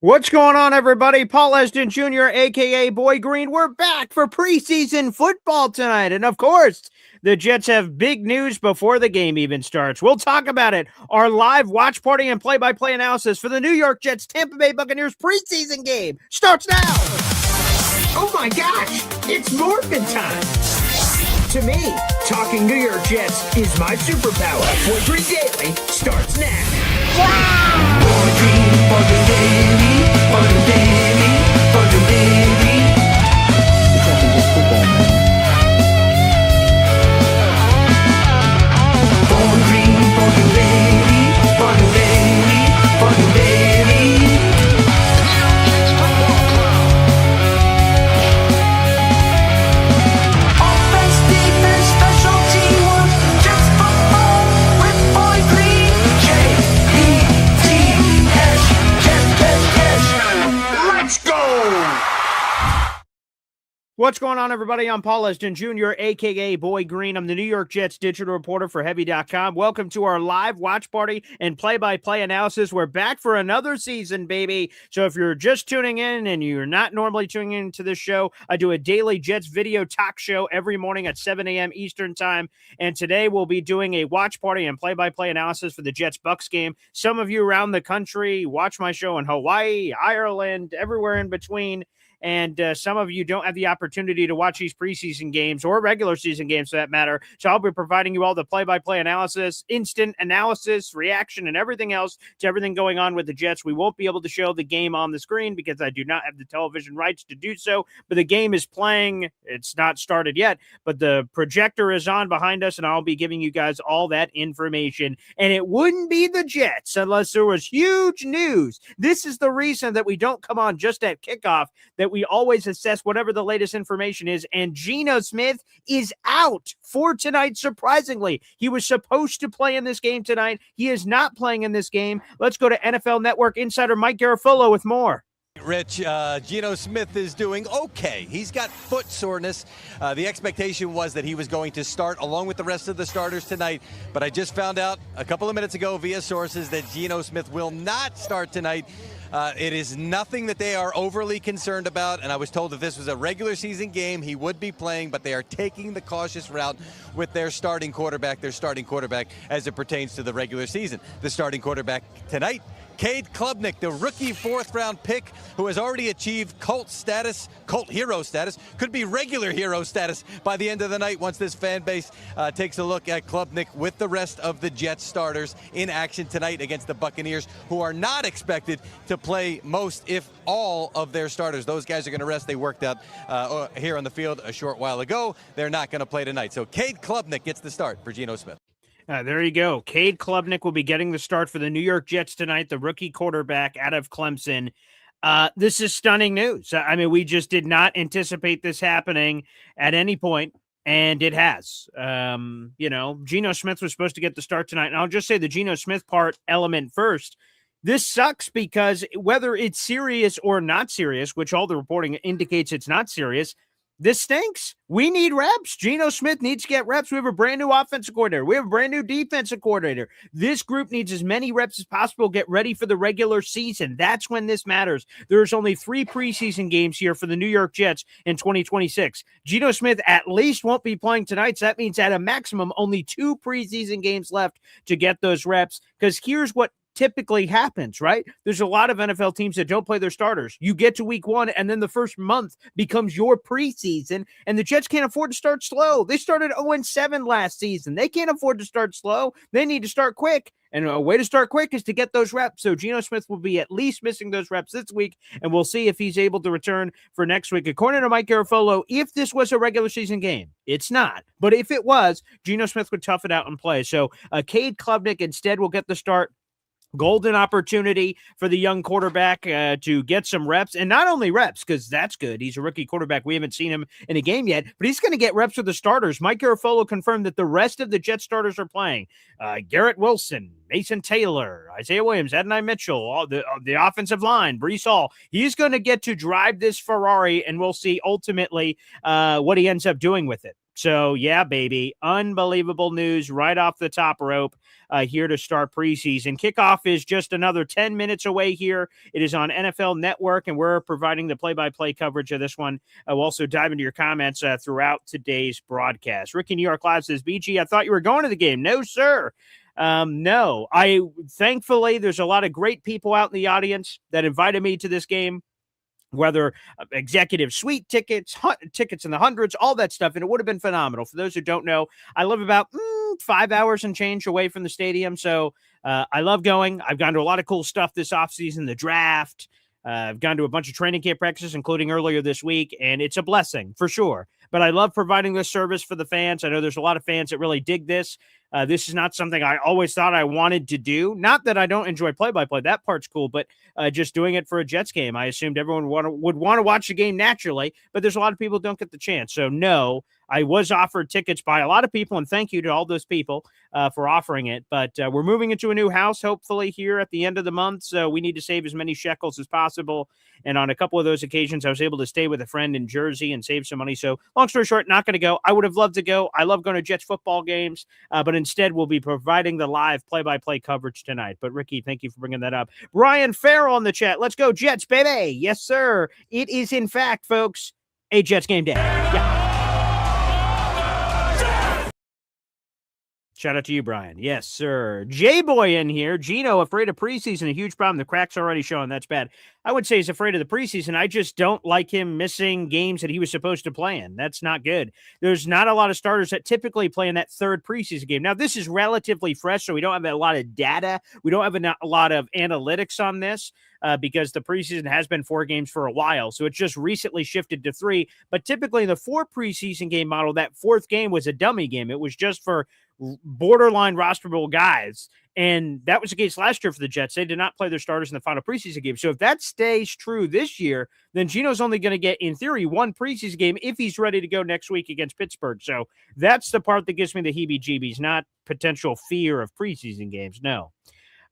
What's going on, everybody? Paul Esden Jr., a.k.a. Boy Green. We're back for preseason football tonight. And, of course, the Jets have big news before the game even starts. We'll talk about it. Our live watch party and play-by-play analysis for the New York Jets Tampa Bay Buccaneers preseason game starts now. Oh, my gosh. It's morphin' time. To me, talking New York Jets is my superpower. Boy Green Daily starts now. Wow! Boy Green, Boy Green Daily. Buccaneers Daily. It's actually just football, man. Buccaneers Daily. Buccaneers Daily. Offense, defense, special teamwork, just football with Boy Green. J-E-T-S. Let's go. What's going on, everybody? I'm Paul Esden Jr., a.k.a. Boy Green. I'm the New York Jets digital reporter for Heavy.com. Welcome to our live watch party and play-by-play analysis. We're back for another season, baby. So if you're just tuning in and you're not normally tuning into this show, I do a daily Jets video talk show every morning at 7 a.m. Eastern time. And today we'll be doing a watch party and play-by-play analysis for the Jets-Bucks game. Some of you around the country watch my show in Hawaii, Ireland, everywhere in between. And some of you don't have the opportunity to watch these preseason games or regular season games for that matter. So I'll be providing you all the play-by-play analysis, instant analysis, reaction, and everything else to everything going on with the Jets. We won't be able to show the game on the screen because I do not have the television rights to do so. But the game is playing. It's not started yet, but the projector is on behind us, and I'll be giving you guys all that information. And it wouldn't be the Jets unless there was huge news. This is the reason that we don't come on just at kickoff, that we always assess whatever the latest information is. And Geno Smith is out for tonight, surprisingly. He was supposed to play in this game tonight. He is not playing in this game. Let's go to NFL Network insider Mike Garafolo with more. Rich, Geno Smith is doing okay. He's got foot soreness. The expectation was that he was going to start along with the rest of the starters tonight, but I just found out a couple of minutes ago via sources that Geno Smith will not start tonight. It is nothing that they are overly concerned about, and I was told if this was a regular season game, he would be playing, but they are taking the cautious route with their starting quarterback as it pertains to the regular season. The starting quarterback tonight, Cade Klubnik, the rookie fourth-round pick who has already achieved cult hero status, could be regular hero status by the end of the night once this fan base takes a look at Klubnik with the rest of the Jets starters in action tonight against the Buccaneers, who are not expected to play most, if all, of their starters. Those guys are going to rest. They worked out here on the field a short while ago. They're not going to play tonight. So Cade Klubnik gets the start for Geno Smith. There you go. Cade Klubnik will be getting the start for the New York Jets tonight, the rookie quarterback out of Clemson. This is stunning news. I mean, we just did not anticipate this happening at any point, and it has. Geno Smith was supposed to get the start tonight, and I'll just say the Geno Smith element first. This sucks because whether it's serious or not serious, which all the reporting indicates it's not serious, this stinks. We need reps. Geno Smith needs to get reps. We have a brand new offensive coordinator. We have a brand new defensive coordinator. This group needs as many reps as possible. Get ready for the regular season. That's when this matters. There's only 3 preseason games here for the New York Jets in 2026. Geno Smith at least won't be playing tonight, so that means at a maximum only 2 preseason games left to get those reps, because here's what typically happens, right? There's a lot of NFL teams that don't play their starters. You get to week 1, and then the first month becomes your preseason, and the Jets can't afford to start slow. They started 0-7 last season. They can't afford to start slow. They need to start quick, and a way to start quick is to get those reps. So Geno Smith will be at least missing those reps this week, and we'll see if he's able to return for next week. According to Mike Garafolo, if this was a regular season game, it's not, but if it was, Geno Smith would tough it out and play. So Cade Klubnik instead will get the start. Golden opportunity for the young quarterback to get some reps, and not only reps, because that's good. He's a rookie quarterback. We haven't seen him in a game yet, but he's going to get reps with the starters. Mike Garafolo confirmed that the rest of the Jet starters are playing. Garrett Wilson, Mason Taylor, Isaiah Williams, Adonai Mitchell, all the offensive line, Breece Hall. He's going to get to drive this Ferrari, and we'll see ultimately what he ends up doing with it. So, yeah, baby, unbelievable news right off the top rope here to start preseason. Kickoff is just another 10 minutes away here. It is on NFL Network, and we're providing the play-by-play coverage of this one. We'll also dive into your comments throughout today's broadcast. Ricky New York Live says, BG, I thought you were going to the game. No, sir. No, thankfully, there's a lot of great people out in the audience that invited me to this game, whether executive suite tickets, tickets in the hundreds, all that stuff. And it would have been phenomenal. For those who don't know, I live about 5 hours and change away from the stadium. So I love going. I've gone to a lot of cool stuff this offseason, the draft. I've gone to a bunch of training camp practices, including earlier this week, and it's a blessing for sure. But I love providing this service for the fans. I know there's a lot of fans that really dig this. This is not something I always thought I wanted to do. Not that I don't enjoy play-by-play. That part's cool, but just doing it for a Jets game. I assumed everyone would want to watch the game naturally, but there's a lot of people who don't get the chance. So, no, I was offered tickets by a lot of people, and thank you to all those people for offering it. But we're moving into a new house, hopefully, here at the end of the month. So we need to save as many shekels as possible. And on a couple of those occasions, I was able to stay with a friend in Jersey and save some money. So long story short, not going to go. I would have loved to go. I love going to Jets football games, but instead we'll be providing the live play-by-play coverage tonight. But Ricky, thank you for bringing that up. Brian Farrell on the chat. Let's go Jets, baby. Yes, sir. It is, in fact, folks, a Jets game day. Yeah. Shout out to you, Brian. Yes, sir. J-Boy in here. Gino, afraid of preseason. A huge problem. The crack's already showing. That's bad. I would say he's afraid of the preseason. I just don't like him missing games that he was supposed to play in. That's not good. There's not a lot of starters that typically play in that third preseason game. Now, this is relatively fresh, so we don't have a lot of data. We don't have a lot of analytics on this because the preseason has been 4 games for a while. So it's just recently shifted to 3. But typically in the 4 preseason game model, that 4th game was a dummy game. It was just for borderline rosterable guys. And that was the case last year for the Jets. They did not play their starters in the final preseason game. So if that stays true this year, then Gino's only going to get, in theory, 1 preseason game if he's ready to go next week against Pittsburgh. So that's the part that gives me the heebie-jeebies, not potential fear of preseason games. No.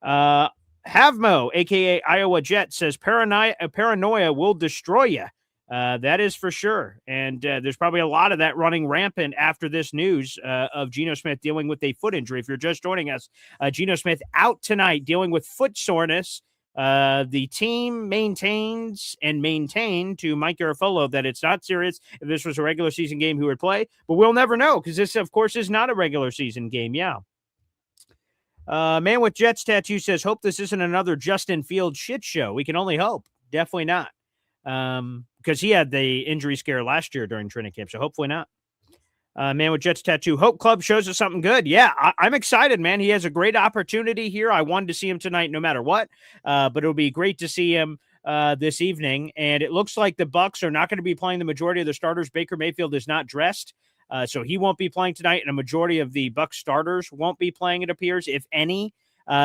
Havmo, a.k.a. Iowa Jet, says paranoia will destroy you. That is for sure. And there's probably a lot of that running rampant after this news of Geno Smith dealing with a foot injury. If you're just joining us, Geno Smith out tonight dealing with foot soreness. The team maintained to Mike Garafolo that it's not serious. If this was a regular season game, who would play? But we'll never know because this, of course, is not a regular season game. Yeah. Man with Jets tattoo says, hope this isn't another Justin Fields shit show. We can only hope. Definitely not. Because he had the injury scare last year during training camp, so hopefully not. Man with Jets tattoo. Hope Club shows us something good. Yeah, I'm excited, man. He has a great opportunity here. I wanted to see him tonight no matter what, but it'll be great to see him this evening. And it looks like the Bucs are not going to be playing the majority of the starters. Baker Mayfield is not dressed, so he won't be playing tonight, and a majority of the Bucs starters won't be playing, it appears, if any.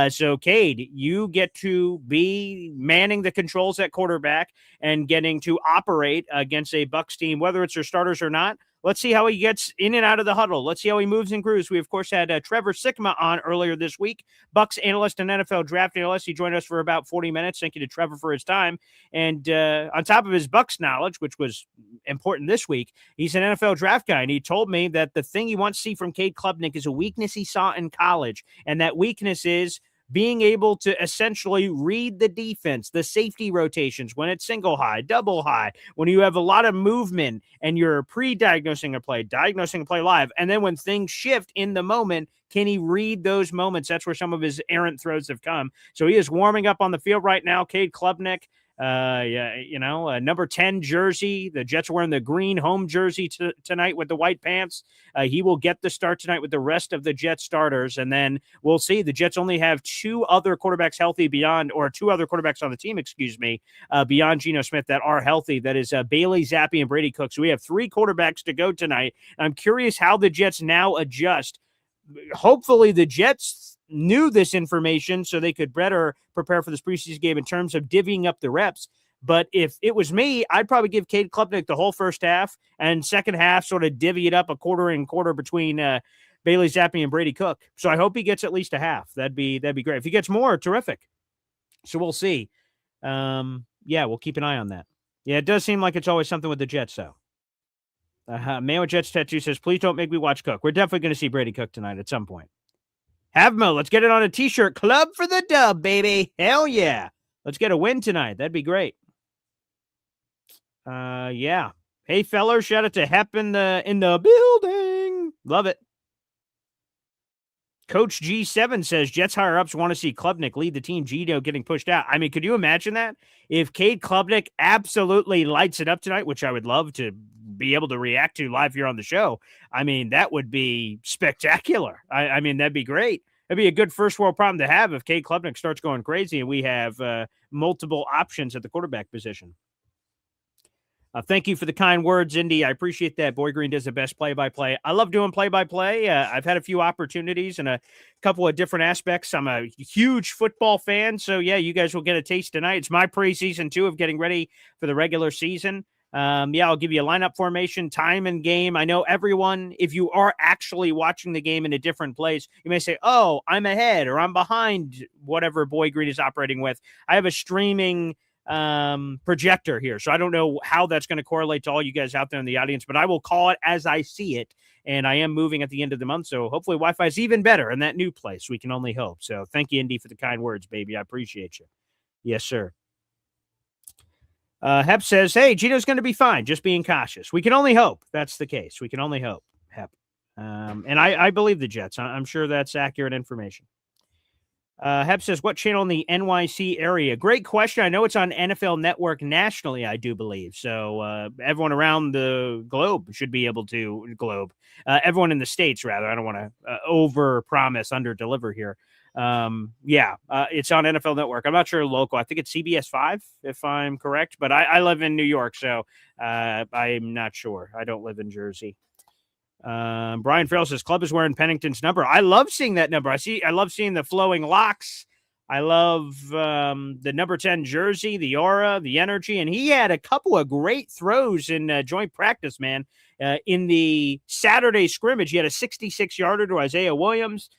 So, Cade, you get to be manning the controls at quarterback and getting to operate against a Bucs team, whether it's their starters or not. Let's see how he gets in and out of the huddle. Let's see how he moves and grooves. We, of course, had Trevor Sikkema on earlier this week, Bucs analyst and NFL draft analyst. He joined us for about 40 minutes. Thank you to Trevor for his time. And on top of his Bucs knowledge, which was important this week, he's an NFL draft guy. And he told me that the thing he wants to see from Cade Klubnik is a weakness he saw in college. And that weakness is being able to essentially read the defense, the safety rotations, when it's single high, double high, when you have a lot of movement and you're pre-diagnosing a play, diagnosing a play live, and then when things shift in the moment, can he read those moments? That's where some of his errant throws have come. So he is warming up on the field right now, Cade Klubnik. Number 10 jersey. The Jets are wearing the green home jersey tonight with the white pants. He will get the start tonight with the rest of the Jets starters. And then we'll see. The Jets only have 2 other quarterbacks healthy beyond, or 2 other quarterbacks on the team, beyond Geno Smith that are healthy. That is Bailey Zappi and Brady Cook. So we have 3 quarterbacks to go tonight. I'm curious how the Jets now adjust. Hopefully the Jets knew this information so they could better prepare for this preseason game in terms of divvying up the reps. But if it was me, I'd probably give Cade Klubnik the whole first half and second half sort of divvy it up a quarter and quarter between Bailey Zappi and Brady Cook. So I hope he gets at least a half. That'd be great. If he gets more, terrific. So we'll see. We'll keep an eye on that. Yeah, it does seem like it's always something with the Jets, though. Man with Jets tattoo says, please don't make me watch Cook. We're definitely going to see Brady Cook tonight at some point. Havmo, let's get it on a t-shirt. Club for the dub, baby. Hell yeah. Let's get a win tonight. That'd be great. Yeah. Hey, fellers, shout out to Hep in the building. Love it. Coach G7 says Jets higher-ups want to see Klubnik lead the team. Gino getting pushed out. I mean, could you imagine that? If Cade Klubnik absolutely lights it up tonight, which I would love to be able to react to live here on the show, I mean, that would be spectacular. I mean, that'd be great. It'd be a good first world problem to have if Cade Klubnik starts going crazy and we have multiple options at the quarterback position. Thank you for the kind words, Indy. I appreciate that. Boy Green does the best play-by-play. I love doing play-by-play. I've had a few opportunities in a couple of different aspects. I'm a huge football fan, so yeah, you guys will get a taste tonight. It's my preseason, too, of getting ready for the regular season. Yeah, I'll give you a lineup formation, time and game. I know everyone, if you are actually watching the game in a different place, you may say, oh, I'm ahead or I'm behind whatever Boy Green is operating with. I have a streaming projector here, so I don't know how that's going to correlate to all you guys out there in the audience, but I will call it as I see it, and I am moving at the end of the month, so hopefully Wi-Fi is even better in that new place. We can only hope. So thank you, Indy, for the kind words, baby. I appreciate you. Yes, sir. Hep says, hey, Gino's going to be fine, just being cautious. We can only hope that's the case. We can only hope, Hep. And I believe the Jets. I'm sure that's accurate information. Hep says, what channel in the NYC area? Great question. I know it's on NFL Network nationally, I do believe. So everyone around the globe should be able to everyone in the States, rather. I don't want to over promise, under deliver here. Yeah, it's on NFL Network. I'm not sure local. I think it's CBS 5, if I'm correct. But I live in New York, so I'm not sure. I don't live in Jersey. Brian Farrell says Club is wearing Pennington's number. I love seeing that number. I love seeing the flowing locks. I love the number 10 jersey, the aura, the energy, and he had a couple of great throws in joint practice, man. In the Saturday scrimmage, he had a 66-yarder to Isaiah Williams.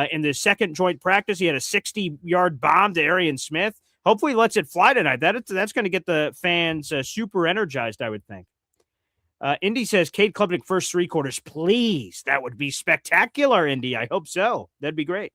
In the second joint practice, he had a 60-yard bomb to Arian Smith. Hopefully, he lets it fly tonight. That's going to get the fans super energized, I would think. Indy says, Cade Klubnik first 3 quarters, please. That would be spectacular, Indy. I hope so. That'd be great.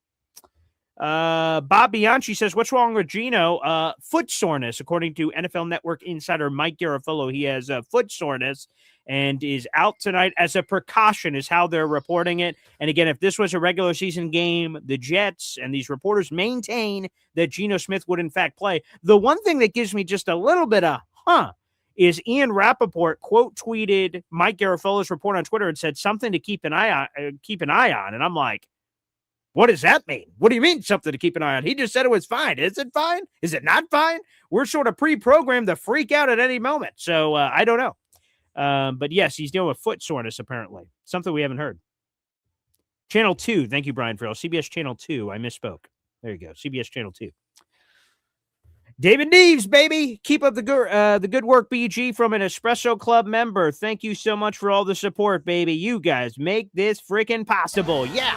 Bob Bianchi says, what's wrong with Gino? Foot soreness. According to NFL Network insider Mike Garafolo, he has foot soreness and is out tonight as a precaution, is how they're reporting it. And again, if this was a regular season game, the Jets and these reporters maintain that Geno Smith would in fact play. The one thing that gives me just a little bit of, is Ian Rappaport quote tweeted Mike Garafolo's report on Twitter and said something to keep an eye on. And I'm like, what does that mean? What do you mean something to keep an eye on? He just said it was fine. Is it fine? Is it not fine? We're sort of pre-programmed to freak out at any moment. So I don't know. But yes, he's dealing with foot soreness, apparently. Something we haven't heard. Channel 2. Thank you, Brian Farrell. CBS Channel 2. I misspoke. There you go. CBS Channel 2. David Neves, baby. Keep up the good work, BG, from an Espresso Club member. Thank you so much for all the support, baby. You guys make this freaking possible. Yeah.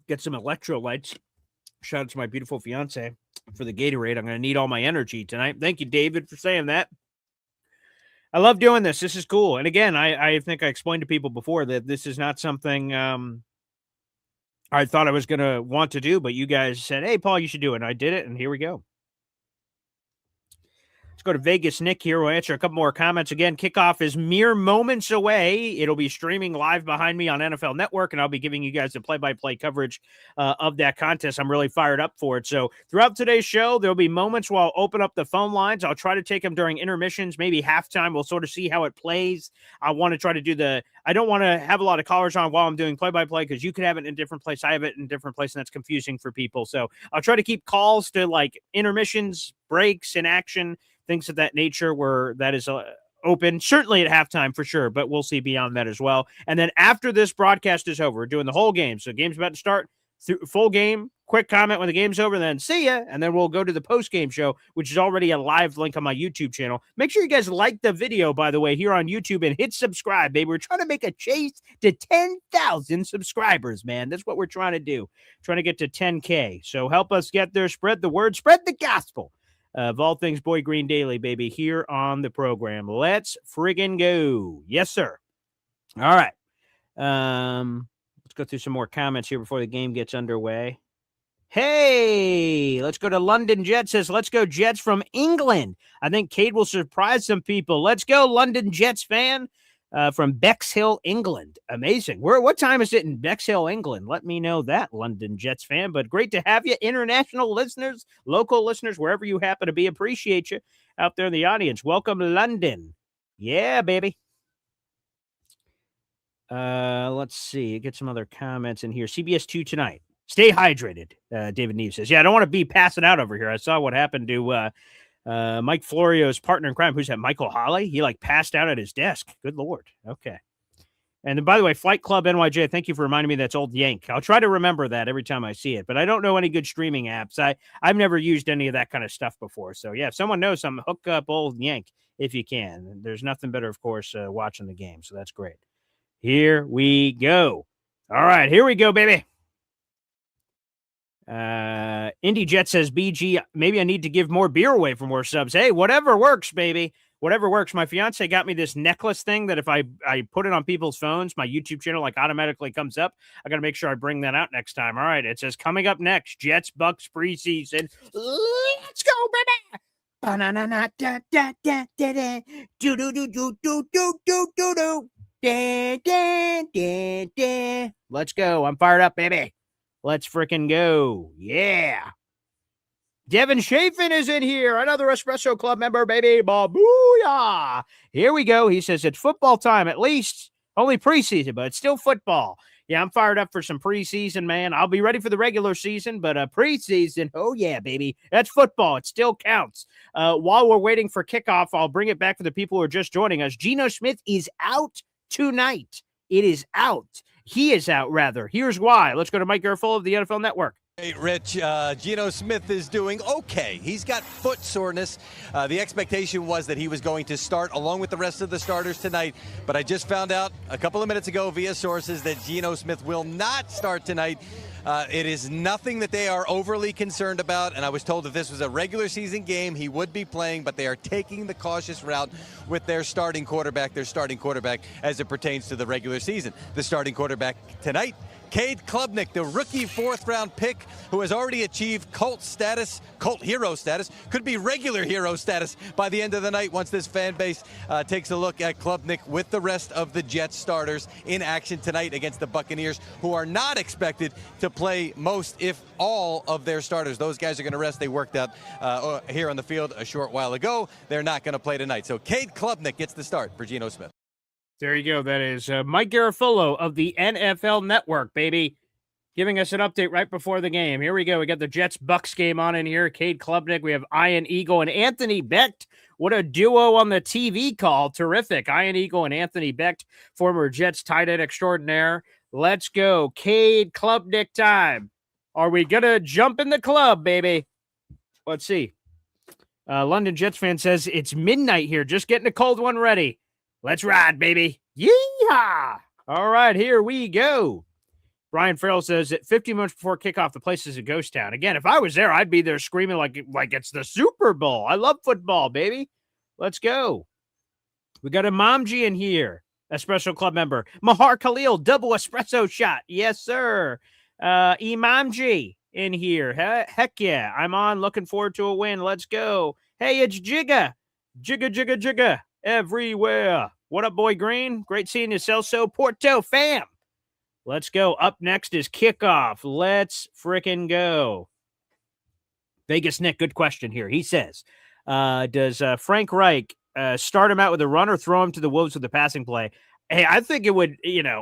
Get some electrolytes. Shout out to my beautiful fiance for the Gatorade. I'm going to need all my energy tonight. Thank you, David, for saying that. I love doing this. This is cool. And again, I think I explained to people before that this is not something I thought I was going to want to do, but you guys said, hey, Paul, you should do it. And I did it, and here we go. Let's go to Vegas. Nick here. We'll answer a couple more comments. Again, kickoff is mere moments away. It'll be streaming live behind me on NFL Network, and I'll be giving you guys the play-by-play coverage of that contest. I'm really fired up for it. So throughout today's show, there'll be moments where I'll open up the phone lines. I'll try to take them during intermissions, maybe halftime. We'll sort of see how it plays. I want to try to do I don't want to have a lot of callers on while I'm doing play-by-play because you could have it in a different place. I have it in a different place, and that's confusing for people. So I'll try to keep calls to like intermissions, breaks in action, things of that nature where that is open, certainly at halftime for sure, but we'll see beyond that as well. And then after this broadcast is over, we're doing the whole game. So game's about to start. full game, quick comment when the game's over, then see ya. And then we'll go to the post-game show, which is already a live link on my YouTube channel. Make sure you guys like the video, by the way, here on YouTube, and hit subscribe, baby. We're trying to make a chase to 10,000 subscribers, man. That's what we're trying to do. Trying to get to 10K. So help us get there. Spread the word. Spread the gospel of all things Boy Green Daily, baby, here on the program. Let's friggin' go. Yes, sir. All right. Let's go through some more comments here before the game gets underway. Hey, let's go to London Jets. Says, let's go Jets from England. I think Cade will surprise some people. Let's go London Jets fan from Bexhill, England. Amazing. What time is it in Bexhill, England? Let me know that, London Jets fan. But great to have you, international listeners, local listeners, wherever you happen to be. Appreciate you out there in the audience. Welcome, London. Yeah, baby. Let's see. Get some other comments in here. CBS 2 tonight. Stay hydrated, David Neve says. Yeah, I don't want to be passing out over here. I saw what happened to Mike Florio's partner in crime. Who's that? Michael Holly? He passed out at his desk. Good Lord. Okay. And then, by the way, Flight Club NYJ, thank you for reminding me that's Old Yank. I'll try to remember that every time I see it, but I don't know any good streaming apps. I've never used any of that kind of stuff before. So, yeah, if someone knows something, hook up Old Yank if you can. There's nothing better, of course, watching the game. So that's great. Here we go. All right, here we go, baby. Indy Jet says, BG, maybe I need to give more beer away for more subs. Hey, whatever works, baby. Whatever works. My fiance got me this necklace thing that if I put it on people's phones, my YouTube channel automatically comes up. I got to make sure I bring that out next time. All right. It says coming up next, Jets Bucks preseason. Let's go, baby. Let's go. I'm fired up, baby. Let's frickin' go. Yeah. Devin Chafin is in here. Another Espresso Club member, baby. Booyah. Here we go. He says it's football time, at least. Only preseason, but it's still football. Yeah, I'm fired up for some preseason, man. I'll be ready for the regular season, but preseason, oh yeah, baby. That's football. It still counts. While we're waiting for kickoff, I'll bring it back for the people who are just joining us. Geno Smith is out tonight. It is out. He is out, rather. Here's why. Let's go to Mike Garafolo of the NFL Network. Hey, Rich, Geno Smith is doing okay. He's got foot soreness. The expectation was that he was going to start along with the rest of the starters tonight, but I just found out a couple of minutes ago via sources that Geno Smith will not start tonight. It is nothing that they are overly concerned about, and I was told if this was a regular season game, he would be playing, but they are taking the cautious route with their starting quarterback as it pertains to the regular season. The starting quarterback tonight, Cade Klubnik, the rookie fourth-round pick who has already achieved cult hero status, could be regular hero status by the end of the night once this fan base takes a look at Klubnik with the rest of the Jets starters in action tonight against the Buccaneers, who are not expected to play most, if all, of their starters. Those guys are going to rest. They worked out here on the field a short while ago. They're not going to play tonight. So Cade Klubnik gets the start for Geno Smith. There you go. That is Mike Garafolo of the NFL Network, baby, giving us an update right before the game. Here we go. We got the Jets-Bucks game on in here. Cade Klubnik. We have Ian Eagle and Anthony Becht. What a duo on the TV call. Terrific. Ian Eagle and Anthony Becht, former Jets tight end extraordinaire. Let's go. Cade Klubnik time. Are we going to jump in the club, baby? Let's see. London Jets fan says, it's midnight here. Just getting a cold one ready. Let's ride, baby. Yeehaw! All right, here we go. Brian Farrell says that 50 minutes before kickoff, the place is a ghost town. Again, if I was there, I'd be there screaming like it's the Super Bowl. I love football, baby. Let's go. We got a Momji in here, Espresso Club member. Mahar Khalil, double espresso shot. Yes, sir. Imamji in here. Heck yeah. I'm on. Looking forward to a win. Let's go. Hey, it's Jigga. Jigga. Everywhere. What up, Boy Green? Great seeing you, Celso Porto fam. Let's go. Up next is kickoff. Let's frickin' go. Vegas Nick, good question here. He says, does Frank Reich start him out with a run or throw him to the wolves with a passing play? Hey, I think it would,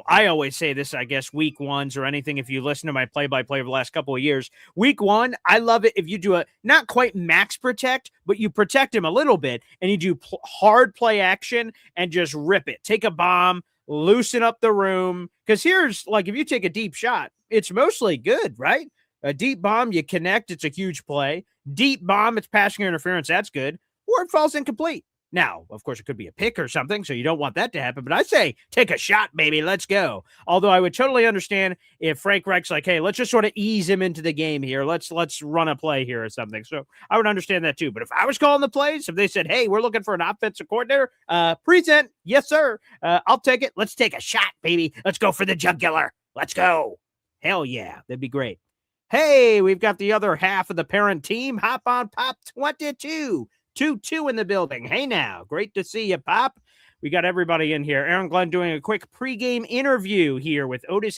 I always say this, I guess, week ones or anything. If you listen to my play-by-play over the last couple of years, week one, I love it if you do a not quite max protect, but you protect him a little bit and you do hard play action and just rip it. Take a bomb, loosen up the room. Because here's, like, if you take a deep shot, it's mostly good, right? A deep bomb, you connect, it's a huge play. Deep bomb, it's passing interference, that's good. Or it falls incomplete. Now, of course, it could be a pick or something, so you don't want that to happen. But I say, take a shot, baby. Let's go. Although I would totally understand if Frank Reich's like, hey, let's just sort of ease him into the game here. Let's run a play here or something. So I would understand that too. But if I was calling the plays, if they said, hey, we're looking for an offensive coordinator, present, yes, sir. I'll take it. Let's take a shot, baby. Let's go for the jugular. Let's go. Hell yeah. That'd be great. Hey, we've got the other half of the parent team. Hop on Pop 22. 2-2 in the building. Hey now, great to see you, Pop. We got everybody in here. Aaron Glenn doing a quick pregame interview here with Otis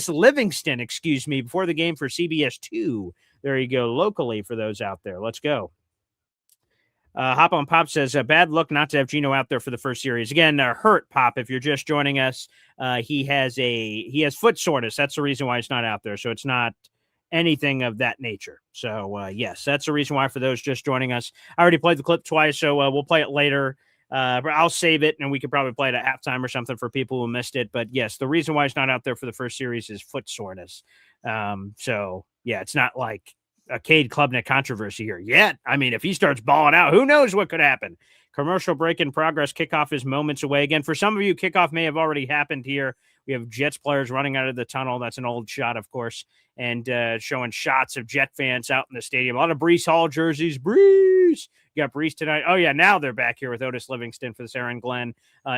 Livingston, excuse me, before the game for CBS 2. There you go, locally for those out there. Let's go. Hop on Pop says, bad luck not to have Gino out there for the first series. Again, hurt, Pop, if you're just joining us. He has foot soreness. That's the reason why he's not out there. So it's not anything of that nature. So, yes, that's the reason why for those just joining us. I already played the clip twice, so we'll play it later. But I'll save it, and we could probably play it at halftime or something for people who missed it. But, yes, the reason why he's not out there for the first series is foot soreness. So, yeah, it's not like a Cade Klubnik controversy here yet. I mean, if he starts balling out, who knows what could happen. Commercial break in progress. Kickoff is moments away. Again, for some of you, kickoff may have already happened here. We have Jets players running out of the tunnel. That's an old shot, of course, and showing shots of Jet fans out in the stadium. A lot of Breece Hall jerseys. Breece! You got Breece tonight. Oh, yeah, now they're back here with Otis Livingston for this Aaron Glenn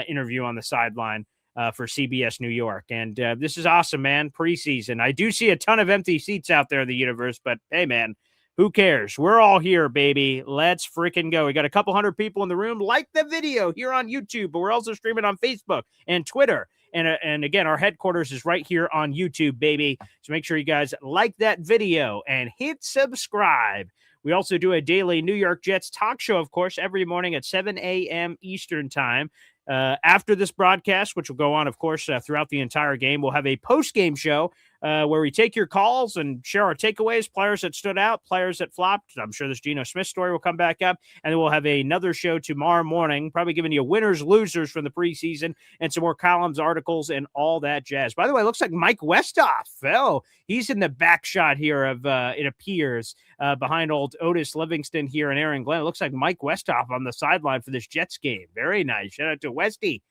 interview on the sideline for CBS New York. And this is awesome, man. Preseason. I do see a ton of empty seats out there in the universe, but hey, man, who cares? We're all here, baby. Let's freaking go. We got a couple hundred people in the room. Like the video here on YouTube, but we're also streaming on Facebook and Twitter. And again, our headquarters is right here on YouTube, baby. So make sure you guys like that video and hit subscribe. We also do a daily New York Jets talk show, of course, every morning at 7 a.m. Eastern time. After this broadcast, which will go on, of course, throughout the entire game, we'll have a post-game show where we take your calls and share our takeaways, players that stood out, players that flopped. I'm sure this Geno Smith story will come back up. And then we'll have another show tomorrow morning, probably giving you winners, losers from the preseason and some more columns, articles, and all that jazz. By the way, it looks like Mike Westhoff. Oh, he's in the back shot here of, it appears, behind old Otis Livingston here and Aaron Glenn. It looks like Mike Westhoff on the sideline for this Jets game. Very nice. Shout out to Westy.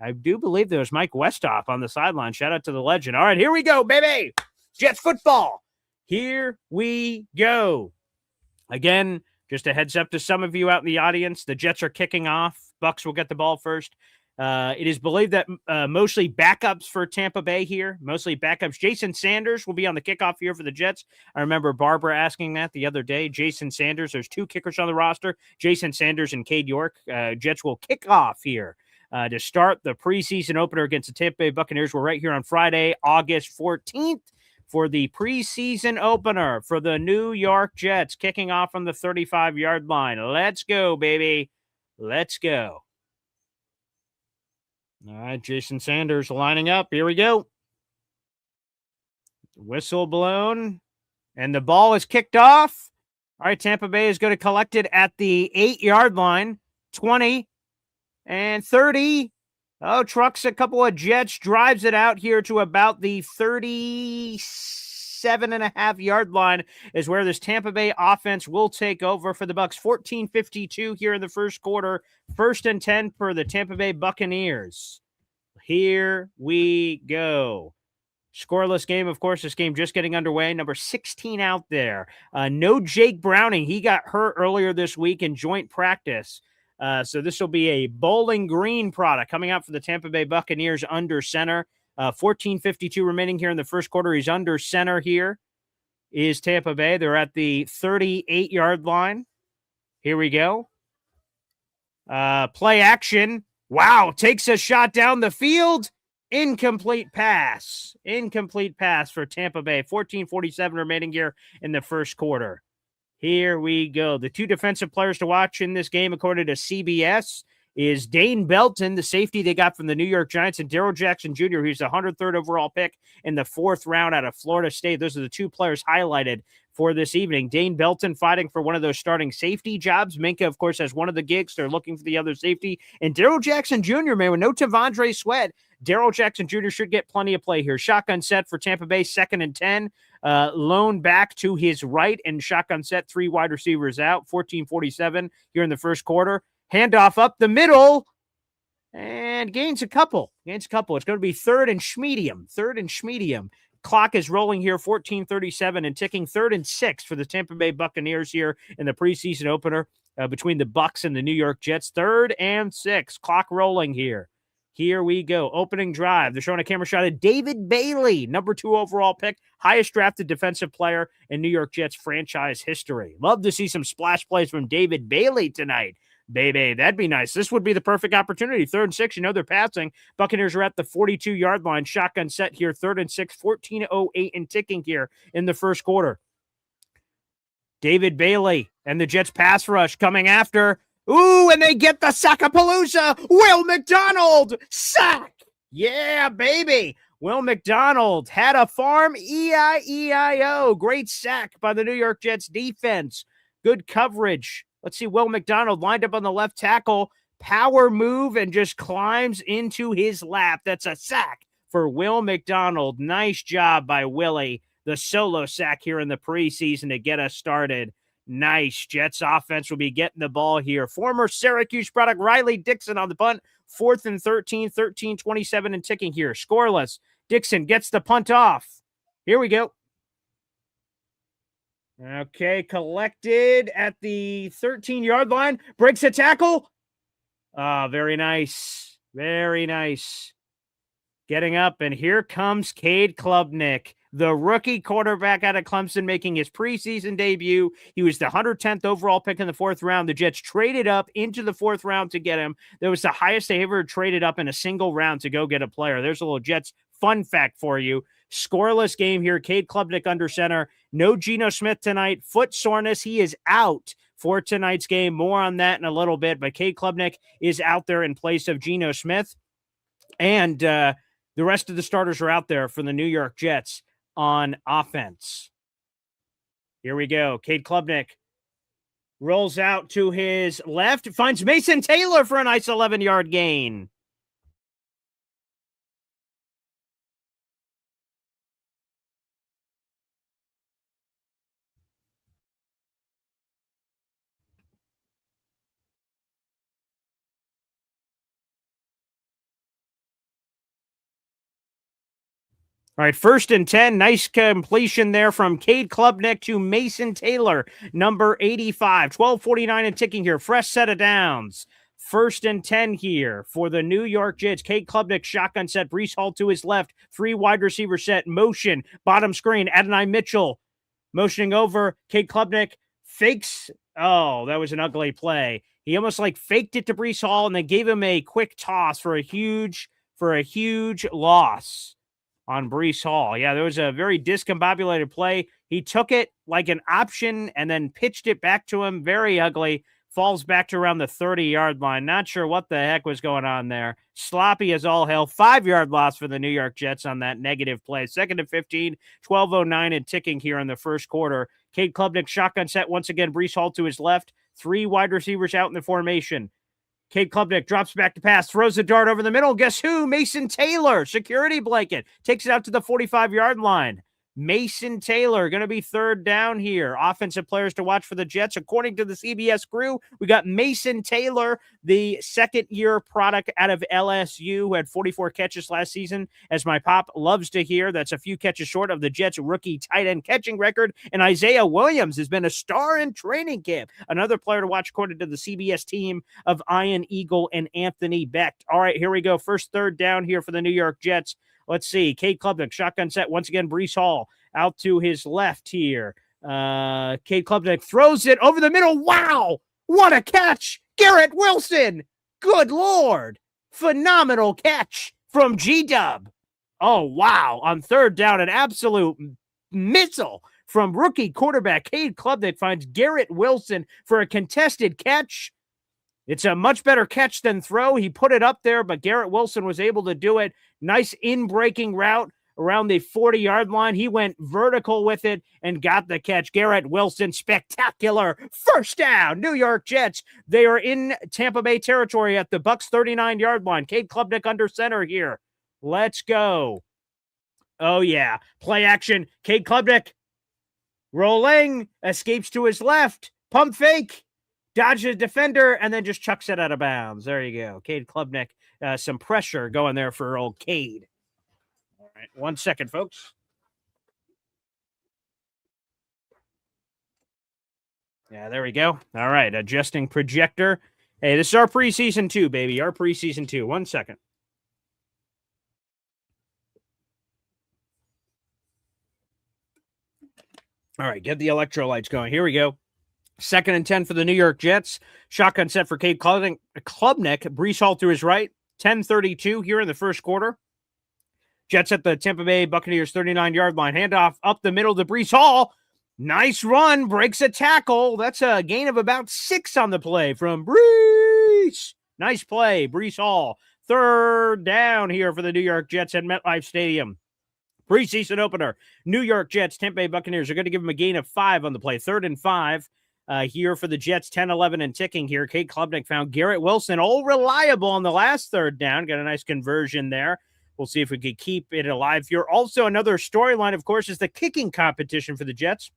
I do believe there was Mike Westhoff on the sideline. Shout out to the legend. All right, here we go, baby. Jets football. Here we go. Again, just a heads up to some of you out in the audience. The Jets are kicking off. Bucs will get the ball first. It is believed that mostly backups for Tampa Bay here. Mostly backups. Jason Sanders will be on the kickoff here for the Jets. I remember Barbara asking that the other day. Jason Sanders. There's two kickers on the roster. Jason Sanders and Cade York. Jets will kick off here to start the preseason opener against the Tampa Bay Buccaneers. We're right here on Friday, August 14th for the preseason opener for the New York Jets, kicking off from the 35-yard line. Let's go, baby. Let's go. All right, Jason Sanders lining up. Here we go. Whistle blown, and the ball is kicked off. All right, Tampa Bay is going to collect it at the 8-yard line, 20 and 30. Oh, trucks a couple of Jets, drives it out here to about the 37.5-yard line is where this Tampa Bay offense will take over for the Bucs. 14:52 here in the first quarter. 1st and 10 for the Tampa Bay Buccaneers. Here we go. Scoreless game, of course. This game just getting underway. Number 16 out there. No Jake Browning. He got hurt earlier this week in joint practice. So this will be a Bowling Green product coming out for the Tampa Bay Buccaneers under center. 14:52 remaining here in the first quarter. He's under center here is Tampa Bay. They're at the 38-yard line. Here we go. Play action. Wow, takes a shot down the field. Incomplete pass. Incomplete pass for Tampa Bay. 14:47 remaining here in the first quarter. Here we go. The two defensive players to watch in this game, according to CBS, is Dane Belton, the safety they got from the New York Giants, and Darrell Jackson Jr., who's the 103rd overall pick in the 4th round out of Florida State. Those are the 2 players highlighted for this evening. Dane Belton fighting for one of those starting safety jobs. Minka, of course, has one of the gigs. They're looking for the other safety. And Darrell Jackson Jr., man, with no T'Vondre Sweat, Darrell Jackson Jr. should get plenty of play here. Shotgun set for Tampa Bay, 2nd and 10. Lone back to his right and shotgun set, 3 wide receivers out, 14:47 here in the first quarter. Handoff up the middle and gains a couple. It's going to be 3rd and Schmedium. Clock is rolling here, 14:37 and ticking. 3rd and 6 for the Tampa Bay Buccaneers here in the preseason opener between the Bucs and the New York Jets. 3rd and 6. Clock rolling here. Here we go. Opening drive. They're showing a camera shot of David Bailey, number 2 overall pick, highest drafted defensive player in New York Jets franchise history. Love to see some splash plays from David Bailey tonight. Baby, that'd be nice. This would be the perfect opportunity. 3rd and 6, they're passing. Buccaneers are at the 42-yard line. Shotgun set here, 3rd and 6, 14:08 and ticking here in the first quarter. David Bailey and the Jets pass rush coming after. Ooh, and they get the Sackapalooza. Will McDonald, sack. Yeah, baby. Will McDonald had a farm, E-I-E-I-O. Great sack by the New York Jets defense. Good coverage. Let's see, Will McDonald lined up on the left tackle, power move, and just climbs into his lap. That's a sack for Will McDonald. Nice job by Willie, the solo sack here in the preseason to get us started. Nice. Jets offense will be getting the ball here. Former Syracuse product Riley Dixon on the punt. 4th and 13, 13:27 and ticking here. Scoreless. Dixon gets the punt off. Here we go. Okay, collected at the 13-yard line. Breaks a tackle. Very nice. Very nice. Getting up, and here comes Cade Klubnik, the rookie quarterback out of Clemson, making his preseason debut. He was the 110th overall pick in the 4th round. The Jets traded up into the 4th round to get him. That was the highest they ever traded up in a single round to go get a player. There's a little Jets fun fact for you. Scoreless game here. Cade Klubnik under center. No Geno Smith tonight. Foot soreness. He is out for tonight's game. More on that in a little bit, but Cade Klubnik is out there in place of Geno Smith. And the rest of the starters are out there for the New York Jets on offense. Here we go. Cade Klubnik rolls out to his left, finds Mason Taylor for a nice 11-yard gain. All right, 1st and 10. Nice completion there from Cade Klubnik to Mason Taylor, number 85. 12:49 and ticking here. Fresh set of downs. 1st and 10 here for the New York Jets. Cade Klubnik, shotgun set. Breece Hall to his left. 3 wide receiver set. Motion. Bottom screen. Adonai Mitchell motioning over. Cade Klubnik fakes. Oh, that was an ugly play. He almost like faked it to Breece Hall and then gave him a quick toss for a huge loss on Breece Hall. Yeah, there was a very discombobulated play. He took it like an option and then pitched it back to him. Very ugly. Falls back to around the 30-yard line. Not sure what the heck was going on there. Sloppy as all hell. 5-yard loss for the New York Jets on that negative play. 2nd and 15, 12:09 and ticking here in the first quarter. Cade Klubnik, shotgun set once again. Breece Hall to his left. 3 wide receivers out in the formation. Cade Klubnik drops back to pass, throws a dart over the middle. Guess who? Mason Taylor, security blanket, takes it out to the 45-yard line. Mason Taylor going to be 3rd down here. Offensive players to watch for the Jets. According to the CBS crew, we got Mason Taylor, the 2nd-year product out of LSU, who had 44 catches last season. As my pop loves to hear, that's a few catches short of the Jets' rookie tight end catching record. And Isaiah Williams has been a star in training camp. Another player to watch according to the CBS team of Ian Eagle and Anthony Becht. All right, here we go. First 3rd down here for the New York Jets. Let's see. Cade Klubnik, shotgun set. Once again, Breece Hall out to his left here. Cade Klubnik throws it over the middle. Wow! What a catch! Garrett Wilson! Good Lord! Phenomenal catch from G-Dub. Oh, wow. On 3rd down, an absolute missile from rookie quarterback Cade Klubnik finds Garrett Wilson for a contested catch. It's a much better catch than throw. He put it up there, but Garrett Wilson was able to do it. Nice in-breaking route around the 40-yard line. He went vertical with it and got the catch. Garrett Wilson, spectacular. First down, New York Jets. They are in Tampa Bay territory at the Bucs 39-yard line. Cade Klubnik under center here. Let's go. Oh, yeah. Play action. Cade Klubnik rolling, escapes to his left. Pump fake. Dodges defender, and then just chucks it out of bounds. There you go. Cade Klubnik, some pressure going there for old Cade. All right, 1 second, folks. Yeah, there we go. All right, adjusting projector. Hey, this is our preseason 2, baby. Our preseason 2. 1 second. All right, get the electrolytes going. Here we go. 2nd and 10 for the New York Jets. Shotgun set for Cade Klubnik. Breece Hall to his right. 10:32 here in the first quarter. Jets at the Tampa Bay Buccaneers 39-yard line. Handoff up the middle to Breece Hall. Nice run. Breaks a tackle. That's a gain of about 6 on the play from Breece. Nice play. Breece Hall. 3rd down here for the New York Jets at MetLife Stadium. Preseason opener. New York Jets, Tampa Bay Buccaneers are going to give him a gain of 5 on the play. 3rd and 5. Here for the Jets, 10-11 and ticking here. Cade Klubnik found Garrett Wilson, all reliable on the last 3rd down. Got a nice conversion there. We'll see if we could keep it alive here. Also, another storyline, of course, is the kicking competition for the Jets.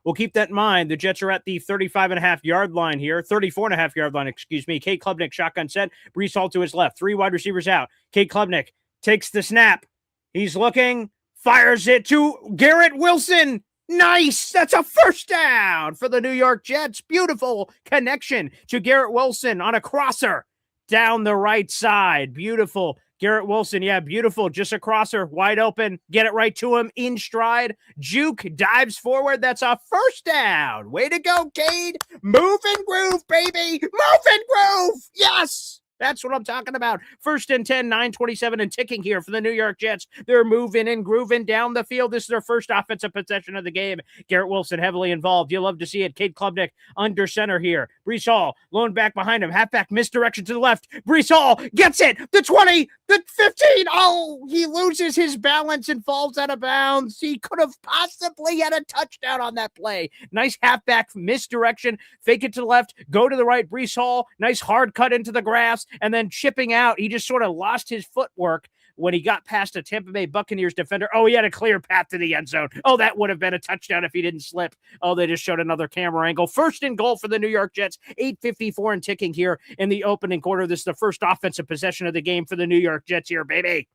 We'll keep that in mind. The Jets are at the 35.5-yard line here. 34.5-yard line, excuse me. Cade Klubnik, shotgun set. Breece Hall to his left. 3 wide receivers out. Cade Klubnik takes the snap. He's looking, fires it to Garrett Wilson. Nice. That's a first down for the New York Jets. Beautiful connection to Garrett Wilson on a crosser down the right side. Beautiful. Garrett Wilson, yeah, beautiful. Just a crosser, wide open. Get it right to him in stride. Juke dives forward. That's a first down. Way to go, Cade. Move and groove, baby. Move and groove. Yes. That's what I'm talking about. 1st and 10, 9:27 and ticking here for the New York Jets. They're moving and grooving down the field. This is their first offensive possession of the game. Garrett Wilson heavily involved. You love to see it. Cade Klubnik under center here. Breece Hall, lone back behind him. Halfback misdirection to the left. Breece Hall gets it. The 20, the 15. Oh, he loses his balance and falls out of bounds. He could have possibly had a touchdown on that play. Nice halfback misdirection. Fake it to the left. Go to the right. Breece Hall. Nice hard cut into the grass. And then chipping out, he just sort of lost his footwork when he got past a Tampa Bay Buccaneers defender. Oh, he had a clear path to the end zone. Oh, that would have been a touchdown if he didn't slip. Oh, they just showed another camera angle. 1st and goal for the New York Jets. 8:54 and ticking here in the opening quarter. This is the first offensive possession of the game for the New York Jets here, baby.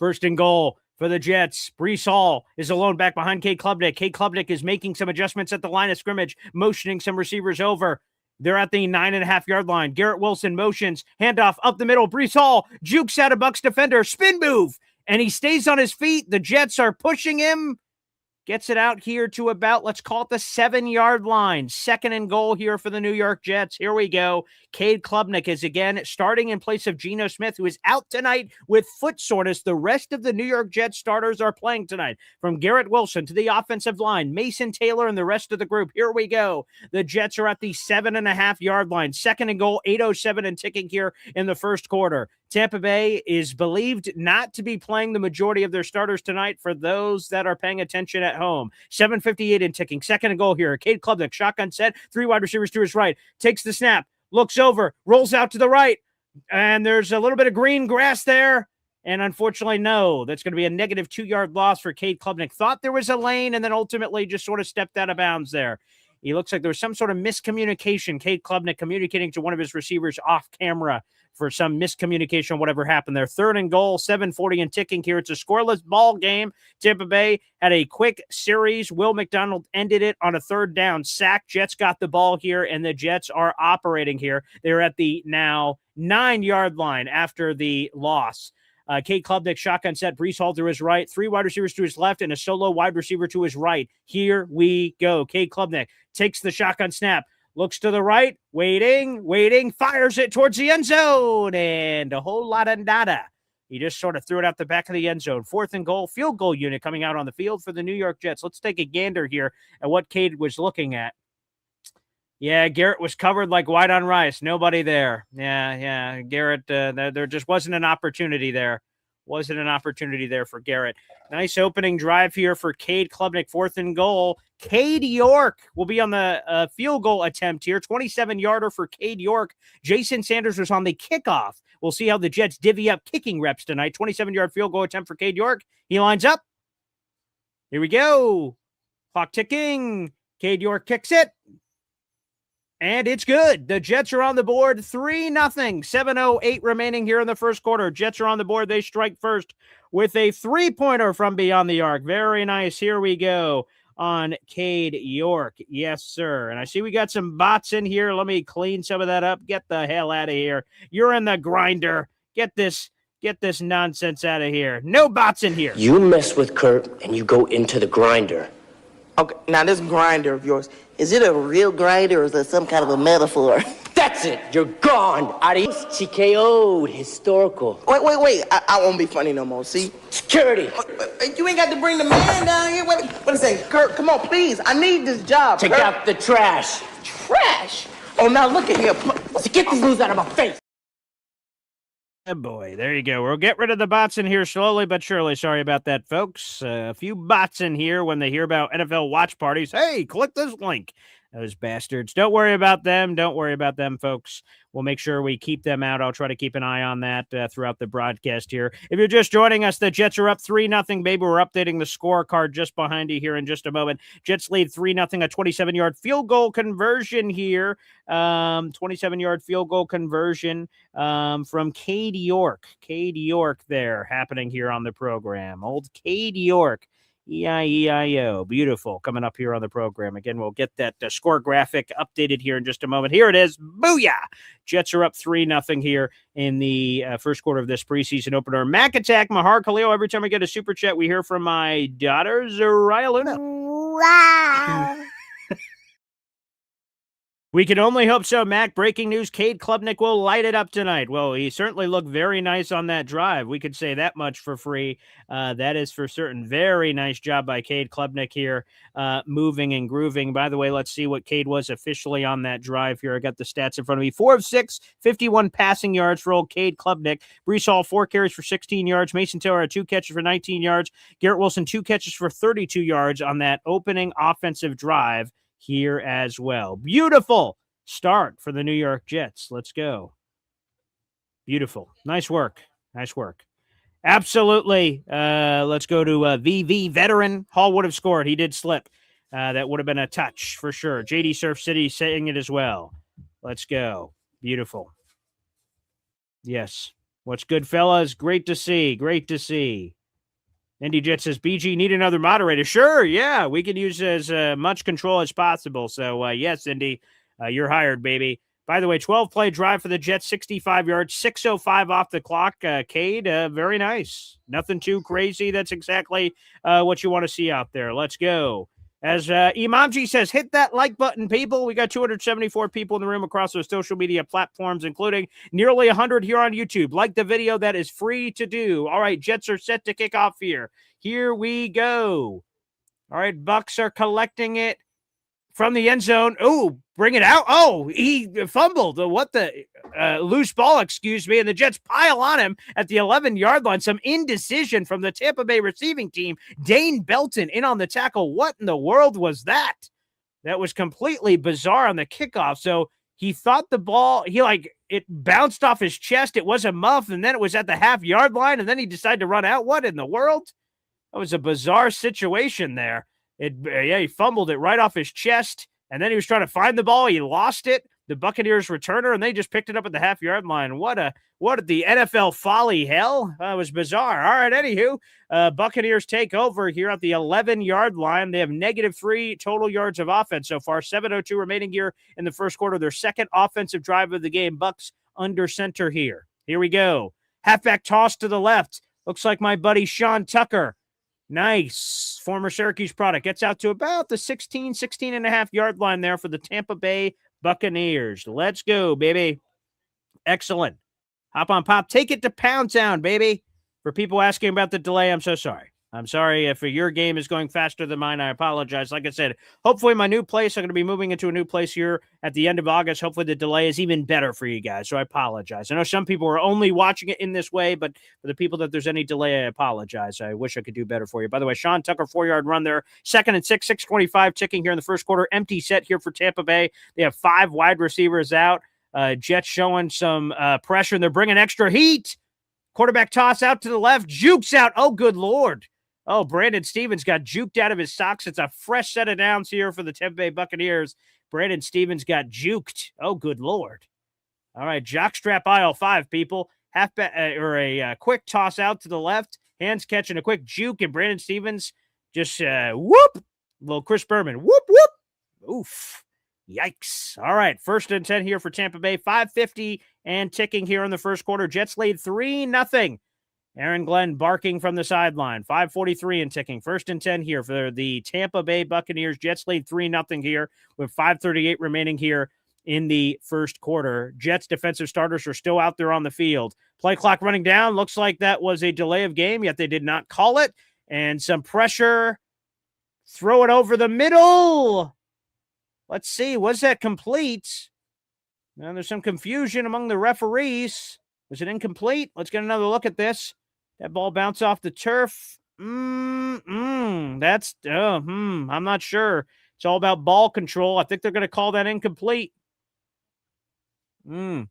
1st and goal for the Jets. Breece Hall is alone back behind Cade Klubnik. Cade Klubnik is making some adjustments at the line of scrimmage, motioning some receivers over. They're at the 9.5-yard line. Garrett Wilson motions, handoff up the middle. Breece Hall jukes out a Bucs defender, spin move, and he stays on his feet. The Jets are pushing him. Gets it out here to about, let's call it the 7-yard line. 2nd and goal here for the New York Jets. Here we go. Cade Klubnik is again starting in place of Geno Smith, who is out tonight with foot soreness. The rest of the New York Jets starters are playing tonight. From Garrett Wilson to the offensive line, Mason Taylor and the rest of the group. Here we go. The Jets are at the 7.5-yard line. 2nd and goal, 8:07 and ticking here in the first quarter. Tampa Bay is believed not to be playing the majority of their starters tonight for those that are paying attention at home. 7:58 and ticking. 2nd and goal here. Cade Klubnik, shotgun set. 3 wide receivers to his right. Takes the snap. Looks over. Rolls out to the right. And there's a little bit of green grass there. And unfortunately, no. That's going to be a negative 2-yard loss for Cade Klubnik. Thought there was a lane and then ultimately just sort of stepped out of bounds there. He looks like there was some sort of miscommunication. Cade Klubnik communicating to one of his receivers off camera for some miscommunication, whatever happened there. 3rd and goal, 7:40 and ticking here. It's a scoreless ball game. Tampa Bay had a quick series. Will McDonald ended it on a 3rd down sack. Jets got the ball here, and the Jets are operating here. They're at the now 9-yard line after the loss. Cade Klubnik, shotgun set. Breece Hall to his right. 3 wide receivers to his left and a solo wide receiver to his right. Here we go. Cade Klubnik takes the shotgun snap. Looks to the right, waiting, fires it towards the end zone, and a whole lot of nada. He just sort of threw it out the back of the end zone. 4th and goal, field goal unit coming out on the field for the New York Jets. Let's take a gander here at what Cade was looking at. Yeah, Garrett was covered like white on rice. Nobody there. Yeah. Garrett, there just wasn't an opportunity there. Wasn't an opportunity there for Garrett. Nice opening drive here for Cade Klubnik, 4th and goal. Cade York will be on the field goal attempt here. 27-yarder for Cade York. Jason Sanders was on the kickoff. We'll see how the Jets divvy up kicking reps tonight. 27-yard field goal attempt for Cade York. He lines up. Here we go. Clock ticking. Cade York kicks it. And it's good. The Jets are on the board 3-0. 7:08 remaining here in the first quarter. Jets are on the board. They strike first with a 3-pointer from beyond the arc. Very nice. Here we go on Cade York. Yes, sir. And I see we got some bots in here. Let me clean some of that up. Get the hell out of here. You're in the grinder. Get this nonsense out of here. No bots in here. You mess with Kurt and you go into the grinder. Okay, now this grinder of yours, is it a real grinder or is it some kind of a metaphor? That's it. You're gone. Adios. TKO'd. Historical. Wait. I won't be funny no more, see? Security. You ain't got to bring the man down here. What a second. Kurt, come on, please. I need this job, Take Kurt. out the trash. Trash? Oh, now look at here. Get these moves out of my face. Oh boy, there you go. We'll get rid of the bots in here slowly but surely. Sorry about that, folks. A few bots in here when they hear about NFL watch parties. Hey, click this link. Those bastards. Don't worry about them. Don't worry about them, folks. We'll make sure we keep them out. I'll try to keep an eye on that throughout the broadcast here. If you're just joining us, the Jets are up 3-0, baby. We're updating the scorecard just behind you here in just a moment. Jets lead 3-0, a 27-yard field goal conversion here. 27-yard field goal conversion from Cade York. Cade York there happening here on the program. Old Cade York. E-I-E-I-O. Beautiful. Coming up here on the program. Again, we'll get that score graphic updated here in just a moment. Here it is. Booyah! Jets are up 3-0 here in the first quarter of this preseason opener. Mac Attack, Mahar Khalil. Every time I get a super chat, we hear from my daughter, Zariah Luna. Wow. We can only hope so, Mac. Breaking news, Cade Klubnik will light it up tonight. Well, he certainly looked very nice on that drive. We could say that much for free. That is for certain. Very nice job by Cade Klubnik here, moving and grooving. By the way, let's see what Cade was officially on that drive here. I got the stats in front of me. 4 of 6, 51 passing yards for old Cade Klubnik. Breece Hall, 4 carries for 16 yards. Mason Taylor had 2 catches for 19 yards. Garrett Wilson, 2 catches for 32 yards on that opening offensive drive here as well. Beautiful start for the New York Jets. Let's go. Beautiful. Nice work. Nice work. Absolutely. Let's go to VV veteran. Hall would have scored. He did slip. That would have been a touch for sure. JD Surf City saying it as well. Let's go. Beautiful. Yes. What's good, fellas? Great to see. Great to see. Indy Jet says, BG, need another moderator. Sure, yeah, we can use as much control as possible. So, yes, Indy, you're hired, baby. By the way, 12-play drive for the Jets, 65 yards, 6:05 off the clock. Cade, very nice. Nothing too crazy. That's exactly what you want to see out there. Let's go. As Imamji says, hit that like button, people. We got 274 people in the room across those social media platforms, including nearly 100 here on YouTube. Like the video. That is free to do. All right, Jets are set to kick off here. Here we go. All right, Bucks are collecting it from the end zone. Oh, bring it out. Oh, he fumbled. What the loose ball, excuse me. And the Jets pile on him at the 11-yard line. Some indecision from the Tampa Bay receiving team. Dane Belton in on the tackle. What in the world was that? That was completely bizarre on the kickoff. So he thought the ball, it bounced off his chest. It was a muff, and then it was at the half-yard line, and then he decided to run out. What in the world? That was a bizarre situation there. He fumbled it right off his chest, and then he was trying to find the ball. He lost it. The Buccaneers returner, and they just picked it up at the half-yard line. What the NFL folly hell? That was bizarre. All right, anywho, Buccaneers take over here at the 11-yard line. They have -3 total yards of offense so far. 7:02 remaining here in the first quarter. Their second offensive drive of the game. Bucks under center here. Here we go. Halfback toss to the left. Looks like my buddy Sean Tucker. Nice. Former Syracuse product. Gets out to about the 16 and a half yard line there for the Tampa Bay Buccaneers. Let's go, baby. Excellent. Hop on, Pop. Take it to Pound Town, baby. For people asking about the delay, I'm so sorry. I'm sorry if your game is going faster than mine. I apologize. Like I said, hopefully my new place, I'm going to be moving into a new place here at the end of August. Hopefully the delay is even better for you guys. So I apologize. I know some people are only watching it in this way, but for the people that there's any delay, I apologize. I wish I could do better for you. By the way, Sean Tucker, 4-yard run there. 2nd and 6, 6:25 ticking here in the first quarter. Empty set here for Tampa Bay. They have 5 wide receivers out. Jets showing some pressure, and they're bringing extra heat. Quarterback toss out to the left. Jukes out. Oh, good Lord. Oh, Brandon Stevens got juked out of his socks. It's a fresh set of downs here for the Tampa Bay Buccaneers. Brandon Stevens got juked. Oh, good Lord. All right, jockstrap aisle 5, people. A quick toss out to the left. Hands catching a quick juke, and Brandon Stevens just whoop. Little Chris Berman. Whoop, whoop. Oof. Yikes. All right, 1st and 10 here for Tampa Bay. 5:50 and ticking here in the first quarter. Jets lead 3-0. Aaron Glenn barking from the sideline. 5:43 and ticking. 1st and 10 here for the Tampa Bay Buccaneers. Jets lead 3-0 here with 5:38 remaining here in the first quarter. Jets defensive starters are still out there on the field. Play clock running down. Looks like that was a delay of game, yet they did not call it. And some pressure. Throw it over the middle. Let's see. Was that complete? Now there's some confusion among the referees. Was it incomplete? Let's get another look at this. That ball bounced off the turf. I'm not sure. It's all about ball control. I think they're going to call that incomplete. 2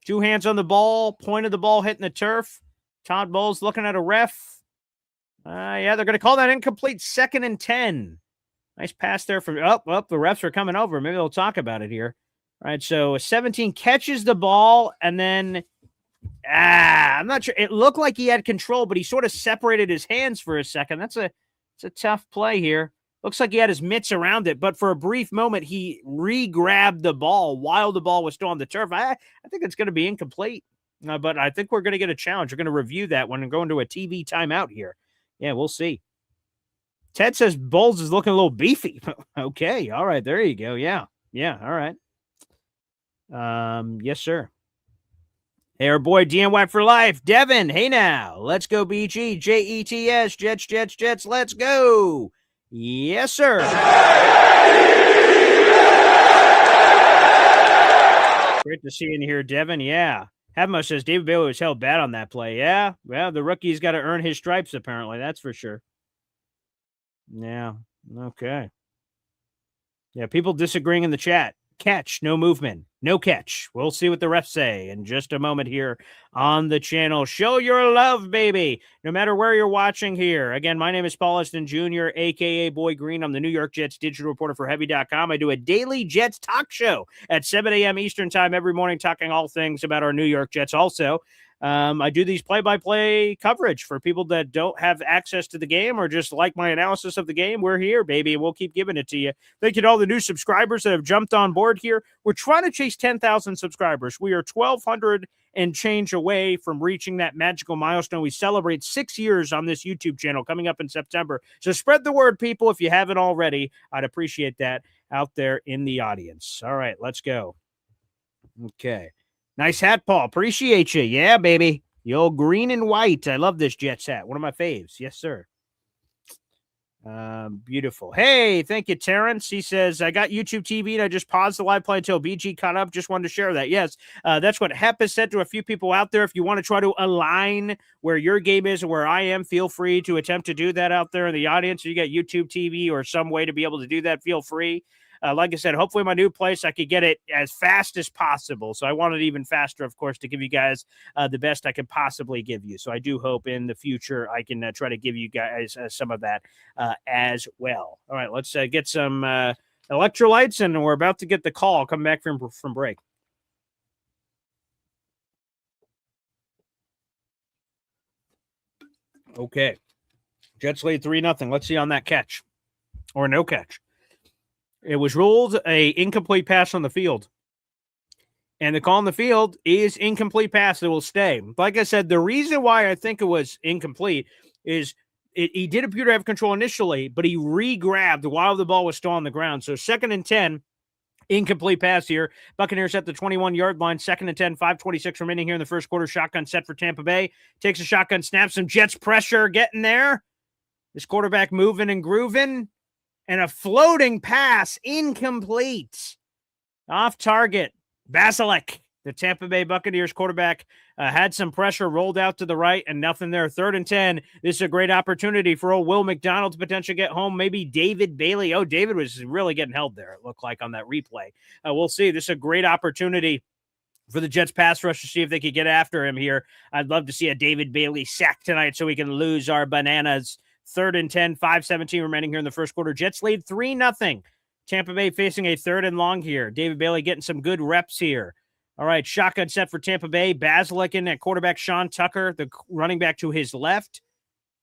hands on the ball, point of the ball hitting the turf. Todd Bowles looking at a ref. They're going to call that incomplete. 2nd and 10. Nice pass there from the refs are coming over. Maybe they'll talk about it here. All right, so 17 catches the ball, and then I'm not sure. It looked like he had control, but he sort of separated his hands for a second. It's a tough play here. Looks like he had his mitts around it, but for a brief moment, he re-grabbed the ball while the ball was still on the turf. I think it's going to be incomplete, but I think we're going to get a challenge. We're going to review that when we're going to a TV timeout here. Yeah, we'll see. Ted says Bowles is looking a little beefy. Okay, all right, there you go. Yeah, all right. Yes, sir. Hey, our boy DNY for life, Devin. Hey now, let's go BG, JETS, Jets, let's go. Yes, sir. Great to see you in here, Devin. Yeah. Havmo says David Bailey was held bad on that play. Yeah. Well, the rookie's got to earn his stripes, apparently. That's for sure. Yeah. Okay. Yeah, people disagreeing in the chat. Catch, no movement, no catch. We'll see what the refs say in just a moment here on the channel. Show your love, baby, no matter where you're watching here. Again, my name is Paul Esden Jr., a.k.a. Boy Green. I'm the New York Jets digital reporter for Heavy.com. I do a daily Jets talk show at 7 a.m. Eastern time every morning, talking all things about our New York Jets. Also, I do these play-by-play coverage for people that don't have access to the game or just like my analysis of the game. We're here, baby, and we'll keep giving it to you. Thank you to all the new subscribers that have jumped on board here. We're trying to chase 10,000 subscribers. We are 1,200 and change away from reaching that magical milestone. We celebrate 6 years on this YouTube channel coming up in September. So spread the word, people, if you haven't already. I'd appreciate that out there in the audience. All right, let's go. Okay. Nice hat, Paul. Appreciate you. Yeah, baby. The old green and white. I love this Jets hat. One of my faves. Yes, sir. Beautiful. Hey, thank you, Terrence. He says, I got YouTube TV and I just paused the live play until BG caught up. Just wanted to share that. Yes, that's what Hep has said to a few people out there. If you want to try to align where your game is and where I am, feel free to attempt to do that out there in the audience. If you got YouTube TV or some way to be able to do that, feel free. Like I said, hopefully my new place, I could get it as fast as possible. So I want it even faster, of course, to give you guys the best I can possibly give you. So I do hope in the future I can try to give you guys some of that as well. All right, let's get some electrolytes, and we're about to get the call. Come back from break. Okay. Jets lead 3-0. Let's see on that catch or no catch. It was ruled a incomplete pass on the field. And the call on the field is incomplete pass that will stay. Like I said, the reason why I think it was incomplete is he did appear to have control initially, but he re-grabbed while the ball was still on the ground. So 2nd and 10, incomplete pass here. Buccaneers at the 21-yard line, 2nd and 10, 5:26 remaining here in the first quarter. Shotgun set for Tampa Bay. Takes a shotgun snap, some Jets pressure getting there. This quarterback moving and grooving, and a floating pass incomplete. Off target. Basilek, the Tampa Bay Buccaneers quarterback, had some pressure, rolled out to the right, and nothing there. 3rd and 10. This is a great opportunity for old Will McDonald to potentially get home. Maybe David Bailey. Oh, David was really getting held there, it looked like, on that replay. We'll see. This is a great opportunity for the Jets pass rush to see if they could get after him here. I'd love to see a David Bailey sack tonight so we can lose our bananas. 3rd and 10, 5:17 remaining here in the first quarter. Jets lead 3-0. Tampa Bay facing a 3rd and long here. David Bailey getting some good reps here. All right, shotgun set for Tampa Bay. Basilek in at quarterback. Sean Tucker, the running back to his left.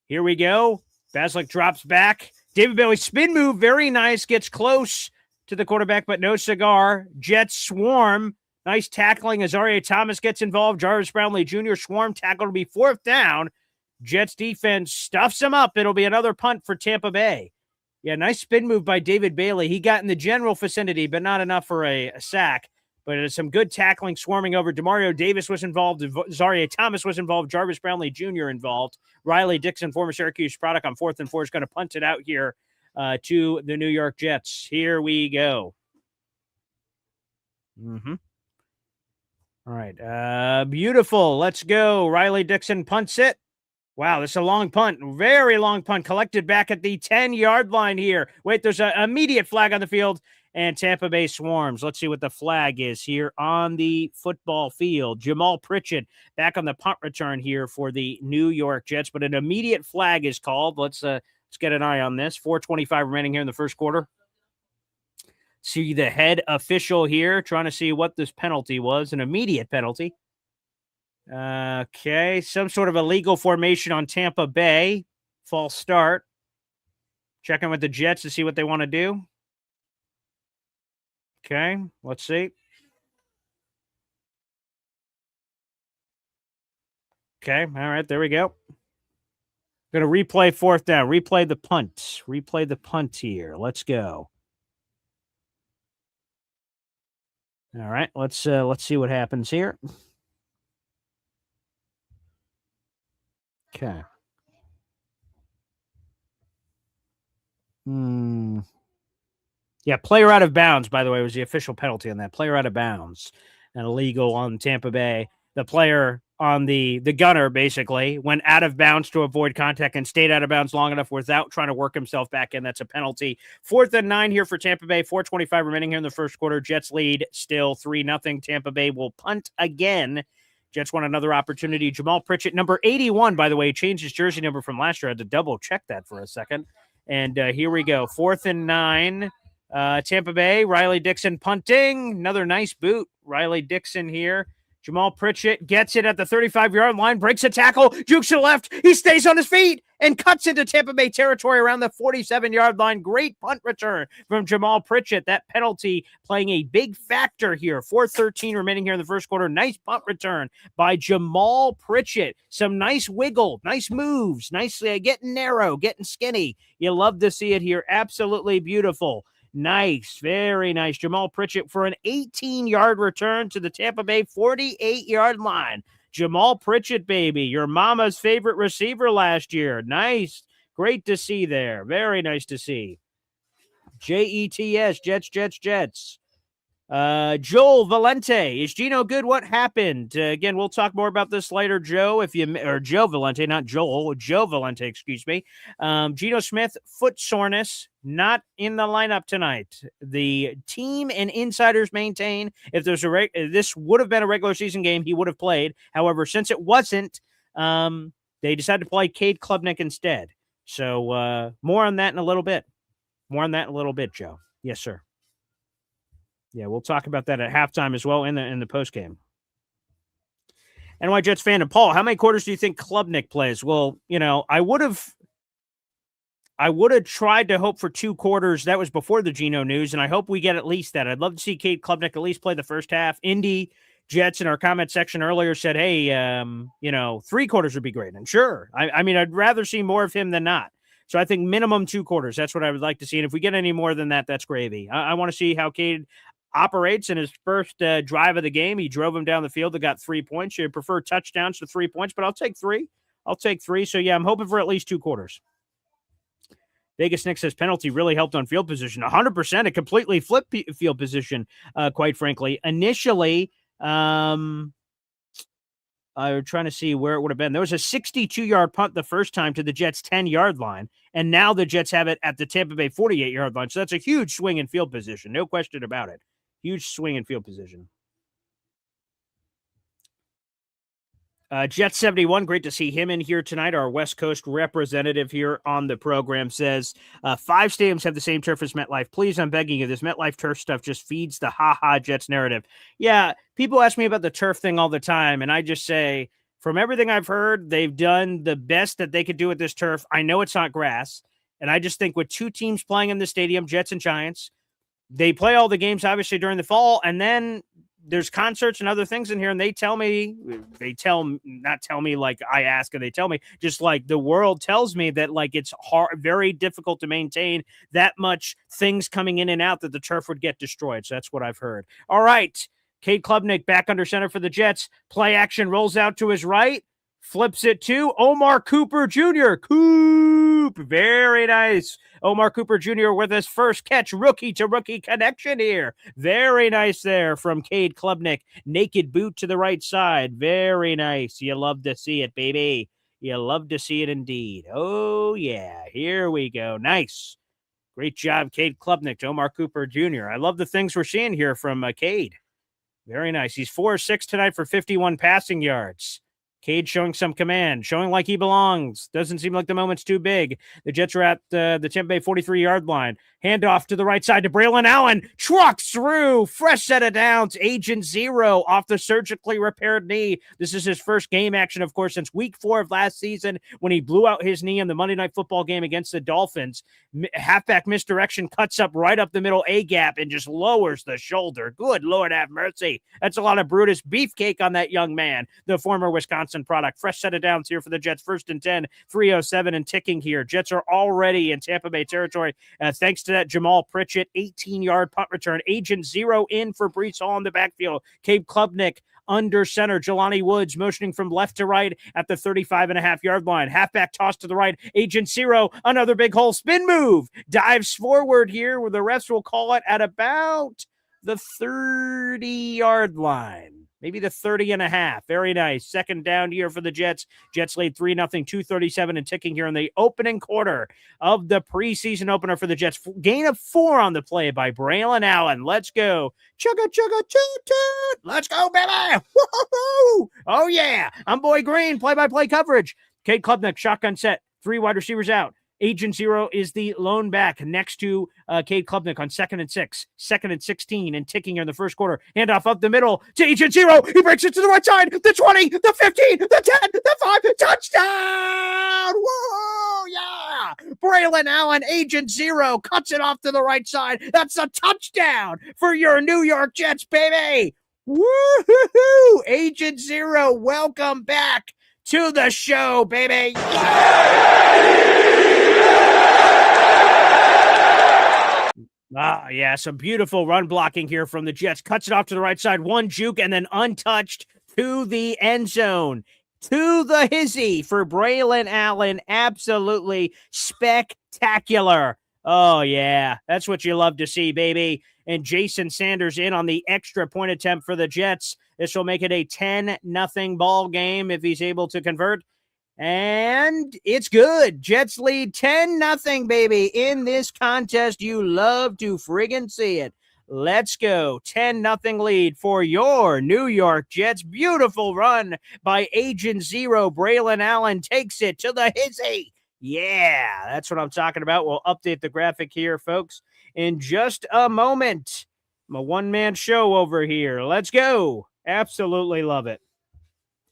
Here we go. Basilek drops back. David Bailey spin move, very nice. Gets close to the quarterback, but no cigar. Jets swarm. Nice tackling. Azaria Thomas gets involved. Jarvis Brownlee Jr. swarm tackle to be 4th down. Jets defense stuffs him up. It'll be another punt for Tampa Bay. Yeah, nice spin move by David Bailey. He got in the general vicinity, but not enough for a sack. But it's some good tackling, swarming over. Demario Davis was involved. Azaria Thomas was involved. Jarvis Brownlee Jr. involved. Riley Dixon, former Syracuse product, on 4th and 4 is going to punt it out here to the New York Jets. Here we go. All right. Beautiful. Let's go. Riley Dixon punts it. Wow, this is a long punt. Very long punt. Collected back at the 10-yard line here. Wait, there's an immediate flag on the field, and Tampa Bay swarms. Let's see what the flag is here on the football field. Jamal Pritchett back on the punt return here for the New York Jets, but an immediate flag is called. Let's get an eye on this. 4:25 remaining here in the first quarter. See the head official here trying to see what this penalty was. An immediate penalty. Okay, some sort of illegal formation on Tampa Bay. False start. Checking with the Jets to see what they want to do. Okay, let's see. Okay, all right, there we go. Going to replay 4th down. Replay the punt. Replay the punt here. Let's go. All right, let's see what happens here. Okay. Yeah, player out of bounds, by the way, was the official penalty on that. Player out of bounds and illegal on Tampa Bay. The player on the gunner basically went out of bounds to avoid contact and stayed out of bounds long enough without trying to work himself back in. That's a penalty. 4th and 9 here for Tampa Bay. 4:25 remaining here in the first quarter. Jets lead still 3-0. Tampa Bay will punt again. Jets want another opportunity. Jamal Pritchett, number 81, by the way, changed his jersey number from last year. I had to double check that for a second. And here we go. 4th and 9. Tampa Bay, Riley Dixon punting. Another nice boot. Riley Dixon here. Jamal Pritchett gets it at the 35-yard line, breaks a tackle, jukes to the left. He stays on his feet and cuts into Tampa Bay territory around the 47-yard line. Great punt return from Jamal Pritchett. That penalty playing a big factor here. 4:13 remaining here in the first quarter. Nice punt return by Jamal Pritchett. Some nice wiggle, nice moves, nice getting narrow, getting skinny. You love to see it here. Absolutely beautiful. Nice, very nice. Jamal Pritchett for an 18-yard return to the Tampa Bay 48-yard line. Jamal Pritchett, baby, your mama's favorite receiver last year. Nice. Great to see there. Very nice to see. Jets, Jets. Joel Valente. Is Gino good? What happened? Again, we'll talk more about this later, Joe. Or Joe Valente, not Joel. Joe Valente, excuse me. Gino Smith, foot soreness, not in the lineup tonight. The team and insiders maintain if there's this would have been a regular season game, he would have played. However, since it wasn't, they decided to play Cade Klubnik instead. So more on that in a little bit. Joe. Yes, sir. Yeah, we'll talk about that at halftime as well in the postgame. NY Jets fan and Paul, how many quarters do you think Klubnik plays? Well, I would have tried to hope for 2 quarters. That was before the Geno news, and I hope we get at least that. I'd love to see Cade Klubnik at least play the first half. Indy Jets in our comment section earlier said, hey, 3 quarters would be great. And sure, I mean, I'd rather see more of him than not. So I think minimum 2 quarters. That's what I would like to see. And if we get any more than that, that's gravy. I want to see how Cade operates in his first drive of the game. He drove him down the field and got 3 points. You prefer touchdowns to 3 points, but I'll take 3. So, yeah, I'm hoping for at least 2 quarters. Vegas Nick says penalty really helped on field position. 100%. It completely flipped field position, quite frankly. Initially, I was trying to see where it would have been. There was a 62-yard punt the first time to the Jets' 10-yard line, and now the Jets have it at the Tampa Bay 48-yard line. So that's a huge swing in field position. No question about it. Huge swing in field position. Jet 71, great to see him in here tonight. Our West Coast representative here on the program says 5 stadiums have the same turf as MetLife. Please, I'm begging you. This MetLife turf stuff just feeds the ha-ha Jets narrative. Yeah, people ask me about the turf thing all the time, and I just say, from everything I've heard, they've done the best that they could do with this turf. I know it's not grass, and I just think with 2 teams playing in the stadium, Jets and Giants, they play all the games, obviously, during the fall, and then there's concerts and other things in here, and not tell me like I ask and they tell me, just like the world tells me that like it's hard, very difficult to maintain that much things coming in and out that the turf would get destroyed. So that's what I've heard. All right. Cade Klubnik back under center for the Jets. Play action, rolls out to his right, flips it to Omar Cooper Jr. Coop. Very nice. Omar Cooper Jr. with his first catch, rookie-to-rookie connection here. Very nice there from Cade Klubnik. Naked boot to the right side. Very nice. You love to see it, baby. You love to see it indeed. Oh, yeah. Here we go. Nice. Great job, Cade Klubnik to Omar Cooper Jr. I love the things we're seeing here from Cade. Very nice. He's 4-6 tonight for 51 passing yards. Cade showing some command, showing like he belongs. Doesn't seem like the moment's too big. The Jets are at the Tampa Bay 43-yard line. Handoff to the right side to Braylon Allen. Trucks through. Fresh set of downs. Agent Zero off the surgically repaired knee. This is his first game action, of course, since week 4 of last season when he blew out his knee in the Monday Night Football game against the Dolphins. Halfback misdirection, cuts up right up the middle A-gap and just lowers the shoulder. Good Lord have mercy. That's a lot of Brutus beefcake on that young man, the former Wisconsin product. Fresh set of downs here for the Jets. 1st and 10, 3:07 and ticking here. Jets are already in Tampa Bay territory. Thanks to that Jamal Pritchett 18-yard punt return. Agent Zero in for Breece Hall in the backfield. Cade Klubnik under center. Jelani Woods motioning from left to right at the 35.5-yard line. Halfback toss to the right. Agent Zero, another big hole spin move. Dives forward here where the refs will call it at about the 30-yard line. Maybe the 30.5. Very nice. 2nd down here for the Jets. Jets lead 3-0, 2:37 and ticking here in the opening quarter of the preseason opener for the Jets. Gain of 4 on the play by Braylon Allen. Let's go. Chugga, chugga, toot. Let's go, baby. Woo-hoo-hoo. Oh, yeah. I'm Boy Green. Play-by-play coverage. Cade Klubnik, shotgun set. 3 wide receivers out. Agent Zero is the lone back next to Cade Klubnik on 2nd and 6, 2nd and 16, and ticking here in the first quarter. Handoff up the middle to Agent Zero. He breaks it to the right side. The 20, the 15, the 10, the 5. Touchdown! Whoa! Yeah! Braylon Allen, Agent Zero, cuts it off to the right side. That's a touchdown for your New York Jets, baby! Woo-hoo-hoo! Agent Zero, welcome back to the show, baby! Yeah, some beautiful run blocking here from the Jets. Cuts it off to the right side, one juke, and then untouched to the end zone. To the hizzy for Braylon Allen. Absolutely spectacular. Oh, yeah, that's what you love to see, baby. And Jason Sanders in on the extra point attempt for the Jets. This will make it a 10-0 ball game if he's able to convert. And it's good. Jets lead 10-0, baby, in this contest. You love to friggin' see it. Let's go. 10-0 lead for your New York Jets. Beautiful run by Agent Zero. Braylon Allen takes it to the hizzy. Yeah, that's what I'm talking about. We'll update the graphic here, folks, in just a moment. I'm a one-man show over here. Let's go. Absolutely love it.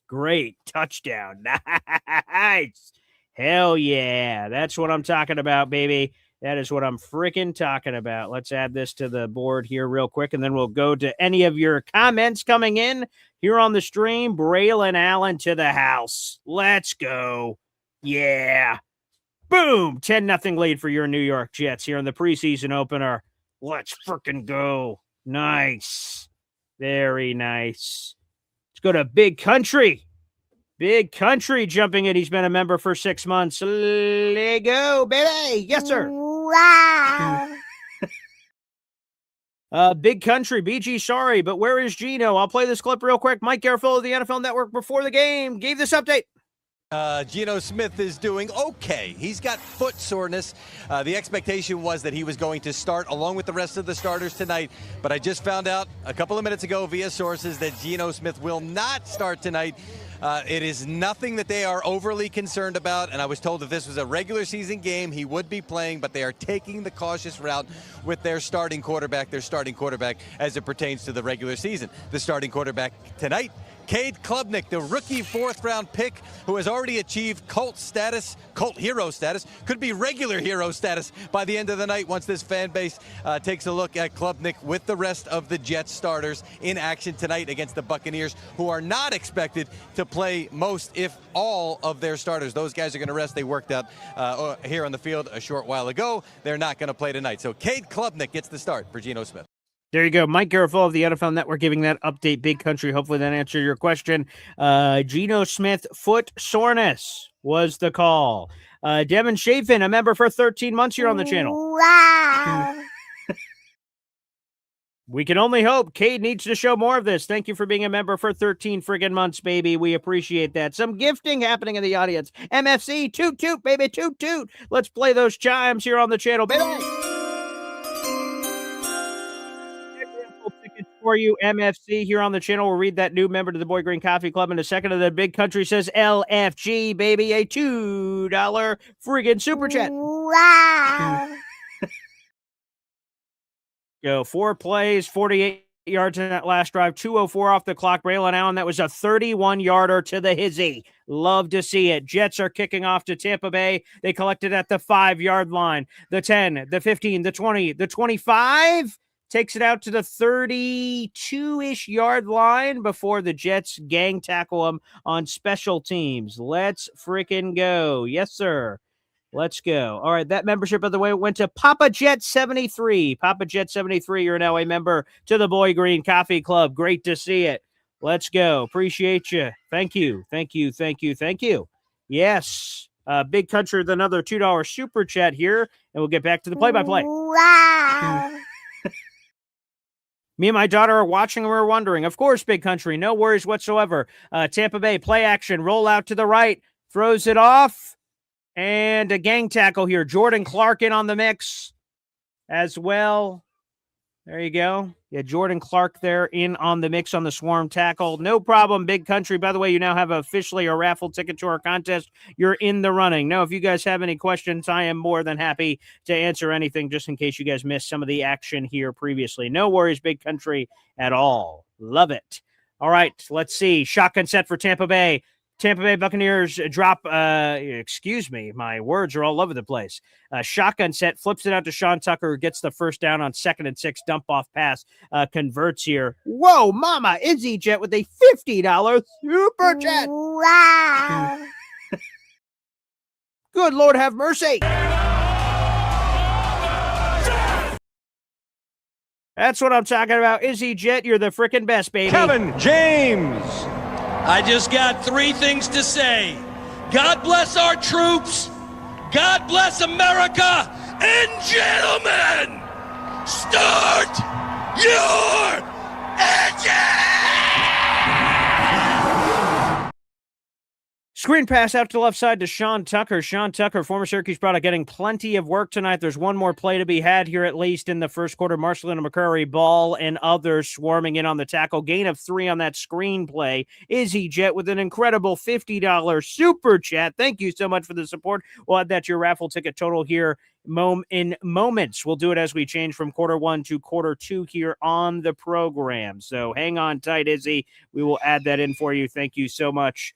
Great touchdown. Nice. Hell yeah. That's what I'm talking about, baby. That is what I'm freaking talking about. Let's add this to the board here real quick, and then we'll go to any of your comments coming in here on the stream. Braylon Allen to the house. Let's go. Yeah. Boom. 10-0 lead for your New York Jets here in the preseason opener. Let's freaking go. Nice. Very nice. Let's go to Big Country. Big Country jumping in. He's been a member for 6 months. Lego, baby. Yes, sir. Wow. Big Country, BG, sorry, but where is Gino? I'll play this clip real quick. Mike Garafolo of the NFL Network before the game gave this update. Geno Smith is doing okay. He's got foot soreness. The expectation was that he was going to start along with the rest of the starters tonight, but I just found out a couple of minutes ago via sources that Geno Smith will not start tonight. It is nothing that they are overly concerned about, and I was told if this was a regular season game, he would be playing, but they are taking the cautious route with their starting quarterback as it pertains to the regular season. The starting quarterback tonight, Cade Klubnik, the rookie fourth-round pick who has already achieved cult hero status, could be regular hero status by the end of the night once this fan base takes a look at Klubnik with the rest of the Jets starters in action tonight against the Buccaneers, who are not expected to play most, if all, of their starters. Those guys are going to rest. They worked out here on the field a short while ago. They're not going to play tonight. So Cade Klubnik gets the start for Geno Smith. There you go. Mike Garafolo of the NFL Network giving that update. Big Country. Hopefully that answered your question. Geno Smith, foot soreness was the call. Devin Chafin, a member for 13 months here on the channel. Wow. We can only hope. Cade needs to show more of this. Thank you for being a member for 13 friggin' months, baby. We appreciate that. Some gifting happening in the audience. MFC, toot toot, baby, toot toot. Let's play those chimes here on the channel, baby. Tickets for you, MFC, here on the channel. We'll read that new member to the Boy Green Coffee Club in a second. And the Big Country says LFG, baby, a $2 friggin' super chat. Wow. Go 4 plays, 48 yards in that last drive, 2:04 off the clock. Braylon Allen, that was a 31-yarder to the hizzy. Love to see it. Jets are kicking off to Tampa Bay. They collected at the 5-yard line. The 10, the 15, the 20, the 25. Takes it out to the 32-ish yard line before the Jets gang tackle him on special teams. Let's freaking go. Yes, sir. Let's go. All right, that membership, by the way, went to Papa Jet 73. Papa Jet 73, you're now a member to the Boy Green Coffee Club. Great to see it. Let's go. Appreciate you. Thank you. Thank you. Thank you. Thank you. Yes. Big Country with another $2 super chat here, and we'll get back to the play-by-play. Wow. Me and my daughter are watching and we're wondering. Of course, Big Country, no worries whatsoever. Tampa Bay, play action, roll out to the right, throws it off, and a gang tackle here. Jordan Clark in on the mix as well. There you go. Yeah, Jordan Clark there in on the mix on the swarm tackle. No problem, Big Country. By the way, you now have officially a raffle ticket to our contest. You're in the running. Now, if you guys have any questions, I am more than happy to answer anything just in case you guys missed some of the action here previously. No worries, Big Country, at all. Love it. All right, let's see. Shotgun set for Tampa Bay. Tampa Bay Buccaneers drop, excuse me, my words are all over the place. Shotgun set, flips it out to Sean Tucker, gets the first down on 2nd and 6, dump off pass, converts here. Whoa, mama, Izzy Jet with a $50 super chat. Wow. Good Lord have mercy. That's what I'm talking about. Izzy Jet, you're the freaking best, baby. Kevin James. I just got 3 things to say. God bless our troops. God bless America. And gentlemen, start your engine! Screen pass out to the left side to Sean Tucker. Sean Tucker, former Syracuse product, getting plenty of work tonight. There's one more play to be had here, at least in the first quarter. Marcelino McCurry, Ball, and others swarming in on the tackle. Gain of 3 on that screen play. Izzy Jet with an incredible $50 super chat. Thank you so much for the support. We'll add that to your raffle ticket total here in moments. We'll do it as we change from quarter 1 to quarter 2 here on the program. So hang on tight, Izzy. We will add that in for you. Thank you so much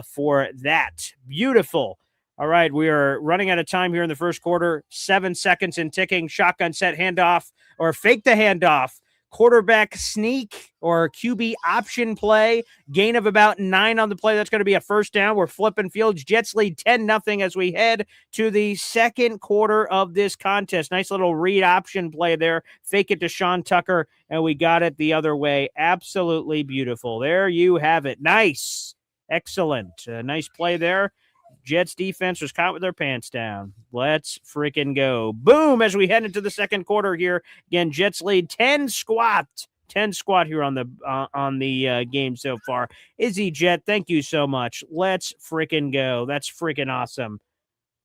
for that. Beautiful. All right, we are running out of time here in the first quarter. 7 seconds and ticking. Shotgun set, handoff, or fake the handoff. Quarterback sneak or QB option play. Gain of about 9 on the play. That's going to be a first down. We're flipping fields. Jets lead 10-0 as we head to the second quarter of this contest. Nice little read option play there. Fake it to Sean Tucker, and we got it the other way. Absolutely beautiful. There you have it. Nice. Excellent. Nice play there. Jets defense was caught with their pants down. Let's freaking go. Boom, as we head into the second quarter here. Again, Jets lead 10 squat. 10 squat here on the game so far. Izzy Jet, thank you so much. Let's freaking go. That's freaking awesome.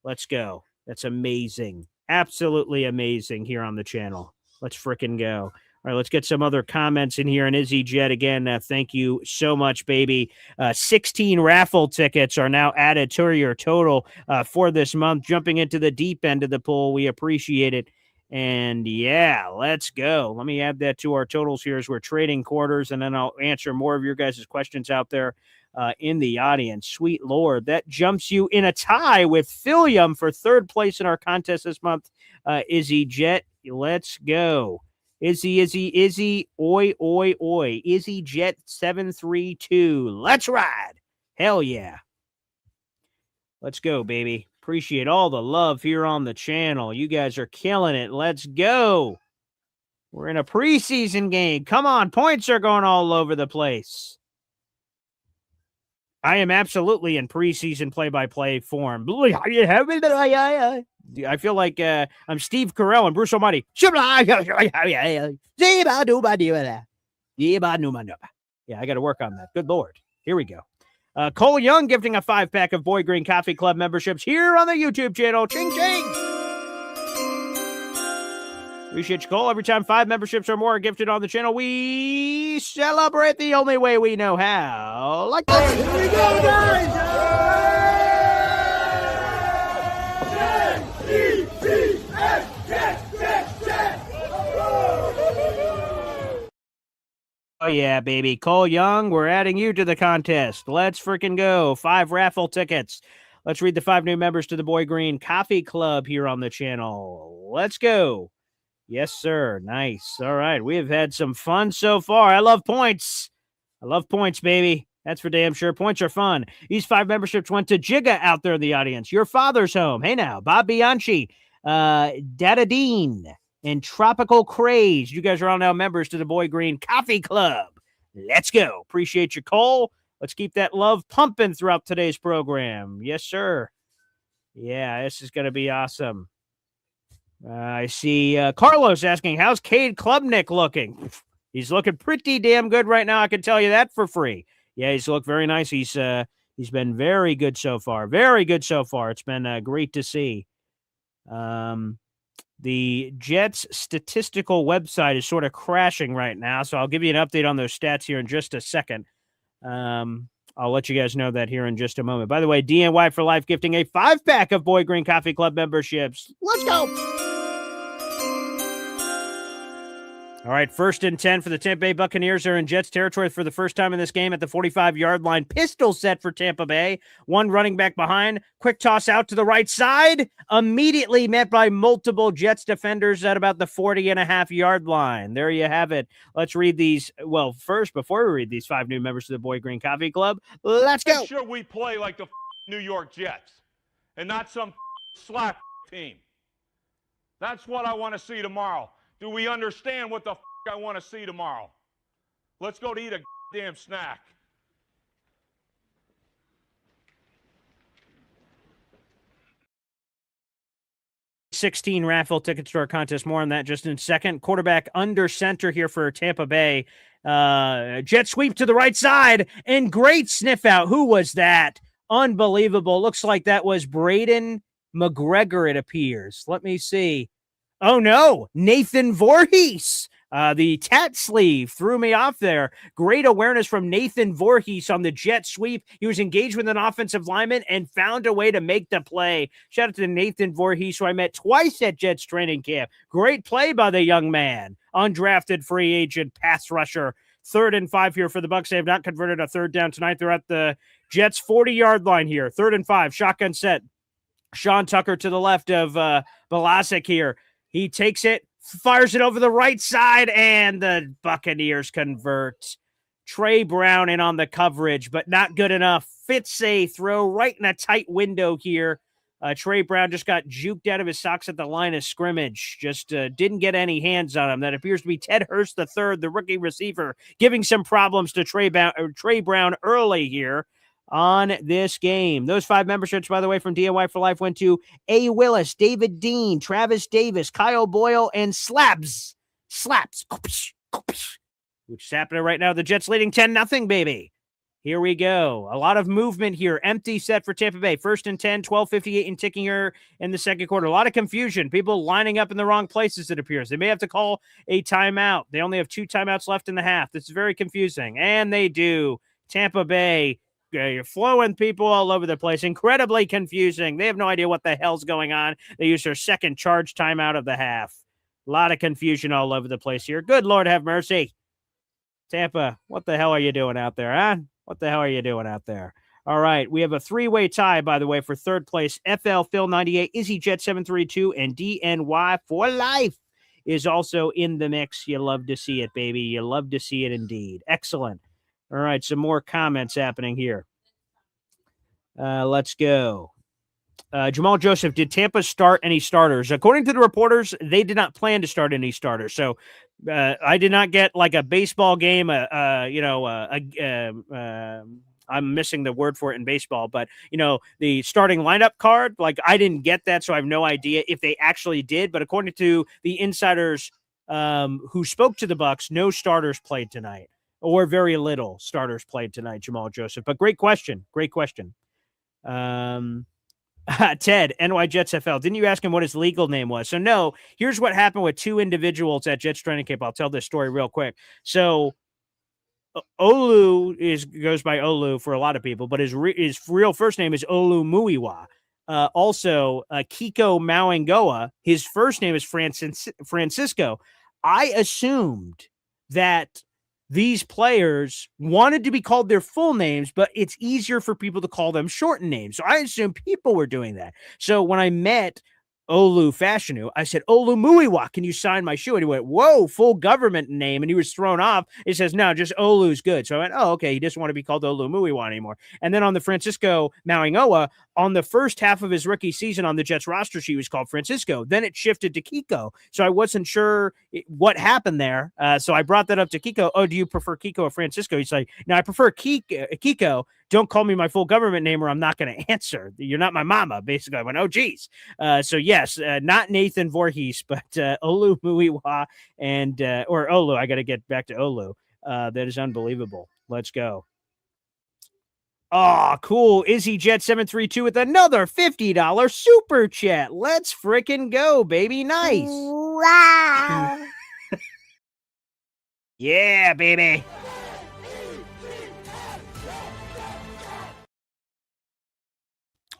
Let's go. That's amazing. Absolutely amazing here on the channel. Let's freaking go. All right, let's get some other comments in here. And Izzy Jet, again, thank you so much, baby. 16 raffle tickets are now added to your total for this month. Jumping into the deep end of the pool. We appreciate it. And yeah, let's go. Let me add that to our totals here as we're trading quarters, and then I'll answer more of your guys' questions out there in the audience. Sweet Lord, that jumps you in a tie with Philium for third place in our contest this month. Izzy Jet, let's go. Izzy, oi, oi, oi. Izzy Jet 732. Let's ride. Hell yeah. Let's go, baby. Appreciate all the love here on the channel. You guys are killing it. Let's go. We're in a preseason game. Come on, points are going all over the place. I am absolutely in preseason play-by-play form. I feel like I'm Steve Carell and Bruce Almighty. Yeah, I got to work on that. Good Lord. Here we go. Cole Young gifting a 5-pack of Boy Green Coffee Club memberships here on the YouTube channel. Ching, ching. Appreciate you, Cole. Every time 5 memberships or more are gifted on the channel, we celebrate the only way we know how. Like this. Here we go, guys. Oh, yeah, baby. Cole Young, we're adding you to the contest. Let's freaking go. 5 raffle tickets. Let's read the 5 new members to the Boy Green Coffee Club here on the channel. Let's go. Yes, sir. Nice. All right. We have had some fun so far. I love points. I love points, baby. That's for damn sure. Points are fun. These 5 memberships went to Jigga out there in the audience. Your father's home. Hey now. Bob Bianchi, Dada Dean, and Tropical Craze. You guys are all now members to the Boy Green Coffee Club. Let's go. Appreciate you, Cole. Let's keep that love pumping throughout today's program. Yes, sir. Yeah, this is going to be awesome. I see Carlos asking, how's Cade Klubnik looking? He's looking pretty damn good right now. I can tell you that for free. Yeah, he's looked very nice. He's been very good so far. Very good so far. It's been great to see. The Jets statistical website is sort of crashing right now, so I'll give you an update on those stats here in just a second. I'll let you guys know that here in just a moment. By the way, DNY for Life gifting a 5-pack of Boy Green Coffee Club memberships. Let's go. All right, 1st and 10 for the Tampa Bay Buccaneers. Are in Jets territory for the first time in this game at the 45-yard line. Pistol set for Tampa Bay. 1 running back behind. Quick toss out to the right side. Immediately met by multiple Jets defenders at about the 40.5-yard line. There you have it. Let's read these. Well, first, before we read these 5 new members to the Boy Green Coffee Club, let's go. Make sure we play like the New York Jets and not some slap team. That's what I want to see tomorrow. Do we understand what the I want to see tomorrow? Let's go to eat a damn snack. $16 raffle tickets to our contest. More on that just in a second. Quarterback under center here for Tampa Bay. Jet sweep to the right side and great sniff out. Who was that? Unbelievable. Looks like that was Braden McGregor, it appears. Let me see. Oh, no. Nathan Voorhees. The tat sleeve threw me off there. Great awareness from Nathan Voorhees on the jet sweep. He was engaged with an offensive lineman and found a way to make the play. Shout out to Nathan Voorhees, who I met twice at Jets training camp. Great play by the young man. Undrafted free agent pass rusher. 3rd and 5 here for the Bucs. They have not converted a 3rd down tonight. They're at the Jets 40-yard line here. 3rd and 5. Shotgun set. Sean Tucker to the left of Balasik here. He takes it, fires it over the right side, and the Buccaneers convert. Trey Brown in on the coverage, but not good enough. Fits a throw right in a tight window here. Trey Brown just got juked out of his socks at the line of scrimmage. Just didn't get any hands on him. That appears to be Ted Hurst III, the rookie receiver, giving some problems to Trey Brown early here. on this game. Those 5 memberships, by the way, from DIY for Life went to A. Willis, David Dean, Travis Davis, Kyle Boyle, and Slaps, which is happening right now. The Jets leading 10-0, baby. Here we go. A lot of movement here. Empty set for Tampa Bay. 1st and 10, 12:58 and ticking here in the second quarter. A lot of confusion. People lining up in the wrong places, it appears. They may have to call a timeout. They only have 2 timeouts left in the half. This is very confusing. And they do. Tampa Bay, you're flowing people all over the place. Incredibly confusing. They have no idea what the hell's going on. They use their second charge timeout of the half. A lot of confusion all over the place here. Good Lord have mercy. Tampa, what the hell are you doing out there, huh? What the hell are you doing out there? All right, we have a 3-way tie, by the way, for 3rd place. FL Phil 98, Izzy Jet 732, and DNY for Life is also in the mix. You love to see it, baby. You love to see it indeed. Excellent. All right, some more comments happening here. Let's go. Jamal Joseph, did Tampa start any starters? According to the reporters, they did not plan to start any starters. So I did not get like a baseball game. I'm missing the word for it in baseball, but the starting lineup card, like I didn't get that. So I have no idea if they actually did, but according to the insiders who spoke to the Bucs, no starters played tonight, or very little starters played tonight, Jamal Joseph. But great question. Ted, NY Jets FL. Didn't you ask him what his legal name was? So no, here's what happened with 2 individuals at Jets training camp. I'll tell this story real quick. So Olu goes by Olu for a lot of people, but his real first name is Olu Muiwa. Also, Kiko Mauangoa, his first name is Francisco. I assumed that these players wanted to be called their full names, but it's easier for people to call them shortened names. So I assumed people were doing that. So when I met Olu Fashanu, I said, Olu Muiwa, can you sign my shoe? And he went, whoa, full government name. And he was thrown off. He says, no, just Olu's good. So I went, oh, okay. He doesn't want to be called Olu Muiwa anymore. And then on the Francisco Mauangoa, on the first half of his rookie season on the Jets roster sheet, he was called Francisco. Then it shifted to Kiko. So I wasn't sure what happened there. So I brought that up to Kiko. Oh, do you prefer Kiko or Francisco? He's like, no, I prefer Kiko. Don't call me my full government name or I'm not going to answer. You're not my mama. Basically, I went, oh, geez. So yes, not Nathan Voorhees, but Olu Muiwa and or Olu. I got to get back to Olu. That is unbelievable. Let's go. Oh, cool. Izzy Jet 732 with another $50 super chat. Let's freaking go, baby. Nice. Wow. Yeah, baby.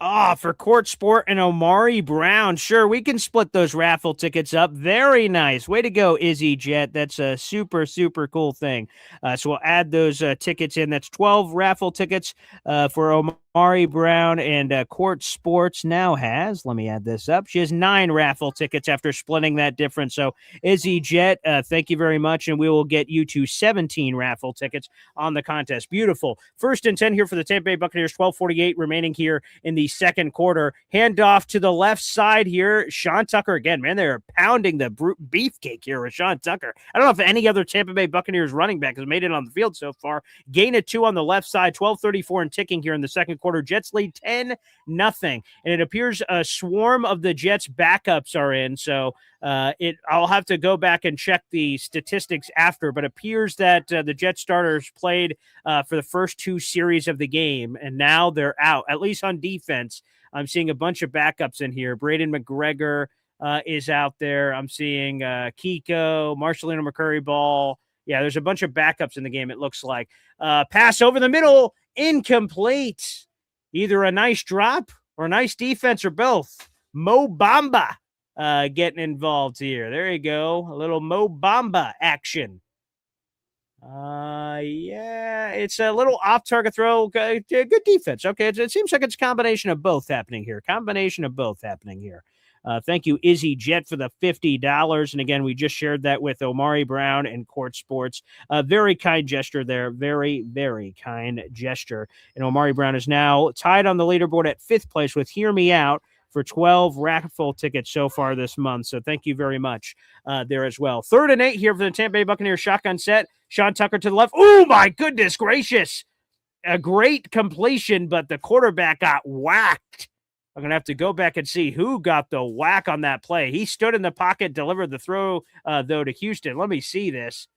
Oh, for Court Sport and Omari Brown. Sure, we can split those raffle tickets up. Very nice. Way to go, Izzy Jet. That's a super, super cool thing. So we'll add those tickets in. That's 12 raffle tickets for Omari Brown, and Court Sports now has, let me add this up, she has 9 raffle tickets after splitting that difference. So Izzy Jet, thank you very much, and we will get you to 17 raffle tickets on the contest. Beautiful. 1st and 10 here for the Tampa Bay Buccaneers, 12:48 remaining here in the second quarter. Handoff to the left side here. Sean Tucker again, man, they're pounding the beefcake here with Sean Tucker. I don't know if any other Tampa Bay Buccaneers running back has made it on the field so far. Gain of 2 on the left side, 12:34 and ticking here in the second quarter. Jets lead 10-0, and it appears a swarm of the Jets backups are in. So I'll have to go back and check the statistics after, but appears that the Jet starters played for the first 2 series of the game, and now they're out, at least on defense. I'm seeing a bunch of backups in here. Braden McGregor is out there. I'm seeing Kiko, Marcelino McCurry Ball. Yeah, there's a bunch of backups in the game, it looks like. Pass over the middle, incomplete. Either a nice drop or a nice defense or both. Mo Bamba getting involved here. There you go. A little Mo Bamba action. Yeah, it's a little off-target throw. Good defense. Okay, it seems like it's a combination of both happening here. Thank you, Izzy Jet, for the $50. And again, we just shared that with Omari Brown and Court Sports. Very kind gesture there. Very, very kind gesture. And Omari Brown is now tied on the leaderboard at 5th place with Hear Me Out for 12 raffle tickets so far this month. So thank you very much there as well. 3rd and 8 here for the Tampa Bay Buccaneers shotgun set. Sean Tucker to the left. Oh, my goodness gracious. a great completion, but the quarterback got whacked. I'm going to have to go back and see who got the whack on that play. He stood in the pocket, delivered the throw, though, to Houston. Let me see this.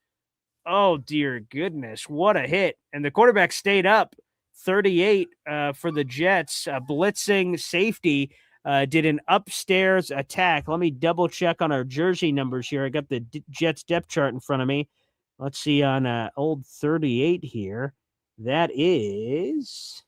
Oh, dear goodness. What a hit. And the quarterback stayed up 38 for the Jets. Blitzing safety did an upstairs attack. Let me double check on our jersey numbers here. I got the Jets depth chart in front of me. Let's see on old 38 here. That is...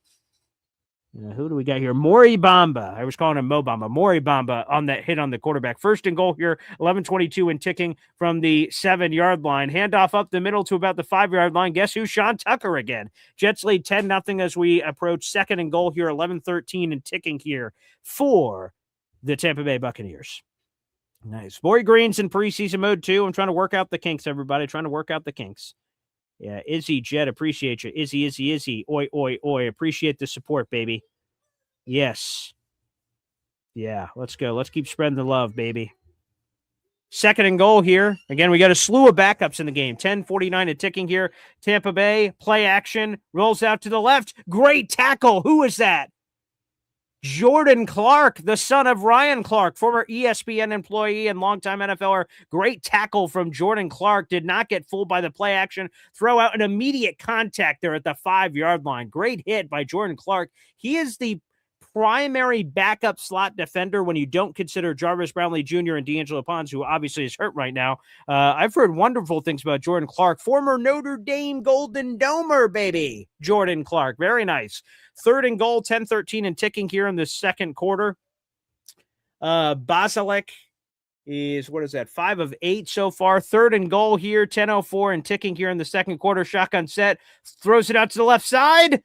who do we got here? Maury Bamba. I was calling him Mo Bamba. Maury Bamba on that hit on the quarterback. First and goal here, 11:22 and ticking from the 7-yard line. Handoff up the middle to about the 5-yard line. Guess who? Sean Tucker again. Jets lead 10-0 as we approach second and goal here, 11:13 and ticking here for the Tampa Bay Buccaneers. Nice. Boy Green's in preseason mode too. I'm trying to work out the kinks, everybody. Trying to work out the kinks. Yeah, Izzy Jet, appreciate you. Izzy. Oi, oi, oi. Appreciate the support, baby. Yes. Yeah, let's go. Let's keep spreading the love, baby. Second and goal here. Again, we got a slew of backups in the game. 10:49 and ticking here. Tampa Bay, play action, rolls out to the left. Great tackle. Who is that? Jordan Clark, the son of Ryan Clark, former ESPN employee and longtime NFLer. Great tackle from Jordan Clark. Did not get fooled by the play action. Throw out an immediate contact there at the 5-yard line. Great hit by Jordan Clark. He is the primary backup slot defender when you don't consider Jarvis Brownlee Jr. and D'Angelo Pons, who obviously is hurt right now. I've heard wonderful things about Jordan Clark, former Notre Dame Golden Domer, baby. Jordan Clark, very nice. Third and goal, 10:13 and ticking here in the second quarter. Basilek is, 5 of 8 so far. Third and goal here, 10:04 and ticking here in the second quarter. Shotgun set, throws it out to the left side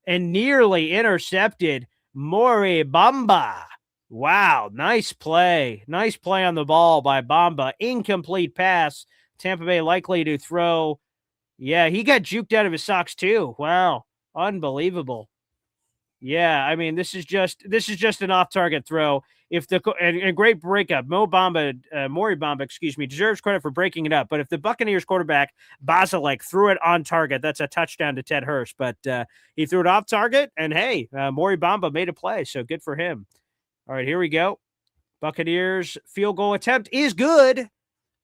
and nearly intercepted. Maury Bamba. Wow, nice play. Nice play on the ball by Bamba. Incomplete pass. Tampa Bay likely to throw. Yeah, he got juked out of his socks too. Wow. Unbelievable. Yeah, I mean, this is just an off-target throw. If the and great breakup, Maury Bamba, deserves credit for breaking it up. But if the Buccaneers quarterback Basilek threw it on target, that's a touchdown to Ted Hurst. But he threw it off target, and hey, Maury Bamba made a play, so good for him. All right, here we go. Buccaneers field goal attempt is good.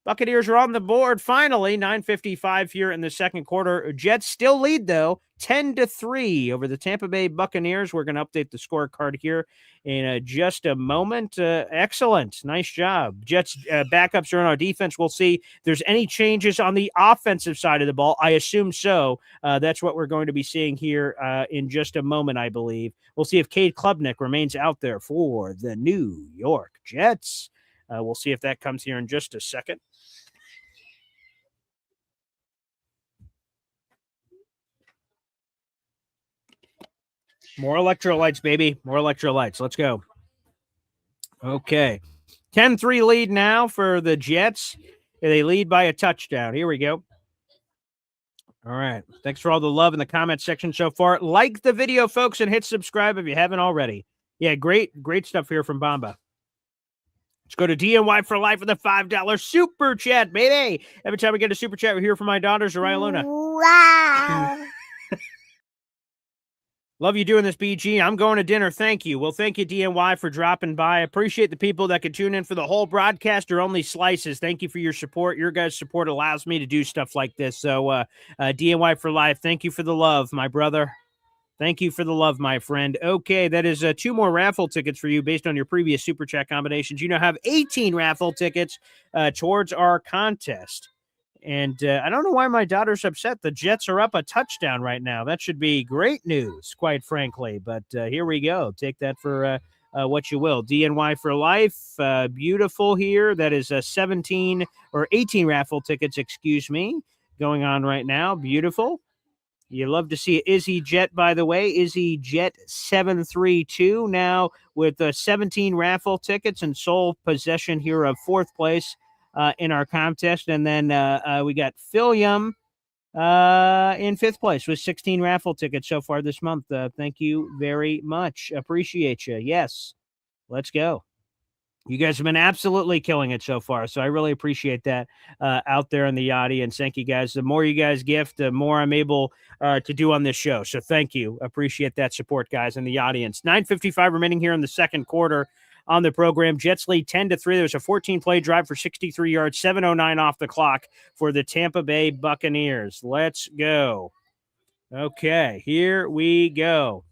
Buccaneers are on the board finally. 9:55 here in the second quarter. Jets still lead though, 10-3 over the Tampa Bay Buccaneers. We're going to update the scorecard here in just a moment. Excellent, nice job. Jets backups are on our defense. We'll see if there's any changes on the offensive side of the ball. I assume so. That's what we're going to be seeing here in just a moment, I believe. We'll see if Cade Klubnik remains out there for the New York Jets. We'll see if that comes here in just a second. More electrolytes, baby. More electrolytes. Let's go. Okay. 10-3 lead now for the Jets. They lead by a touchdown. Here we go. All right. Thanks for all the love in the comment section so far. Like the video, folks, and hit subscribe if you haven't already. Yeah, great stuff here from Bamba. Let's go to DNY for life with a $5 super chat, baby. Every time we get a super chat, we hear from my daughters, Araya Luna. Wow. Love you doing this, BG. I'm going to dinner. Thank you. Well, thank you, DNY, for dropping by. I appreciate the people that can tune in for the whole broadcast or only slices. Thank you for your support. Your guys' support allows me to do stuff like this. So, DNY for life, thank you for the love, my brother. Thank you for the love, my friend. Okay, that is 2 more raffle tickets for you based on your previous super chat combinations. You now have 18 raffle tickets towards our contest. And I don't know why my daughter's upset. The Jets are up a touchdown right now. That should be great news, quite frankly. But here we go. Take that for what you will. DNY for life. Beautiful here. That is 17 or 18 raffle tickets, excuse me, going on right now. Beautiful. You love to see Izzy Jet, by the way. Izzy Jet 732 now with 17 raffle tickets and sole possession here of 4th place in our contest. And then we got Philium in 5th place with 16 raffle tickets so far this month. Thank you very much. Appreciate you. Yes. Let's go. You guys have been absolutely killing it so far, so I really appreciate that out there in the audience. Thank you, guys. The more you guys gift, the more I'm able to do on this show. So thank you. Appreciate that support, guys, in the audience. 9:55 remaining here in the second quarter on the program. Jets lead 10-3. There's a 14-play drive for 63 yards, 7:09 off the clock for the Tampa Bay Buccaneers. Let's go. Okay, here we go.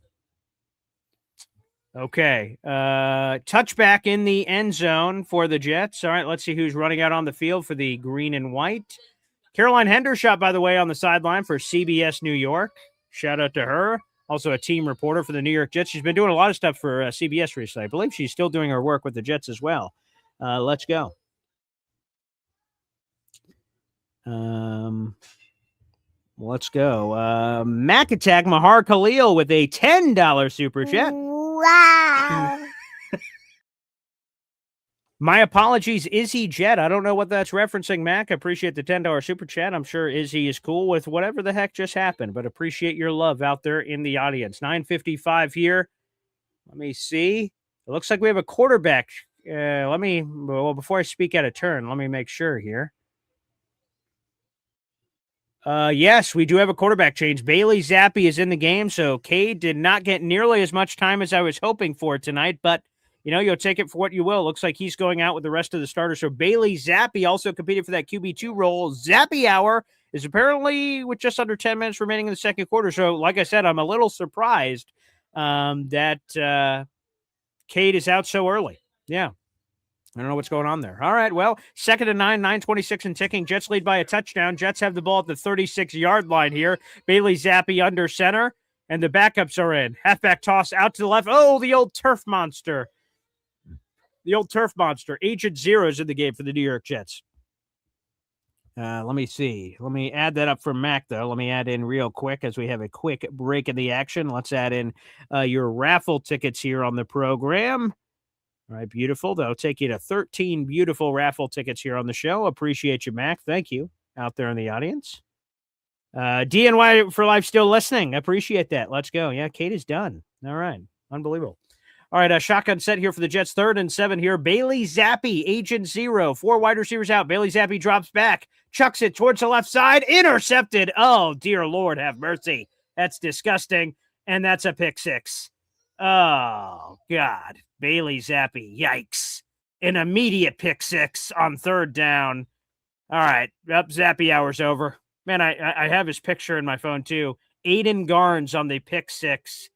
Okay. Touchback in the end zone for the Jets. All right, let's see who's running out on the field for the green and white. Caroline Hendershot, by the way, on the sideline for CBS New York. Shout out to her. Also a team reporter for the New York Jets. She's been doing a lot of stuff for CBS recently. I believe she's still doing her work with the Jets as well. Let's go. Let's go. Mac Attack Mahar Khalil with a $10 super chat. Wow. My apologies, Izzy Jet. I don't know what that's referencing, Mac. I appreciate the $10 super chat. I'm sure Izzy is cool with whatever the heck just happened, but appreciate your love out there in the audience. 9:55 here. Let me see. It looks like we have a quarterback. Before I speak out of turn, let me make sure here. Yes, we do have a quarterback change. Bailey Zappi is in the game, so Cade did not get nearly as much time as I was hoping for tonight, but you'll take it for what you will. Looks like he's going out with the rest of the starters. So Bailey Zappi also competed for that QB2 role. Zappy Hour is apparently with just under 10 minutes remaining in the second quarter. So, like I said, I'm a little surprised that Cade is out so early. Yeah. I don't know what's going on there. All right, well, 2nd and 9, 9:26 and ticking. Jets lead by a touchdown. Jets have the ball at the 36-yard line here. Bailey Zappi under center, and the backups are in. Halfback toss out to the left. Oh, the old turf monster. The old turf monster. Agent Zero is in the game for the New York Jets. Let me see. Let me add that up for Mac, though. Let me add in real quick as we have a quick break in the action. Let's add in your raffle tickets here on the program. All right, beautiful. That'll take you to 13 beautiful raffle tickets here on the show. Appreciate you, Mac. Thank you out there in the audience. DNY for life still listening. Appreciate that. Let's go. Yeah, Kate is done. All right. Unbelievable. All right, shotgun set here for the Jets. 3rd and 7 here. Bailey Zappi, Agent Zero. 4 wide receivers out. Bailey Zappi drops back, chucks it towards the left side. Intercepted. Oh, dear Lord, have mercy. That's disgusting. And that's a pick six. Oh, God. Bailey Zappi. Yikes. An immediate pick six on 3rd down. All right. Zappi hour's over. Man, I have his picture in my phone, too. Aiden Garnes on the pick six.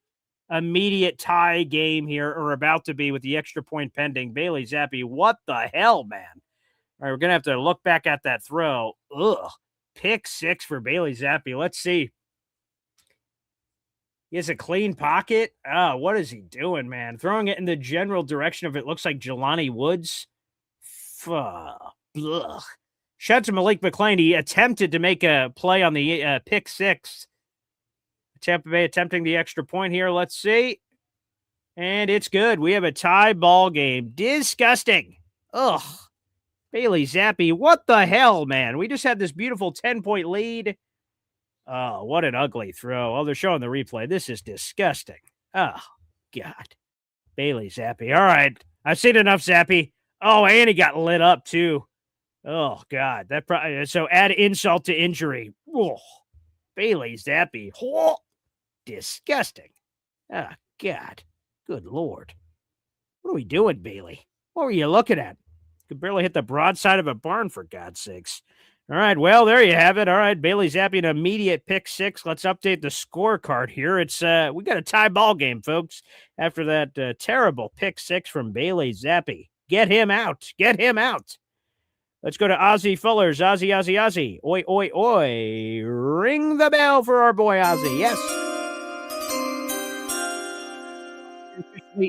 Immediate tie game here, or about to be with the extra point pending. Bailey Zappi, what the hell, man? All right, we're going to have to look back at that throw. Ugh. Pick six for Bailey Zappi. Let's see. He has a clean pocket. Oh, what is he doing, man? Throwing it in the general direction of it looks like Jelani Woods. Ugh. Shout out to Malik McClain. He attempted to make a play on the pick six. Tampa Bay attempting the extra point here. Let's see. And it's good. We have a tie ball game. Disgusting. Ugh. Bailey Zappi, what the hell, man? We just had this beautiful 10-point lead. Oh, what an ugly throw. Oh, they're showing the replay. This is disgusting. Oh, God. Bailey Zappi. All right. I've seen enough, Zappi. Oh, and he got lit up, too. Oh, God. So add insult to injury. Oh, Bailey Zappi. Oh, disgusting. Oh, God. Good Lord. What are we doing, Bailey? What were you looking at? Could barely hit the broadside of a barn, for God's sakes. All right, well, there you have it. All right, Bailey Zappi, an immediate pick six. Let's update the scorecard here. It's we got a tie ball game, folks, after that terrible pick six from Bailey Zappi. Get him out. Get him out. Let's go to Ozzy Fullers. Ozzy. Oi, oi, oi. Ring the bell for our boy Ozzy. Yes.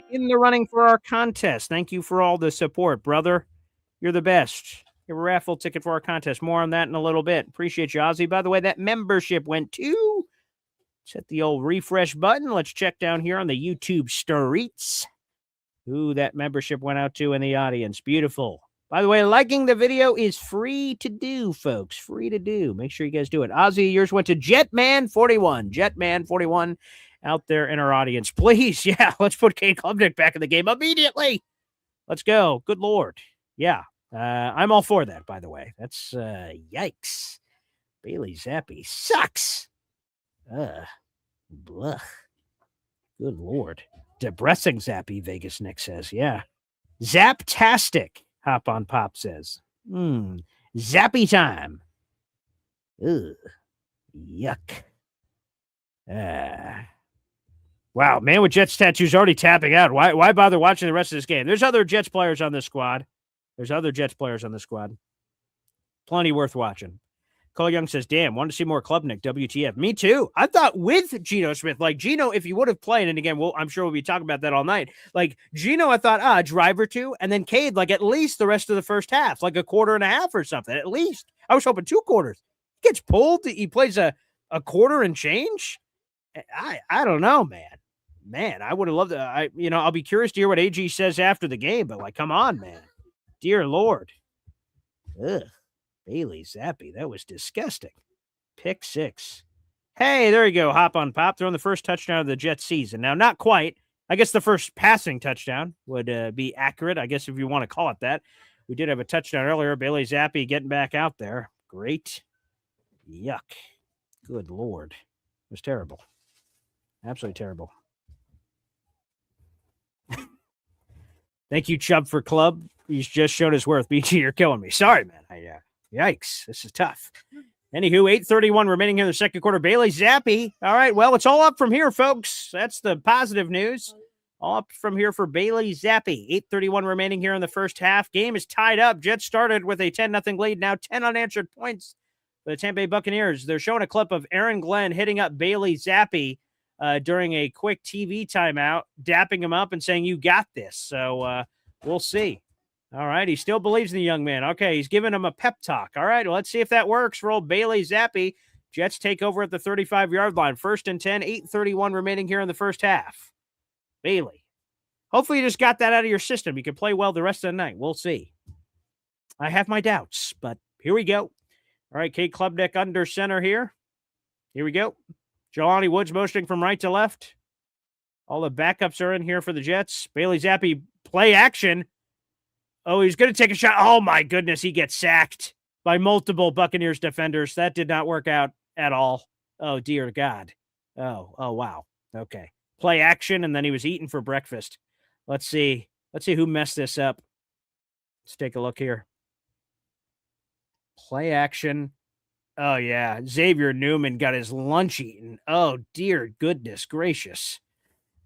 In the running for our contest. Thank you for all the support, brother. You're the best. You have a raffle ticket for our contest. More on that in a little bit. Appreciate you, Ozzy. By the way, that membership went to... Hit the old refresh button. Let's check down here on the YouTube streets. Who that membership went out to in the audience. Beautiful. By the way, liking the video is free to do, folks. Free to do. Make sure you guys do it. Ozzy, yours went to Jetman41. Jetman41 out there in our audience. Please, yeah, let's put Kate Klubnik back in the game immediately. Let's go. Good Lord. Yeah. I'm all for that, by the way. That's yikes. Bailey Zappi sucks. Blah. Good Lord. Depressing Zappy, Vegas Nick says. Yeah. Zaptastic, Hop on Pop says. Zappy time. Ugh. Yuck. Wow, man with Jets tattoos already tapping out. Why bother watching the rest of this game? There's other Jets players on this squad. Plenty worth watching. Cole Young says, damn, wanted to see more Klubnik. WTF. Me too. I thought with Geno Smith, like Geno, if he would have played, and again, I'm sure we'll be talking about that all night. Like Geno, I thought, a drive or two, and then Cade, like at least the rest of the first half, like a quarter and a half or something, at least. I was hoping 2 quarters. He gets pulled. He plays a quarter and change. I don't know, man. I would have loved to. I'll be curious to hear what AG says after the game, but like, come on, man. Dear Lord. Ugh. Bailey Zappi, that was disgusting. Pick 6. Hey, there you go. Hop on Pop. Throwing the first touchdown of the Jets season. Now, not quite. I guess the first passing touchdown would be accurate, I guess, if you want to call it that. We did have a touchdown earlier. Bailey Zappi getting back out there. Great. Yuck. Good Lord. It was terrible. Absolutely terrible. Thank you, Chubb, for club. He's just showed his worth. BG, you're killing me. Sorry, man. Yikes. This is tough. Anywho, 8:31 remaining here in the second quarter. Bailey Zappi. All right, well, it's all up from here, folks. That's the positive news. All up from here for Bailey Zappi. 8:31 remaining here in the first half. Game is tied up. Jets started with a 10-0 lead. Now 10 unanswered points for the Tampa Bay Buccaneers. They're showing a clip of Aaron Glenn hitting up Bailey Zappi during a quick TV timeout, dapping him up and saying, you got this. So we'll see. All right, he still believes in the young man. Okay, he's giving him a pep talk. All right, well, let's see if that works for old Bailey Zappi. Jets take over at the 35-yard line. 1st and 10, 8:31 remaining here in the first half. Bailey. Hopefully you just got that out of your system. You can play well the rest of the night. We'll see. I have my doubts, but here we go. All right, Cade Klubnik under center here. Here we go. Jelani Woods motioning from right to left. All the backups are in here for the Jets. Bailey Zappi, play action. Oh, he's going to take a shot. Oh, my goodness. He gets sacked by multiple Buccaneers defenders. That did not work out at all. Oh, dear God. Oh, wow. Okay. Play action, and then he was eating for breakfast. Let's see. Let's see who messed this up. Let's take a look here. Play action. Oh, yeah. Xavier Newman got his lunch eaten. Oh, dear goodness gracious.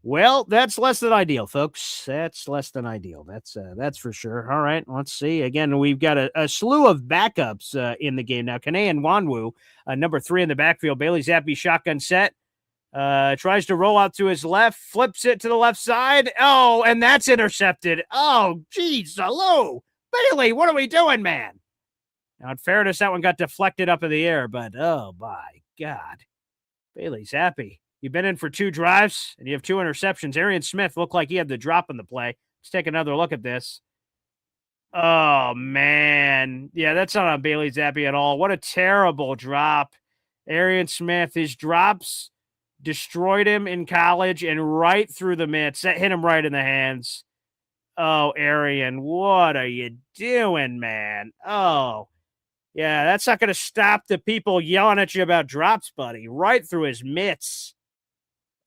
Well, that's less than ideal, folks. That's less than ideal. That's for sure. All right, let's see. Again, we've got a slew of backups in the game now. Kane and Nwanwu, number 3 in the backfield. Bailey Zappi, shotgun set. Tries to roll out to his left, flips it to the left side. Oh, and that's intercepted. Oh, geez, hello. Bailey, what are we doing, man? Now, in fairness, that one got deflected up in the air, but oh, my God. Bailey Zappi. You've been in for 2 drives, and you have 2 interceptions. Arian Smith looked like he had the drop in the play. Let's take another look at this. Oh, man. Yeah, that's not on Bailey Zappi at all. What a terrible drop. Arian Smith, his drops destroyed him in college and right through the mitts. That hit him right in the hands. Oh, Arian, what are you doing, man? Oh, yeah, that's not going to stop the people yelling at you about drops, buddy. Right through his mitts.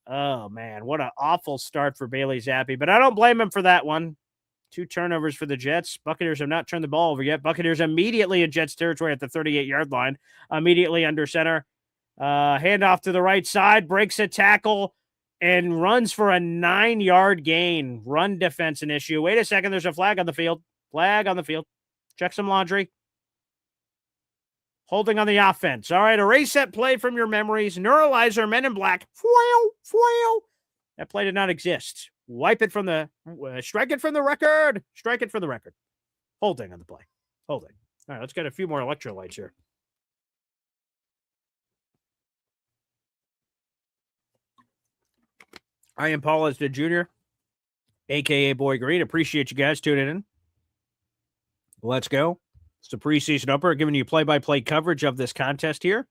Oh, man, what an awful start for Bailey Zappi. But I don't blame him for that one. 2 turnovers for the Jets. Buccaneers have not turned the ball over yet. Buccaneers immediately in Jets territory at the 38-yard line. Immediately under center. Handoff to the right side. Breaks a tackle and runs for a 9-yard gain. Run defense an issue. Wait a second. There's a flag on the field. Flag on the field. Check some laundry. Holding on the offense. All right, erase that play from your memories. Neuralizer, Men in Black. That play did not exist. Wipe it from the, strike it from the record. Strike it from the record. Holding on the play. Holding. All right, let's get a few more electrolytes here. I am Paul Esden Jr., a.k.a. Boy Green. Appreciate you guys tuning in. Let's go. It's the preseason upper, giving you play-by-play coverage of this contest here.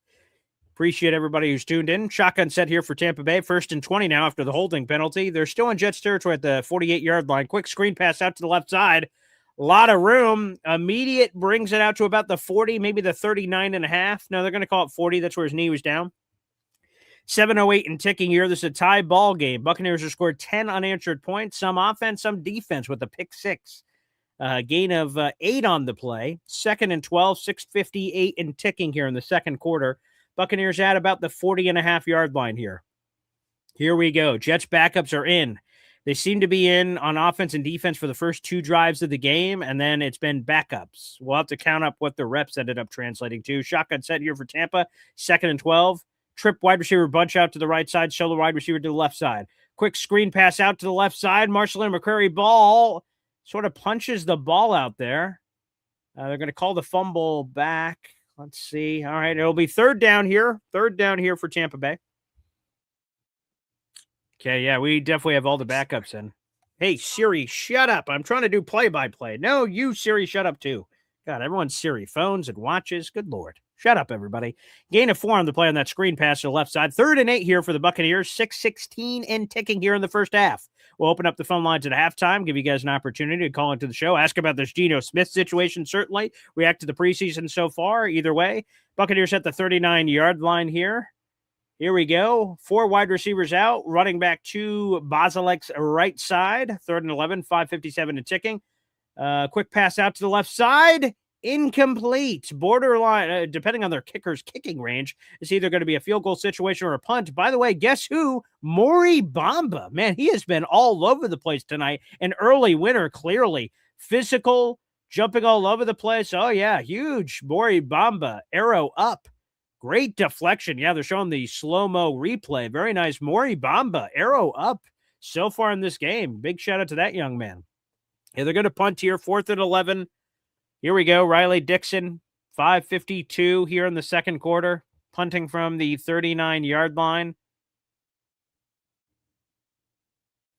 Appreciate everybody who's tuned in. Shotgun set here for Tampa Bay. 1st and 20 now after the holding penalty. They're still in Jets territory at the 48-yard line. Quick screen pass out to the left side. A lot of room. Immediate brings it out to about the 40, maybe the 39 and a half. No, they're going to call it 40. That's where his knee was down. 7:08 and ticking here. This is a tie ball game. Buccaneers have scored 10 unanswered points. Some offense, some defense with a pick 6. Gain of 8 on the play. 2nd and 12, 6:58 and ticking here in the second quarter. Buccaneers at about the 40.5-yard line here. Here we go. Jets backups are in. They seem to be in on offense and defense for the first 2 drives of the game, and then it's been backups. We'll have to count up what the reps ended up translating to. Shotgun set here for Tampa. 2nd and 12. Trip wide receiver bunch out to the right side. Solo wide receiver to the left side. Quick screen pass out to the left side. Marshall McCurry ball sort of punches the ball out there. They're going to call the fumble back. Let's see. All right, it'll be 3rd down here. 3rd down here for Tampa Bay. Okay, yeah, we definitely have all the backups in. Hey, Siri, shut up. I'm trying to do play-by-play. No, you, Siri, shut up too. God, everyone's Siri phones and watches. Good Lord. Shut up, everybody. Gain of 4 on the play on that screen pass to the left side. 3rd and 8 here for the Buccaneers. 6:16 and ticking here in the first half. We'll open up the phone lines at halftime, give you guys an opportunity to call into the show, ask about this Geno Smith situation, certainly. React to the preseason so far. Either way, Buccaneers at the 39-yard line here. Here we go. 4 wide receivers out. Running back to Basilek's right side. 3rd and 11, 5:57 and ticking. Quick pass out to the left side. Incomplete. Borderline, depending on their kicker's kicking range, it's either going to be a field goal situation or a punt. By the way, guess who? Maury Bamba. Man, he has been all over the place tonight. An early winner, clearly. Physical, jumping all over the place. Oh, yeah, huge. Maury Bamba, arrow up. Great deflection. Yeah, they're showing the slow-mo replay. Very nice. Maury Bamba, arrow up so far in this game. Big shout out to that young man. Yeah, they're going to punt here. 4th and 11. Here we go. Riley Dixon, 5:52 here in the second quarter. Punting from the 39-yard line.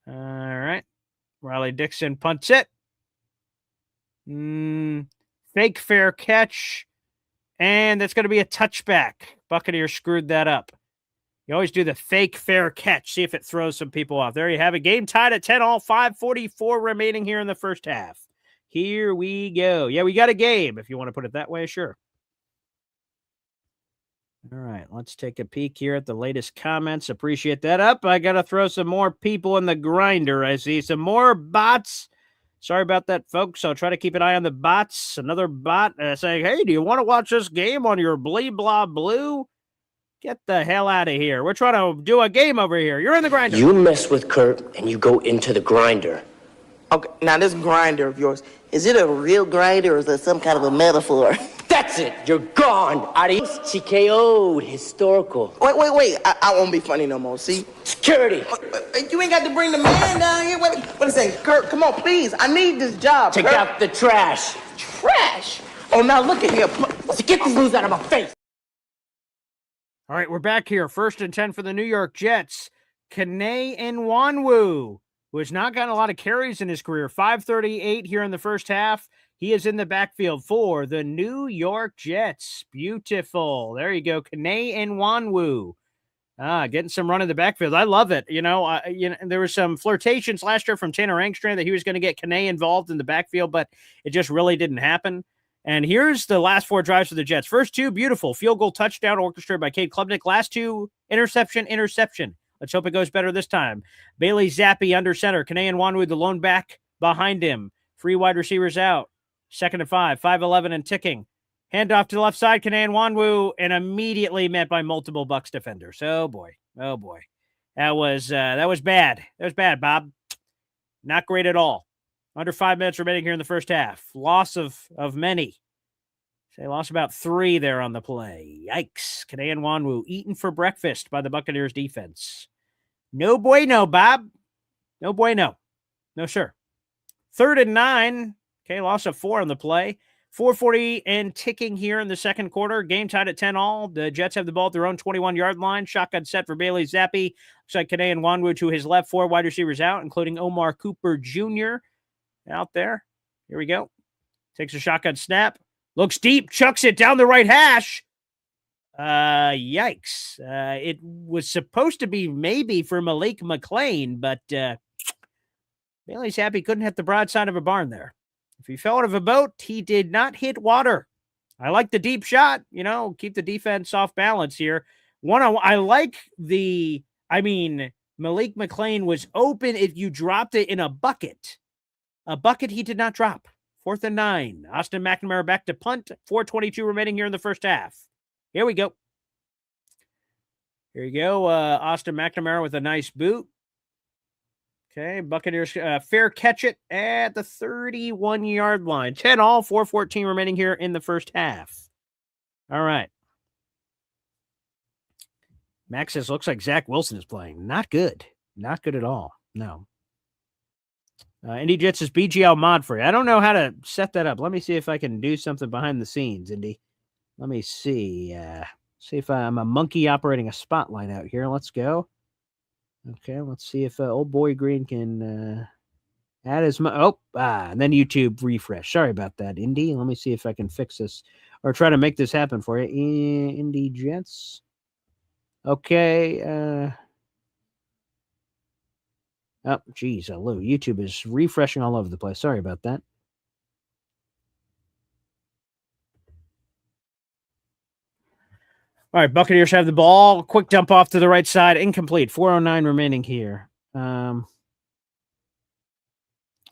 All right. Riley Dixon punts it. Fake fair catch. And that's going to be a touchback. Buccaneers screwed that up. You always do the fake fair catch. See if it throws some people off. There you have it. Game tied at 10 all. 5:44 remaining here in the first half. Here we go. Yeah, we got a game, if you want to put it that way. Sure. All right, let's take a peek here at the latest comments. Appreciate that. Up. I got to throw some more people in the grinder. I see some more bots. Sorry about that, folks. I'll try to keep an eye on the bots. Another bot saying, hey, do you want to watch this game on your blee blah blue? Get the hell out of here. We're trying to do a game over here. You're in the grinder. You mess with Kurt and you go into the grinder. Okay, now this grinder of yours, is it a real grinder or is it some kind of a metaphor? That's it. You're gone. Adios. TKO'd. Historical. Wait. I won't be funny no more, see? Security. You ain't got to bring the man down here. Wait a second. Kurt, come on, please. I need this job, Take Kurt. out the trash. Trash? Oh, now look at here. Get this news out of my face. All right, we're back here. 1st and 10 for the New York Jets. Kene Nwanwu, who has not gotten a lot of carries in his career. 5:38 here in the first half. He is in the backfield for the New York Jets. Beautiful. There you go. Kene Nwanwu. Getting some run in the backfield. I love it. There was some flirtations last year from Tanner Angstrand that he was going to get Kene involved in the backfield, but it just really didn't happen. And here's the last 4 drives for the Jets. First 2, beautiful. Field goal touchdown orchestrated by Cade Klubnik. Last 2, interception. Let's hope it goes better this time. Bailey Zappi under center. Kene Nwanwu, the lone back behind him. 3 wide receivers out. 2nd and 5. 5:11 and ticking. Handoff to the left side. Kene Nwanwu, and immediately met by multiple Bucs defenders. Oh boy. That was bad. That was bad, Bob. Not great at all. Under 5 minutes remaining here in the first half. Loss of many. They lost about 3 there on the play. Yikes. Kene Nwanwu eaten for breakfast by the Buccaneers defense. No bueno, Bob. No bueno. No, sir. 3rd and 9. Okay, loss of 4 on the play. 4:40 and ticking here in the second quarter. Game tied at 10 all. The Jets have the ball at their own 21-yard line. Shotgun set for Bailey Zappi. Looks like Kene Nwanwu to his left. 4 wide receivers out, including Omar Cooper Jr. out there. Here we go. Takes a shotgun snap. Looks deep. Chucks it down the right hash. Yikes. It was supposed to be maybe for Malik McLean, but Bailey's happy couldn't hit the broadside of a barn there. If he fell out of a boat, he did not hit water. I like the deep shot, keep the defense off balance here. Malik McLean was open if you dropped it in a bucket. A bucket he did not drop. 4th and 9. Austin McNamara back to punt. 4:22 remaining here in the first half. Here we go. Here you go. Austin McNamara with a nice boot. Okay, Buccaneers fair catch it at the 31-yard line. 10-all, 4:14 remaining here in the first half. All right. Max says, looks like Zach Wilson is playing. Not good. Not good at all. No. Indy Jets is BGL mod for you. I don't know how to set that up. Let me see if I can do something behind the scenes, Indy. Let me see. See if I'm a monkey operating a spotlight out here. Let's go. Okay, let's see if old boy Green can add his... and then YouTube refresh. Sorry about that, Indy. Let me see if I can fix this or try to make this happen for you. Indy Jets. Okay. Oh, geez, hello. YouTube is refreshing all over the place. Sorry about that. All right, Buccaneers have the ball. Quick dump off to the right side. Incomplete. 4:09 remaining here.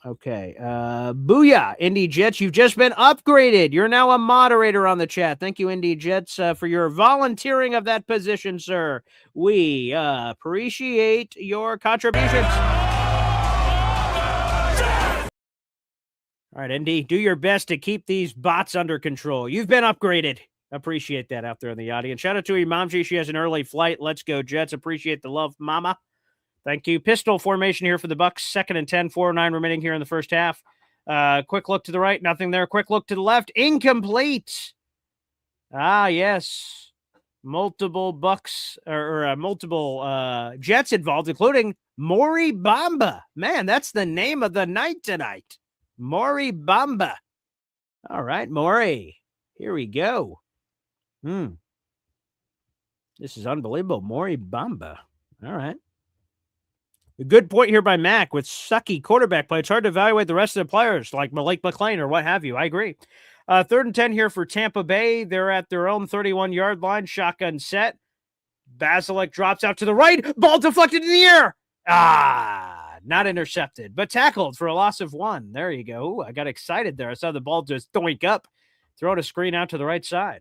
Okay. Booyah, Indy Jets. You've just been upgraded. You're now a moderator on the chat. Thank you, Indy Jets, for your volunteering of that position, sir. We appreciate your contributions. All right, Indy, do your best to keep these bots under control. You've been upgraded. Appreciate that out there in the audience. Shout out to Imamji. She has an early flight. Let's go, Jets. Appreciate the love, mama. Thank you. Pistol formation here for the Bucs. 2nd and 10, 4:09 remaining here in the first half. Quick look to the right. Nothing there. Quick look to the left. Incomplete. Yes. Multiple Bucs or multiple Jets involved, including Maury Bamba. Man, that's the name of the night tonight. Maury Bamba. All right, Maury. Here we go. This is unbelievable. Maury Bamba. All right. A good point here by Mac with sucky quarterback play. It's hard to evaluate the rest of the players like Malik McLean or what have you. I agree. 3rd and 10 here for Tampa Bay. They're at their own 31-yard line. Shotgun set. Basilek drops out to the right. Ball deflected in the air. Not intercepted, but tackled for a loss of 1. There you go. Ooh, I got excited there. I saw the ball just doink up. Throwing a screen out to the right side.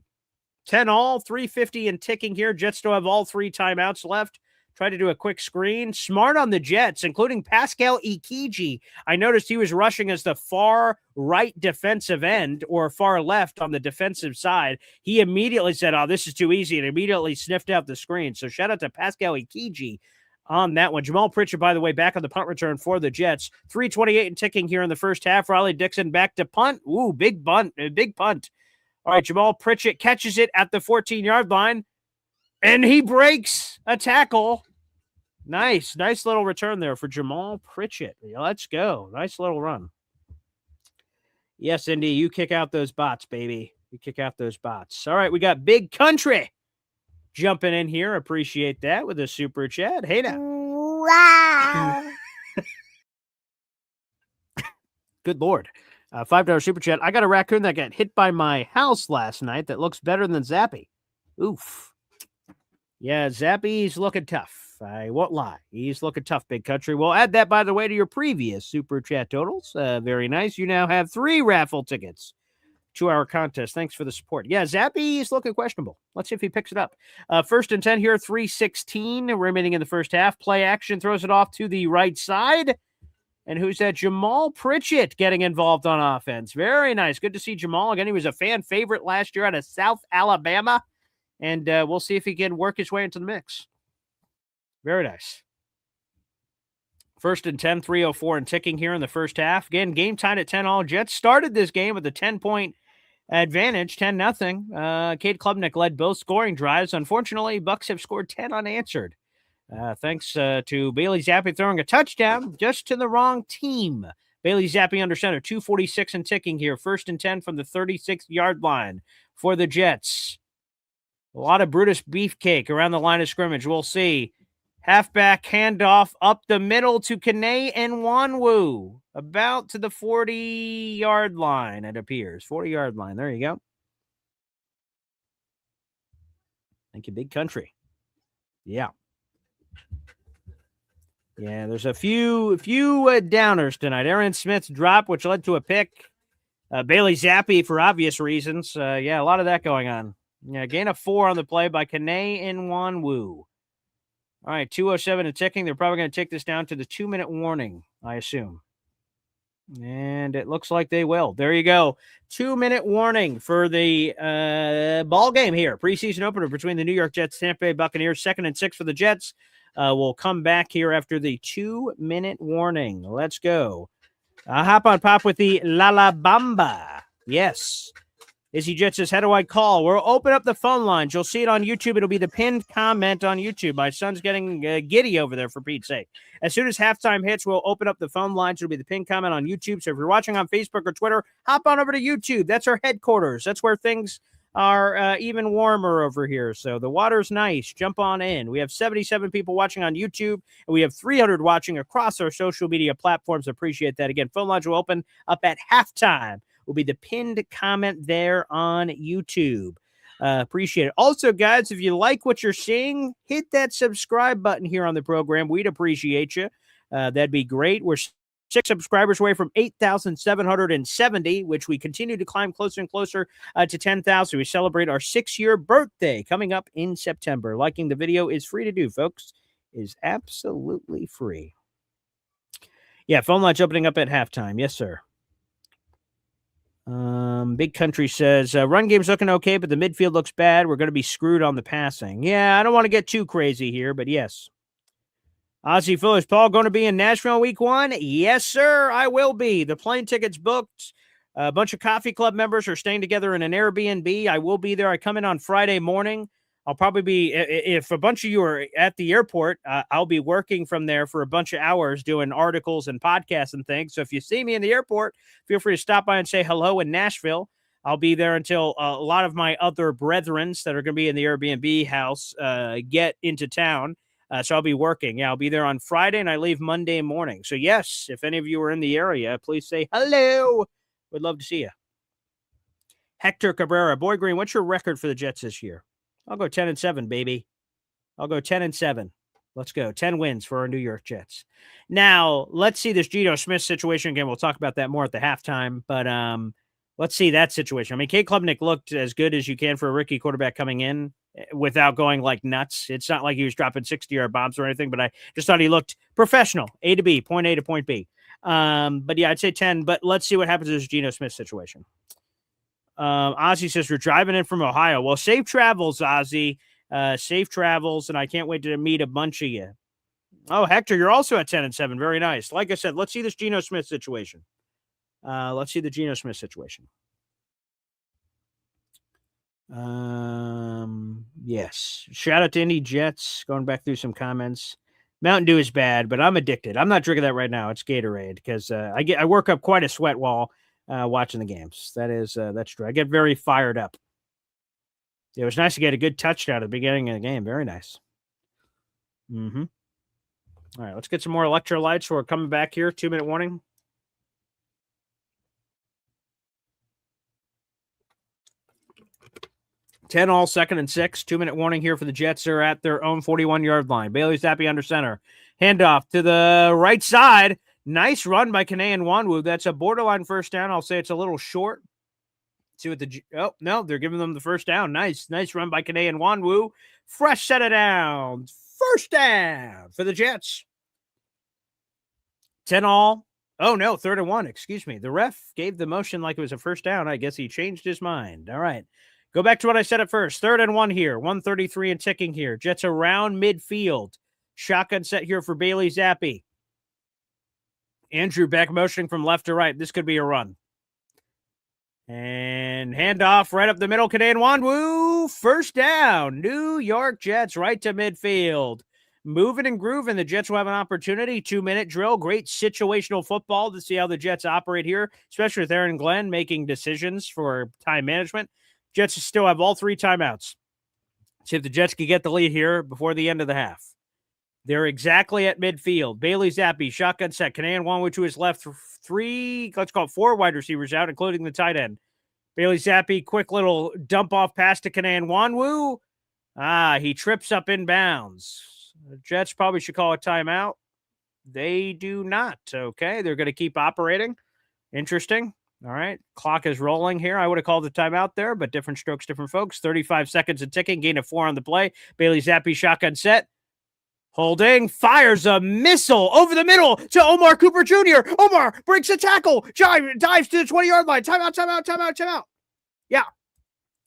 10-all, 3:50 and ticking here. Jets still have all 3 timeouts left. Try to do a quick screen. Smart on the Jets, including Pascal Ikiji. I noticed he was rushing as the far right defensive end or far left on the defensive side. He immediately said, this is too easy, and immediately sniffed out the screen. So shout out to Pascal Ikiji on that one. Jamal Pritchett, by the way, back on the punt return for the Jets. 3:28 and ticking here in the first half. Riley Dixon back to punt. Ooh, big punt. All right, Jamal Pritchett catches it at the 14-yard line, and he breaks a tackle. Nice little return there for Jamal Pritchett. Let's go. Nice little run. Yes, Indy, you kick out those bots, baby. You kick out those bots. All right, we got Big Country jumping in here. Appreciate that with a super chat. Hey now. Wow. Good Lord. $5 super chat. I got a raccoon that got hit by my house last night that looks better than Zappy. Oof. Yeah, Zappy's looking tough. I won't lie. He's looking tough, Big Country. We'll add that, by the way, to your previous super chat totals. Very nice. You now have 3 raffle tickets to our contest. Thanks for the support. Yeah, Zappy is looking questionable. Let's see if he picks it up. 1st and 10 here, 3:16 remaining in the first half. Play action throws it off to the right side. And who's that? Jamal Pritchett getting involved on offense. Very nice. Good to see Jamal. Again, he was a fan favorite last year out of South Alabama. And we'll see if he can work his way into the mix. Very nice. 1st and 10, 3:04 and ticking here in the first half. Again, game tied at 10-all. Jets started this game with a 10-point advantage, 10-0. Cade Klubnik led both scoring drives. Unfortunately, Bucs have scored 10 unanswered. Thanks to Bailey Zappi throwing a touchdown just to the wrong team. Bailey Zappi under center, 2:46 and ticking here. 1st and 10 from the 36-yard line for the Jets. A lot of Brutus beefcake around the line of scrimmage. We'll see. Halfback handoff up the middle to Kane and Nwanwu. About to the 40-yard line, it appears. 40-yard line. There you go. Thank you, big country. Yeah. Yeah, there's a few downers tonight. Aaron Smith's drop, which led to a pick. Bailey Zappi for obvious reasons. Yeah, a lot of that going on. Yeah, gain of 4 on the play by Kane and Nwanwu. All right, 2:07 and ticking. They're probably going to take this down to the 2-minute warning, I assume. And it looks like they will. There you go. 2-minute warning for the ball game here. Preseason opener between the New York Jets, Tampa Bay Buccaneers. 2nd and 6 for the Jets. We'll come back here after the 2-minute warning. Let's go. Hop on pop with the La La Bamba. Yes. Izzy Jet says, how do I call? We'll open up the phone lines. You'll see it on YouTube. It'll be the pinned comment on YouTube. My son's getting giddy over there, for Pete's sake. As soon as halftime hits, we'll open up the phone lines. It'll be the pinned comment on YouTube. So if you're watching on Facebook or Twitter, hop on over to YouTube. That's our headquarters. That's where things are even warmer over here. So the water's nice. Jump on in. We have 77 people watching on YouTube, and we have 300 watching across our social media platforms. Appreciate that. Again, phone lines will open up at halftime. Will be the pinned comment there on YouTube. Appreciate it. Also, guys, if you like what you're seeing, hit that subscribe button here on the program. We'd appreciate you. That'd be great. We're 6 subscribers away from 8,770, which we continue to climb closer and closer to 10,000. We celebrate our 6-year birthday coming up in September. Liking the video is free to do, folks. Is absolutely free. Yeah, phone lines opening up at halftime. Yes, sir. Big Country says, run game's looking okay, but the midfield looks bad. We're going to be screwed on the passing. Yeah, I don't want to get too crazy here, but yes. Ozzy Fuller, is Paul going to be in Nashville week 1? Yes, sir, I will be. The plane ticket's booked. A bunch of coffee club members are staying together in an Airbnb. I will be there. I come in on Friday morning. I'll probably be, if a bunch of you are at the airport, I'll be working from there for a bunch of hours doing articles and podcasts and things. So if you see me in the airport, feel free to stop by and say hello in Nashville. I'll be there until a lot of my other brethrens that are going to be in the Airbnb house get into town. So I'll be working. Yeah, I'll be there on Friday, and I leave Monday morning. So yes, if any of you are in the area, please say hello. Would love to see you. Hector Cabrera, Boy Green, what's your record for the Jets this year? I'll go 10-7, baby. I'll go 10-7. Let's go. 10 wins for our New York Jets. Now, let's see this Geno Smith situation again. We'll talk about that more at the halftime, but let's see that situation. I mean, Cade Klubnik looked as good as you can for a rookie quarterback coming in without going like nuts. It's not like he was dropping 60-yard bombs or anything, but I just thought he looked professional. A to B, point A to point B. But yeah, I'd say 10, but let's see what happens to this Geno Smith situation. Ozzy says, we're driving in from Ohio. Well, safe travels, Ozzy. Safe travels, and I can't wait to meet a bunch of you. Oh, Hector, you're also at 10-7. Very nice. Like I said, let's see this Geno Smith situation. Let's see the Geno Smith situation. Yes. Shout out to Indy Jets. Going back through some comments. Mountain Dew is bad, but I'm addicted. I'm not drinking that right now. It's Gatorade because I work up quite a sweat while watching the games. That's true. I get very fired up. It was nice to get a good touchdown at the beginning of the game. Very nice. All right, let's get some more electrolytes. We're coming back here. 2-minute warning. Ten all, 2nd and 6. 2-minute warning here for the Jets. They're at their own 41-yard line. Bailey Zappi under center. Handoff to the right side. Nice run by Kane and Nwanwu. That's a borderline first down. I'll say it's a little short. See what oh, no, they're giving them the first down. Nice run by Kane and Nwanwu. Fresh set of downs. First down for the Jets. 10 all. Oh, no, 3rd and 1. Excuse me. The ref gave the motion like it was a first down. I guess he changed his mind. All right. Go back to what I said at first. 3rd and 1 here. 1:33 and ticking here. Jets around midfield. Shotgun set here for Bailey Zappi. Andrew Beck motioning from left to right. This could be a run. And handoff right up the middle. Kane and Nwanwu. First down. New York Jets right to midfield. Moving and grooving. The Jets will have an opportunity. 2-minute drill. Great situational football to see how the Jets operate here, especially with Aaron Glenn making decisions for time management. Jets still have all 3 timeouts. See if the Jets can get the lead here before the end of the half. They're exactly at midfield. Bailey Zappi, shotgun set. Kanan Wanwu to his left. Let's call it 4 wide receivers out, including the tight end. Bailey Zappi, quick little dump off pass to Kanan Wanwu. He trips up in bounds. The Jets probably should call a timeout. They do not. Okay, they're going to keep operating. Interesting. All right, clock is rolling here. I would have called the timeout there, but different strokes, different folks. 35 seconds of ticking, gain of 4 on the play. Bailey Zappi, shotgun set. Holding, fires a missile over the middle to Omar Cooper Jr. Omar breaks a tackle, dives to the 20-yard line. Timeout. Yeah.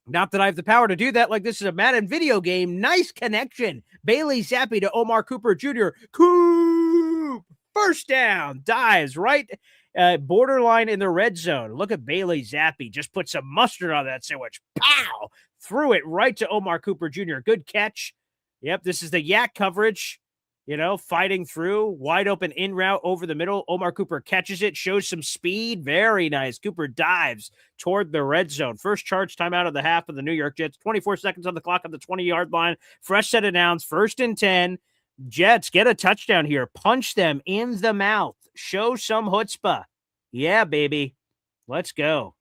Not that I have the power to do that like this is a Madden video game. Nice connection. Bailey Zappi to Omar Cooper Jr. Coop! First down. Dives right borderline in the red zone. Look at Bailey Zappi. Just put some mustard on that sandwich. Pow! Threw it right to Omar Cooper Jr. Good catch. Yep, this is the yak coverage, fighting through. Wide open in route over the middle. Omar Cooper catches it, shows some speed. Very nice. Cooper dives toward the red zone. First charge timeout of the half of the New York Jets. 24 seconds on the clock on the 20-yard line. Fresh set of downs. 1st and 10. Jets get a touchdown here. Punch them in the mouth. Show some chutzpah. Yeah, baby. Let's go.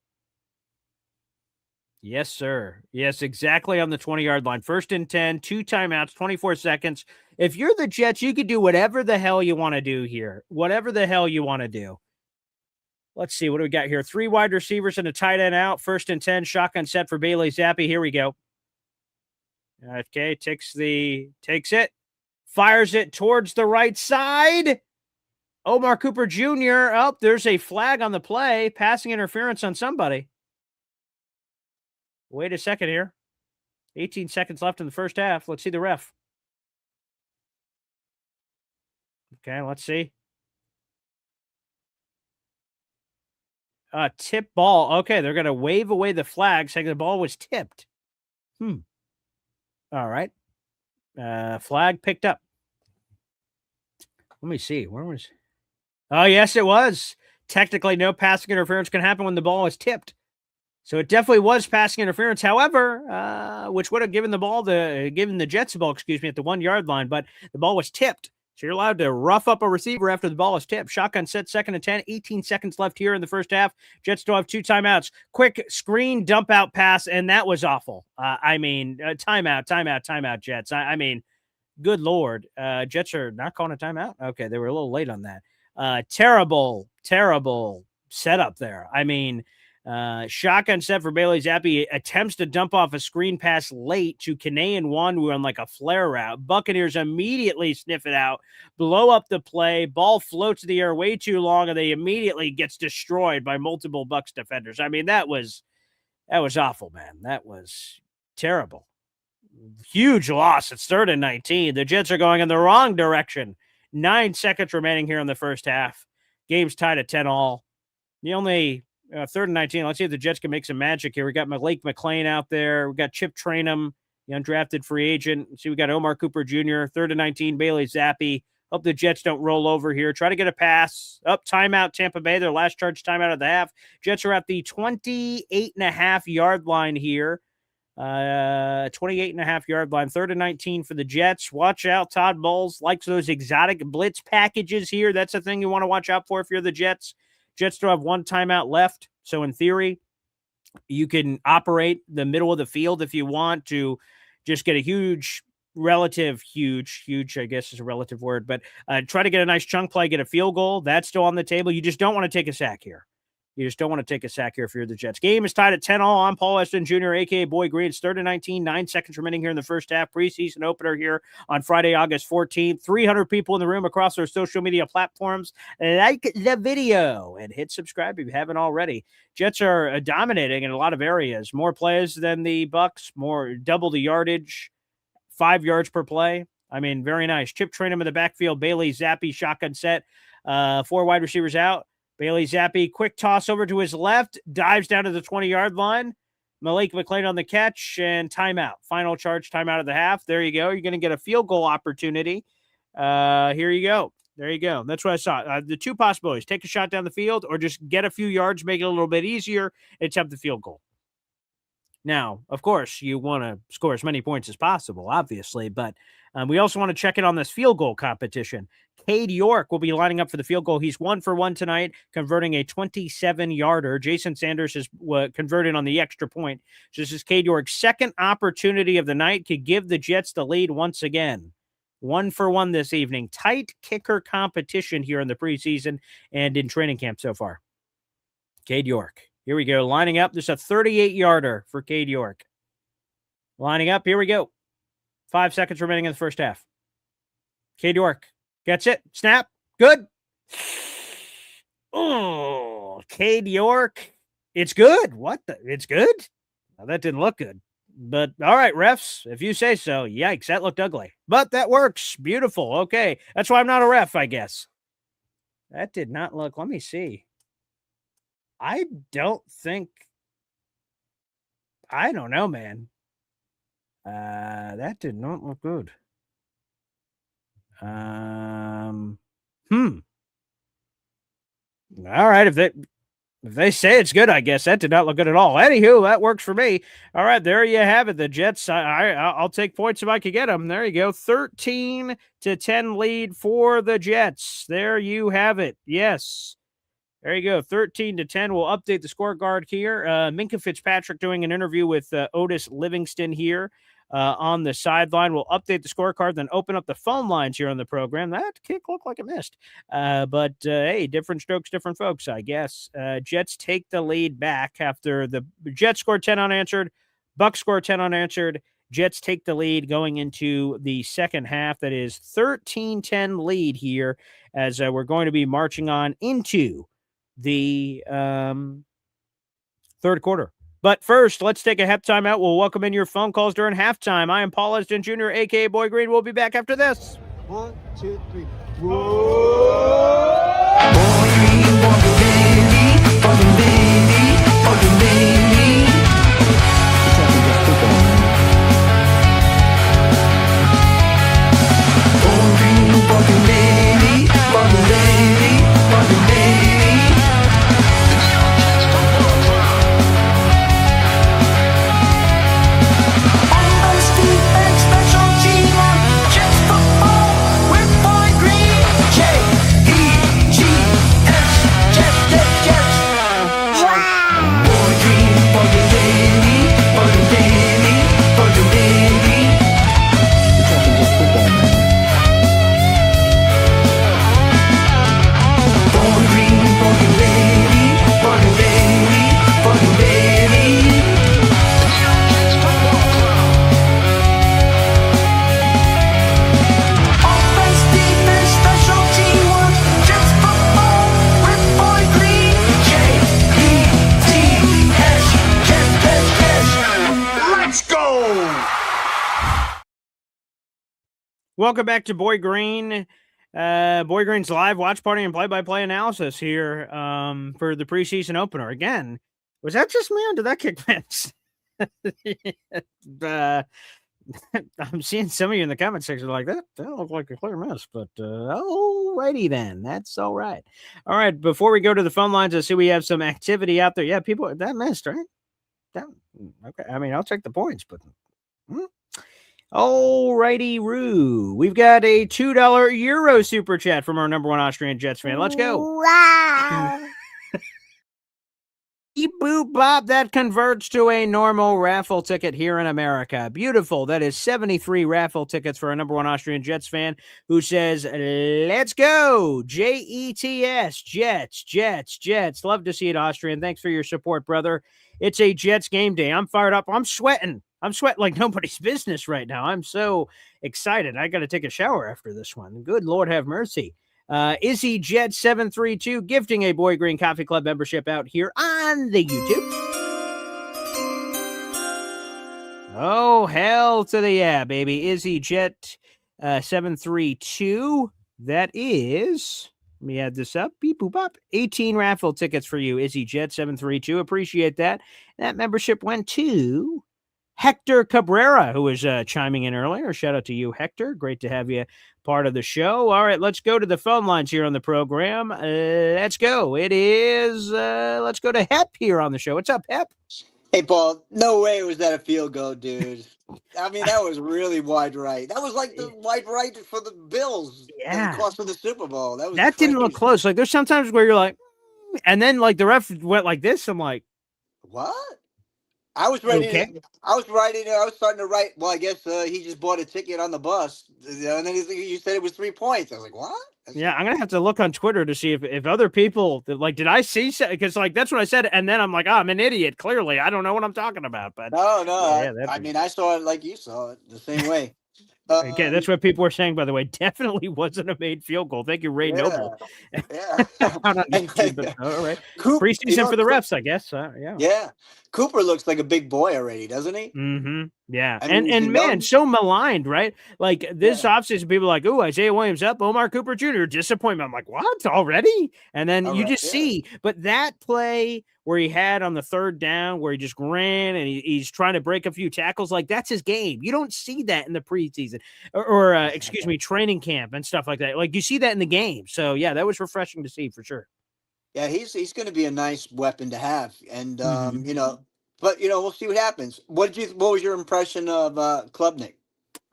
Yes, sir. Yes, exactly on the 20-yard line. 1st and 10, 2 timeouts, 24 seconds. If you're the Jets, you could do whatever the hell you want to do here. Whatever the hell you want to do. Let's see. What do we got here? 3 wide receivers and a tight end out. 1st and 10, shotgun set for Bailey Zappi. Here we go. Okay, takes it. Fires it towards the right side. Omar Cooper Jr. Oh, there's a flag on the play. Passing interference on somebody. Wait a second here. 18 seconds left in the first half. Let's see the ref. Okay, let's see. Tip ball. Okay, they're going to wave away the flag saying the ball was tipped. All right. Flag picked up. Let me see. Where was... Oh, yes, it was. Technically, no passing interference can happen when the ball is tipped. So it definitely was passing interference. However, which would have given the Jets the ball, at the 1-yard line, but the ball was tipped. So you're allowed to rough up a receiver after the ball is tipped. Shotgun set, 2nd and 10, 18 seconds left here in the first half. Jets still have 2 timeouts. Quick screen dump out pass, and that was awful. Timeout, Jets. I mean, good Lord. Jets are not calling a timeout? Okay, they were a little late on that. Terrible setup there. I mean, shotgun set for Bailey Zappi, attempts to dump off a screen pass late to Kanan Wanwu on like a flare route. Buccaneers immediately sniff it out, blow up the play, ball floats in the air way too long, and they immediately gets destroyed by multiple Bucs defenders. I mean, that was awful, man. That was terrible. Huge loss. It's 3rd and 19. The Jets are going in the wrong direction. 9 seconds remaining here in the first half. Game's tied at 10-all. The only 3rd and 19. Let's see if the Jets can make some magic here. We got Malik McLean out there. We got Chip Trainum, the undrafted free agent. See, we got Omar Cooper Jr., 3rd and 19, Bailey Zappi. Hope the Jets don't roll over here. Try to get a pass. Timeout, Tampa Bay. Their last charge timeout of the half. Jets are at the 28.5-yard line here. 28.5-yard line. 3rd and 19 for the Jets. Watch out. Todd Bowles likes those exotic blitz packages here. That's the thing you want to watch out for if you're the Jets. Jets still have 1 timeout left. So in theory, you can operate the middle of the field if you want to just get a huge, I guess is a relative word, but try to get a nice chunk play, get a field goal. That's still on the table. You just don't want to take a sack here. If you're the Jets. Game is tied at 10-all. I'm Paul Esden Jr., a.k.a. Boy Green. It's 3rd and 19, 9 seconds remaining here in the first half. Preseason opener here on Friday, August 14th. 300 people in the room across our social media platforms. Like the video and hit subscribe if you haven't already. Jets are dominating in a lot of areas. More plays than the Bucs, double the yardage, 5 yards per play. I mean, very nice. Chip Trainum in the backfield. Bailey Zappi, shotgun set. 4 wide receivers out. Bailey Zappi, quick toss over to his left, dives down to the 20-yard line. Malik McLean on the catch, and timeout. Final charge timeout of the half. There you go. You're going to get a field goal opportunity. Here you go. There you go. That's what I saw. The 2 possibilities. Take a shot down the field or just get a few yards, make it a little bit easier, and attempt the field goal. Now, of course, you want to score as many points as possible, obviously, but we also want to check in on this field goal competition. Cade York will be lining up for the field goal. He's 1 for 1 tonight, converting a 27-yarder. Jason Sanders has converted on the extra point. So this is Cade York's second opportunity of the night to give the Jets the lead once again. 1 for 1 this evening. Tight kicker competition here in the preseason and in training camp so far. Cade York. Here we go. Lining up. There's a 38-yarder for Cade York. Lining up. Here we go. 5 seconds remaining in the first half. Cade York gets it. Snap. Good. Oh, Cade York. It's good. What the? It's good? Well, that didn't look good. But all right, refs, if you say so. Yikes, that looked ugly. But that works. Beautiful. Okay. That's why I'm not a ref, I guess. That did not look. Let me see. I don't know, man. That did not look good. All right, if they say it's good, I guess that did not look good at all. Anywho, that works for me. All right, there you have it. The Jets. I'll take points if I could get them. There you go. 13-10 lead for the Jets. There you have it. Yes. There you go, 13-10. We'll update the scorecard here. Minkah Fitzpatrick doing an interview with Otis Livingston here on the sideline. We'll update the scorecard, then open up the phone lines here on the program. That kick looked like it missed. But hey, different strokes, different folks, I guess. Jets take the lead back after the Jets scored 10 unanswered. Bucs scored 10 unanswered. Jets take the lead going into the second half. That is 13-10 lead here as we're going to be marching on into the third quarter. But first, let's take a half timeout. We'll welcome in your phone calls during halftime. I am Paul Esden Jr., a.k.a. Boy Green. We'll be back after this. 1, 2, 3. Welcome back to Boy Green. Boy Green's live watch party and play-by-play analysis here for the preseason opener. Again, was that just me or did that kick miss? I'm seeing some of you in the comment section like that. That looked like a clear miss, but alrighty then. That's all right. All right, before we go to the phone lines, I see we have some activity out there. Yeah, people, that missed, right? Okay. I mean, I'll take the points, but... Alrighty, Roo. We've got a $2 Euro super chat from our number one Austrian Jets fan. Let's go. Wow. Boop bop, that converts to a normal raffle ticket here in America. Beautiful. That is 73 raffle tickets for our number one Austrian Jets fan who says, let's go. Jets, Jets. Love to see it, Austrian. Thanks for your support, brother. It's a Jets game day. I'm fired up. I'm sweating like nobody's business right now. I'm so excited. I got to take a shower after this one. Good Lord have mercy. Izzy Jet 732 gifting a Boy Green Coffee Club membership out here on the YouTube. Oh, hell to the yeah, baby. Izzy Jet 732. That is, let me add this up. Beep, boop, bop. 18 raffle tickets for you, Izzy Jet 732. Appreciate that. That membership went to Hector Cabrera, who was chiming in earlier. Shout out to you, Hector. Great to have you part of the show. All right, let's go to the phone lines here on the program. Let's go. It is, let's go to Hep here on the show. What's up, Hep? Hey, Paul, no way was that a field goal, dude. I mean, that was really wide right. That was like the wide right for the Bills that Yeah. cost them the Super Bowl. That was That didn't look crazy. close. Like, there's sometimes where you're like, and then like the ref went like this. I'm like, What? I was ready. okay. I was writing. I was starting to write. Well, I guess he just bought a ticket on the bus, and then you said it was 3 points. I was like, what? Yeah, I'm gonna have to look on Twitter to see if other people like did I see because like that's what I said, and then I'm like, oh, I'm an idiot. Clearly, I don't know what I'm talking about. But No, yeah, I mean, I saw it like you saw it the same way. Okay, that's what people were saying, by the way. Definitely wasn't a made field goal. Thank you, Ray Noble. Yeah. Out on YouTube, but, all right. Coop, Preseason for the refs, I guess. Yeah. Yeah. Cooper looks like a big boy already, doesn't he? Mm-hmm. Yeah. I mean, and man, so maligned, right? Like this offseason, people are like, oh, Isaiah Williams up, Omar Cooper Jr. Disappointment. I'm like, what? Already? And then you just see, but that play where he had on the third down where he just ran and he's trying to break a few tackles, like that's his game. You don't see that in the preseason or excuse me, training camp and stuff like that. Like you see that in the game. So yeah, that was refreshing to see for sure. Yeah, he's going to be a nice weapon to have, and but we'll see what happens. What was your impression of Klubnik?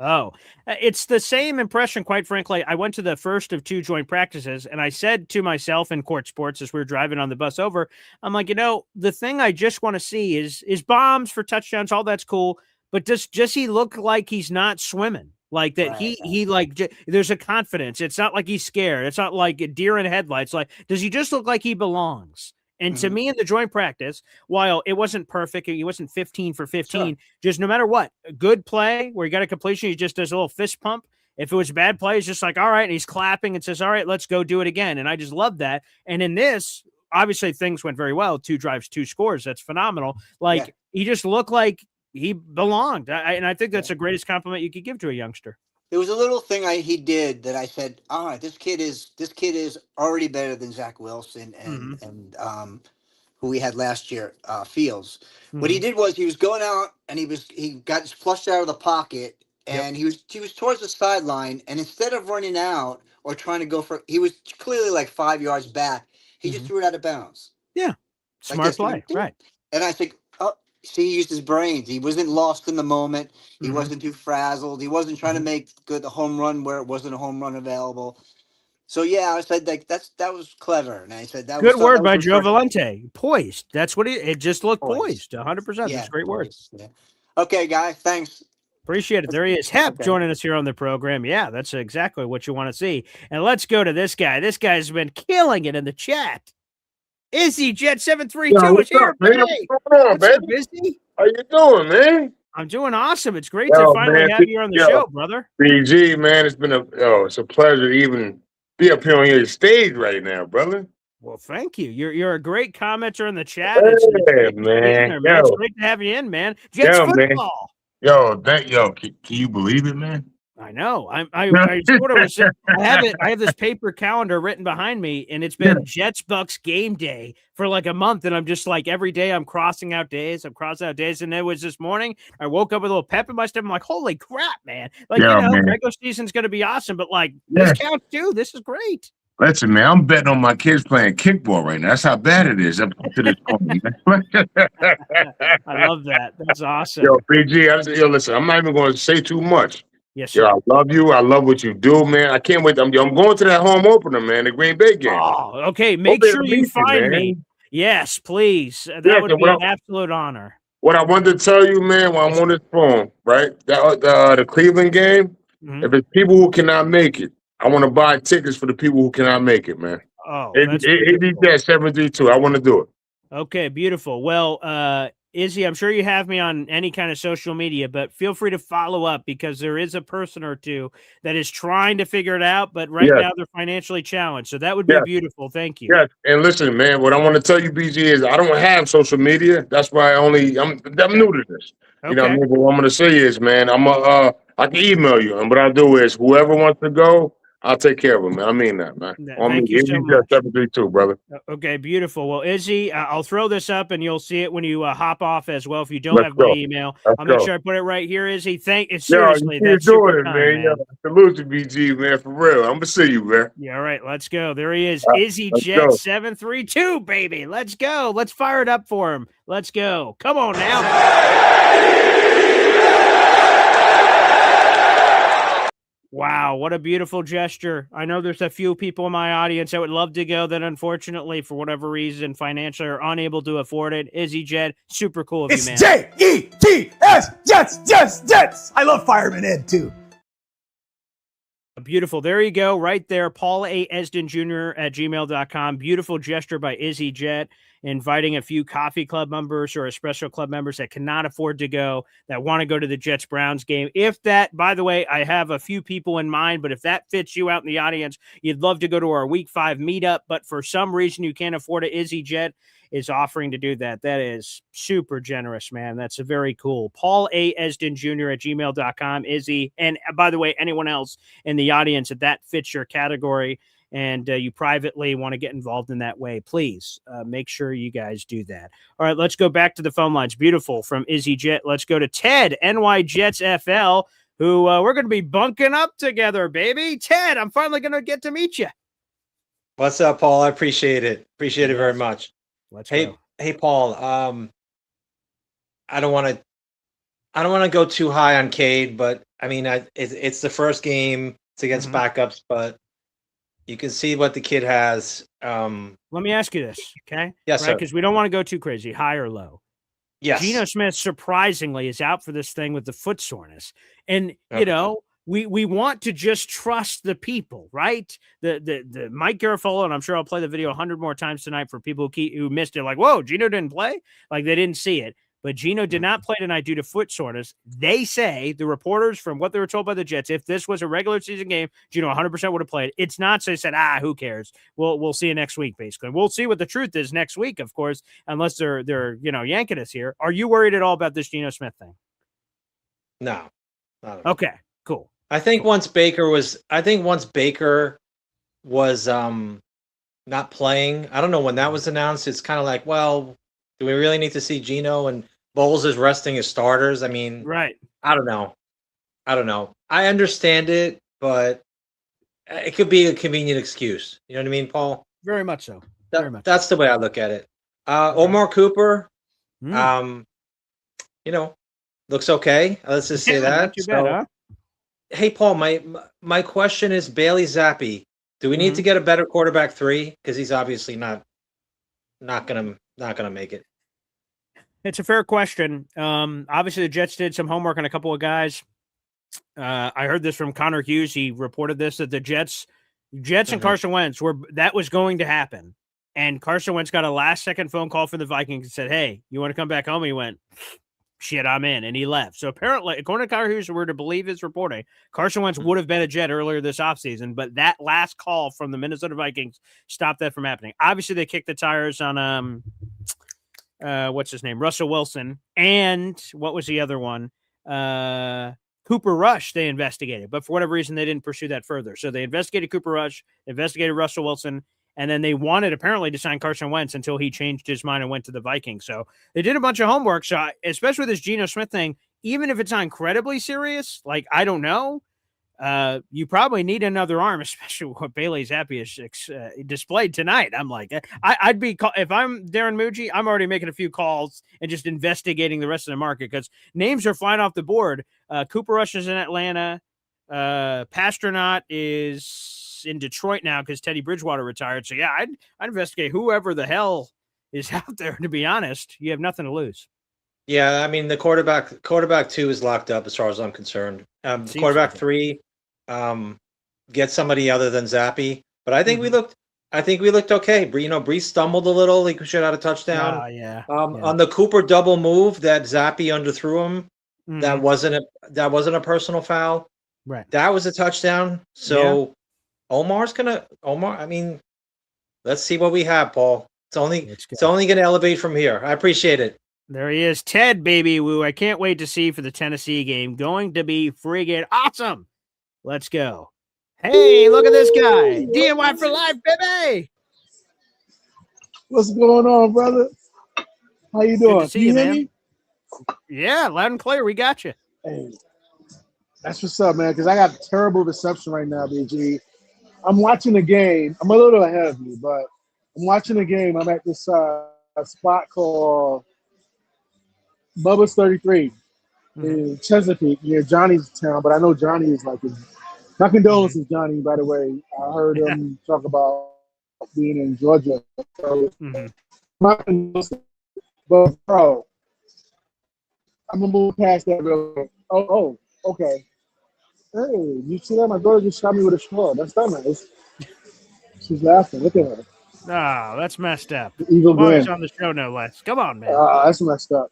Oh, it's the same impression, quite frankly. I went to the first of 2 joint practices, and I said to myself in Court Sports as we were driving on the bus over, I'm like, the thing I just want to see is bombs for touchdowns. All that's cool, but does he look like he's not swimming? Like that he like there's a confidence. It's not like he's scared. It's not like a deer in headlights. Like, does he just look like he belongs? And to me in the joint practice, while it wasn't perfect, he wasn't 15 for 15, just no matter what, a good play where he got a completion, he just does a little fist pump. If it was a bad play, he's just like, all right, and he's clapping and says, all right, let's go do it again. And I just love that. And in this, obviously things went very well. 2 drives, 2 scores. That's phenomenal. Like he just looked like he belonged. And I think that's the greatest compliment you could give to a youngster. There was a little thing he did that I said, all right, this kid is already better than Zach Wilson and who we had last year, Fields. What he did was he was going out and he got flushed out of the pocket and he was towards the sideline, and instead of running out or trying to go he was clearly like 5 yards back. He just threw it out of bounds. Yeah. Smart play. Right. And I think, see, he used his brains. He wasn't lost in the moment. He wasn't too frazzled. He wasn't trying to make the home run where it wasn't a home run available. So yeah, I said like that was clever, and I said that good was word by Joe Valente. Poised. That's what it just looked poised. 100%. Yeah, That's a great word. Yeah. Okay, guys, thanks. Appreciate it. There he is. Hep joining us here on the program. Yeah, that's exactly what you want to see. And let's go to this guy. This guy's been killing it in the chat. Izzy Jet 732 is here. Man? What's going on, baby? Busy? How you doing, man? I'm doing awesome. It's great to finally have you on the show, brother. BG, man, it's a pleasure to even be up here on your stage right now, brother. Well, thank you. You're a great commenter in the chat. Hey, man. It's great to have you in, man. Jets football. Man. Can you believe it, man? I know. I sort of was. I have this paper calendar written behind me, and it's been Jets Bucks game day for like a month, and I'm just like every day I'm crossing out days. And it was this morning. I woke up with a little pep in my step. I'm like, holy crap, man! Like regular season's gonna be awesome, but like this counts too. This is great. Listen, man, I'm betting on my kids playing kickball right now. That's how bad it is up to this point. I love that. That's awesome. Yo, BG, listen, I'm not even going to say too much. Yes, sir. I love you. I love what you do, man. I can't wait. I'm going to that home opener, man, the Green Bay game. Oh, okay. Make sure you find me. Yes, please. That would be an absolute honor. What I wanted to tell you, man, while I'm on this phone, right? The Cleveland game, if it's people who cannot make it, I want to buy tickets for the people who cannot make it, man. Oh, that's that 732. I want to do it. Okay, beautiful. Well, Izzy, I'm sure you have me on any kind of social media, but feel free to follow up because there is a person or two that is trying to figure it out, but right now they're financially challenged. So that would be beautiful. Thank you. Yes, and listen, man, what I want to tell you, BG, is I don't have social media. That's why I'm new to this. Okay. You know what I mean? But what I'm going to say is, man, I can email you, and what I'll do is whoever wants to go, I'll take care of him, man. I mean that, man. On me, Thank you so Izzy much. 732, brother. Okay, beautiful. Well, Izzy, I'll throw this up and you'll see it when you hop off as well. If you don't Let's have my go. email, Let's I'll make go. sure I put it right here, Izzy. Yo, you Seriously, keep that's doing super it, kind, man. Yo, man. salute to BG, man, for real. I'm gonna see you, man. Yeah, all right, let's go. There he is, Izzy Let's Jet go. 732, baby. Let's go. Let's fire it up for him. Let's go. Come on now. Wow, what a beautiful gesture. I know there's a few people in my audience that would love to go that unfortunately, for whatever reason, financially are unable to afford it. Izzy Jet, super cool of you, man. It's J-E-T-S, Jets. I love Fireman Ed, too. Beautiful. There you go. Right there. Paul A. Esden Jr. at gmail.com. Beautiful gesture by Izzy Jet, inviting a few coffee club members or espresso club members that cannot afford to go, that want to go to the Jets Browns game. If that, by the way, I have a few people in mind, but if that fits you out in the audience, you'd love to go to our week 5 meetup, but for some reason you can't afford it, Izzy Jet is offering to do that. That is super generous, man. That's a very cool. Paul A. Esden Jr. at gmail.com, Izzy. And by the way, anyone else in the audience that fits your category and you privately want to get involved in that way, please make sure you guys do that. All right, let's go back to the phone lines. Beautiful from Izzy Jet. Let's go to Ted, NY Jets FL, who we're going to be bunking up together, baby. Ted, I'm finally going to get to meet you. What's up, Paul? I appreciate it. Appreciate it very much. Let's go. Hey, Paul. I don't want to go too high on Cade, but I mean, it's the first game. It's against backups, but you can see what the kid has. Let me ask you this, okay? Yes, sir. Because we don't want to go too crazy, high or low. Yes. Geno Smith surprisingly is out for this thing with the foot soreness, and you know. We want to just trust the people, right? The Mike Garafolo, and I'm sure I'll play the video 100 more times tonight for people who missed it. Like, whoa, Geno didn't play? Like they didn't see it. But Geno did not play tonight due to foot soreness. They say, the reporters, from what they were told by the Jets, if this was a regular season game, Geno 100% would have played. It's not, so they said, who cares? We'll see you next week, basically. We'll see what the truth is next week, of course, unless they're yanking us here. Are you worried at all about this Geno Smith thing? No. Not at all. Okay, cool. I think once Baker was not playing, I don't know when that was announced. It's kind of like, well, do we really need to see Geno and Bowles is resting his starters? I mean, right. I don't know. I understand it, but it could be a convenient excuse. You know what I mean, Paul? Very much so. That's the way I look at it. Omar Cooper, looks okay. Let's just say that. Not too bad, huh? Hey, Paul, my question is Bailey Zappi. Do we need to get a better quarterback 3? Because he's obviously not gonna make it. It's a fair question. Obviously, the Jets did some homework on a couple of guys. I heard this from Connor Hughes. He reported this, that the Jets and Carson Wentz that was going to happen. And Carson Wentz got a last-second phone call from the Vikings and said, hey, you want to come back home? He went, shit, I'm in. And he left. So apparently, according to Connor Hughes, we're to believe his reporting, Carson Wentz would have been a Jet earlier this offseason, but that last call from the Minnesota Vikings stopped that from happening. Obviously, they kicked the tires on what's his name? Russell Wilson. And what was the other one? Cooper Rush, they investigated. But for whatever reason, they didn't pursue that further. So they investigated Cooper Rush, investigated Russell Wilson, and then they wanted apparently to sign Carson Wentz until he changed his mind and went to the Vikings. So they did a bunch of homework. So especially with this Geno Smith thing, even if it's not incredibly serious, like, I don't know, you probably need another arm, especially what Bailey Zappi has displayed tonight. I'm like, I'd be, if I'm Darren Muji, I'm already making a few calls and just investigating the rest of the market because names are flying off the board. Cooper Rush is in Atlanta. Pasternaut is in Detroit now because Teddy Bridgewater retired. So yeah, I'd investigate whoever the hell is out there. To be honest, you have nothing to lose. Yeah, I mean the quarterback 2 is locked up as far as I'm concerned. Quarterback 3, get somebody other than Zappi. But I think we looked okay. Brees stumbled a little. He should have had a touchdown. On the Cooper double move that Zappi underthrew him, that wasn't a personal foul. Right. That was a touchdown. So Omar, I mean, let's see what we have, Paul. It's only going to elevate from here. I appreciate it. There he is, Ted, baby woo. I can't wait to see for the Tennessee game. Going to be friggin' awesome. Let's go. Hey, look at this guy. DNY for life, baby. What's going on, brother? How you Good doing? to see Can you, you hear man. me? Yeah, loud and clear. We got you. Hey, that's what's up, man. Because I got terrible reception right now, BG. I'm watching the game. I'm a little ahead of you, but I'm watching the game. I'm at this spot called Bubba's 33 in Chesapeake near Johnny's town. But I know Johnny is like my condolences, Johnny. By the way, I heard him talk about being in Georgia. So, my condolences. But bro, I'm gonna move past that real quick. Oh, okay. Hey, you see that? My daughter just shot me with a straw. That's not nice. She's laughing. Look at her. Oh, that's messed up. The evil Mommy's grin. on the show, no less. Come on, man. That's messed up.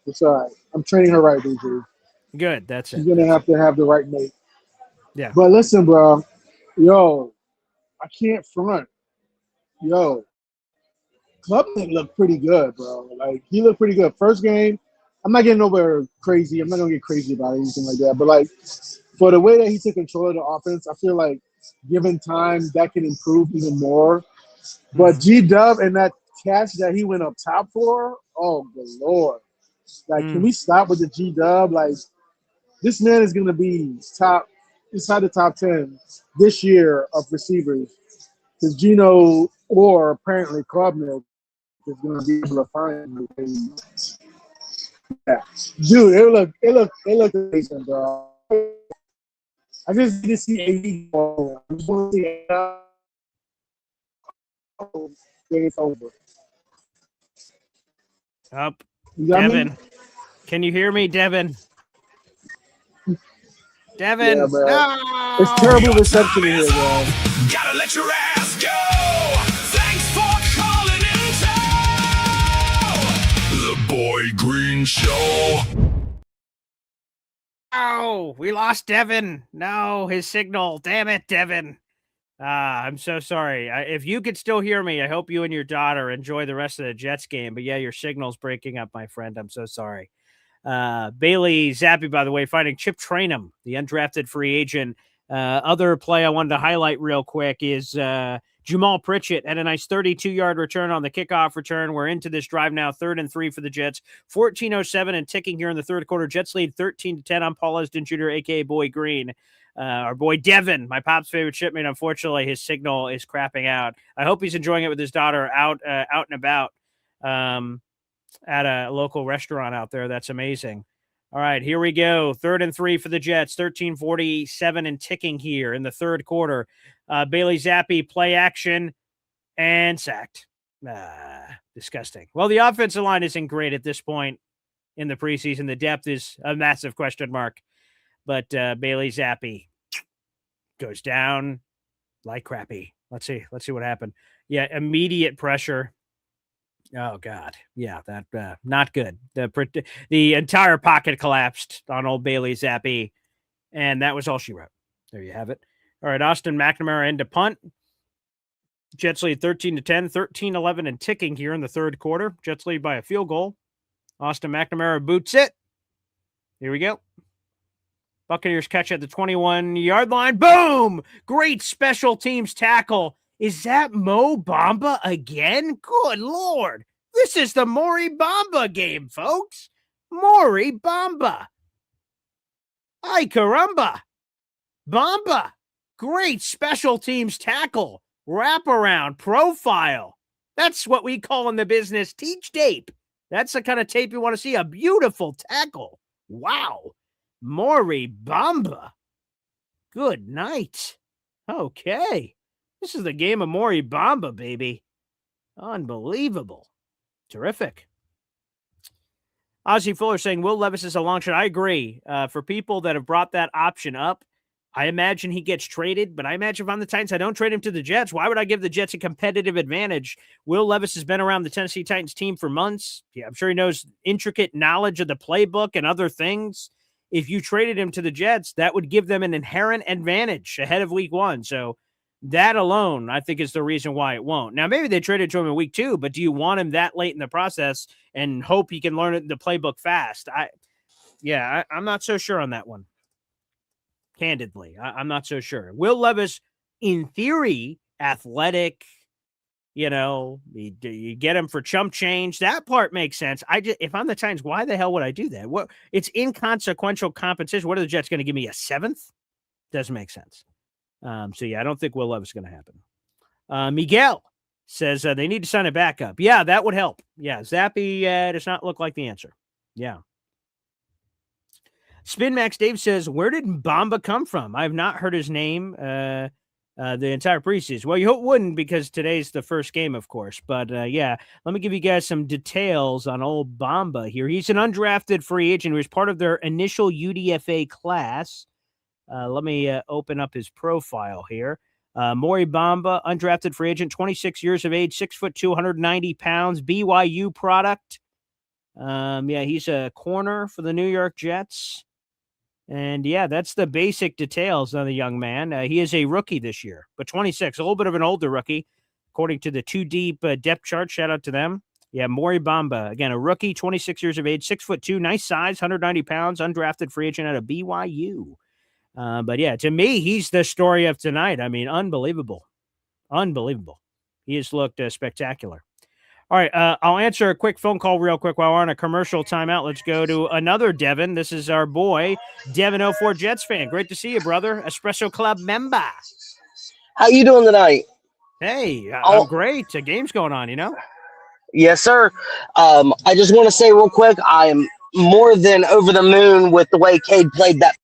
It's all right. I'm training her right, BG. Good. That's She's it. gonna have to have the right mate. Yeah. But listen, bro. Yo, I can't front. Yo, Clubman looked pretty good, bro. Like he looked pretty good. First game, I'm not getting nowhere crazy. I'm not gonna get crazy about it, anything like that. But like for the way that he took control of the offense, I feel like given time that can improve even more. But G-Dub and that catch that he went up top for, oh good lord. Like can we stop with the G-Dub? Like this man is gonna be inside the top 10 this year of receivers. Because Gino or apparently Klubnik is going to be able to find him. Yeah. Dude, it looked amazing, bro. I just need to see AD ball. I just want to see it's over. Up. You got Devin. me? Can you hear me, Devin? Devin. Yeah, bro. No! It's terrible reception in here, bro. Gotta let your ass go. Thanks for calling in. The Boy Green Show. Oh, we lost Devin. No, his signal. Damn it, Devin. I'm so sorry. If you could still hear me, I hope you and your daughter enjoy the rest of the Jets game. But yeah, your signal's breaking up, my friend. I'm so sorry. Bailey Zappi, by the way, finding Chip Trainum, the undrafted free agent. Other play I wanted to highlight real quick is Jamal Pritchett had a nice 32-yard return on the kickoff return. We're into this drive now, 3rd and 3 for the Jets. 14:07 and ticking here in the third quarter. Jets lead 13-10. I'm Paul Esden Jr., a.k.a. Boy Green. Our boy Devin, my pop's favorite shipmate. Unfortunately, his signal is crapping out. I hope he's enjoying it with his daughter out and about at a local restaurant out there. That's amazing. All right, here we go. 3rd and 3 for the Jets. 13:47 and ticking here in the third quarter. Bailey Zappi, play action, and sacked. Disgusting. Well, the offensive line isn't great at this point in the preseason. The depth is a massive question mark. But Bailey Zappi goes down like crappy. Let's see what happened. Yeah, immediate pressure. Oh God, yeah, that not good. The entire pocket collapsed on old Bailey Zappi, and that was all she wrote. There you have it. All right, Austin McNamara into punt. Jets lead 13-10, 13-11 and ticking here in the third quarter. Jets lead by a field goal. Austin McNamara boots it. Here we go. Buccaneers catch at the 21-yard line. Boom! Great special teams tackle. Is that Mo Bamba again? Good Lord. This is the Maury Bamba game, folks. Maury Bamba. Ay caramba. Bamba. Great special teams tackle. Wraparound profile. That's what we call in the business teach tape. That's the kind of tape you want to see. A beautiful tackle. Wow. Maury Bamba. Good night. Okay. This is the game of Maury Bamba, baby. Unbelievable. Terrific. Ozzie Fuller saying Will Levis is a long shot. I agree. For people that have brought that option up, I imagine he gets traded, but I imagine if I'm the Titans, I don't trade him to the Jets. Why would I give the Jets a competitive advantage? Will Levis has been around the Tennessee Titans team for months. Yeah, I'm sure he knows intricate knowledge of the playbook and other things. If you traded him to the Jets, that would give them an inherent advantage ahead of week 1. So that alone, I think, is the reason why it won't. Now, maybe they traded to him in week 2, but do you want him that late in the process and hope he can learn the playbook fast? I'm not so sure on that one. candidly. I'm not so sure. Will Levis, in theory, athletic, you get him for chump change. That part makes sense. If I'm the Titans, why the hell would I do that? What? It's inconsequential competition. What are the Jets going to give me, a 7th? Doesn't make sense. So yeah, I don't think Will Levis is going to happen. Miguel says they need to sign a backup. Yeah, that would help. Yeah, Zappy does not look like the answer. Yeah. Spin Max Dave says, where did Bamba come from? I have not heard his name the entire preseason. Well, you hope wouldn't, because today's the first game, of course. But yeah, let me give you guys some details on old Bamba here. He's an undrafted free agent who was part of their initial UDFA class. Let me open up his profile here. Maury Bamba, undrafted free agent, 26 years of age, 6'2", 290 pounds, BYU product. Yeah, he's a corner for the New York Jets. And yeah, that's the basic details on the young man. He is a rookie this year, but 26, a little bit of an older rookie, according to the Too Deep depth chart. Shout out to them. Yeah, Maury Bamba, again, a rookie, 26 years of age, 6'2", nice size, 190 pounds, undrafted free agent out of BYU. But yeah, to me, he's the story of tonight. I mean, unbelievable. Unbelievable. He has looked spectacular. All right, I'll answer a quick phone call real quick while we're on a commercial timeout. Let's go to another Devin. This is our boy, Devin04 Jets fan. Great to see you, brother. Espresso Club member. How you doing tonight? Hey, I'm great. A game's going on, Yes, sir. I just want to say real quick, I am more than over the moon with the way Cade played that.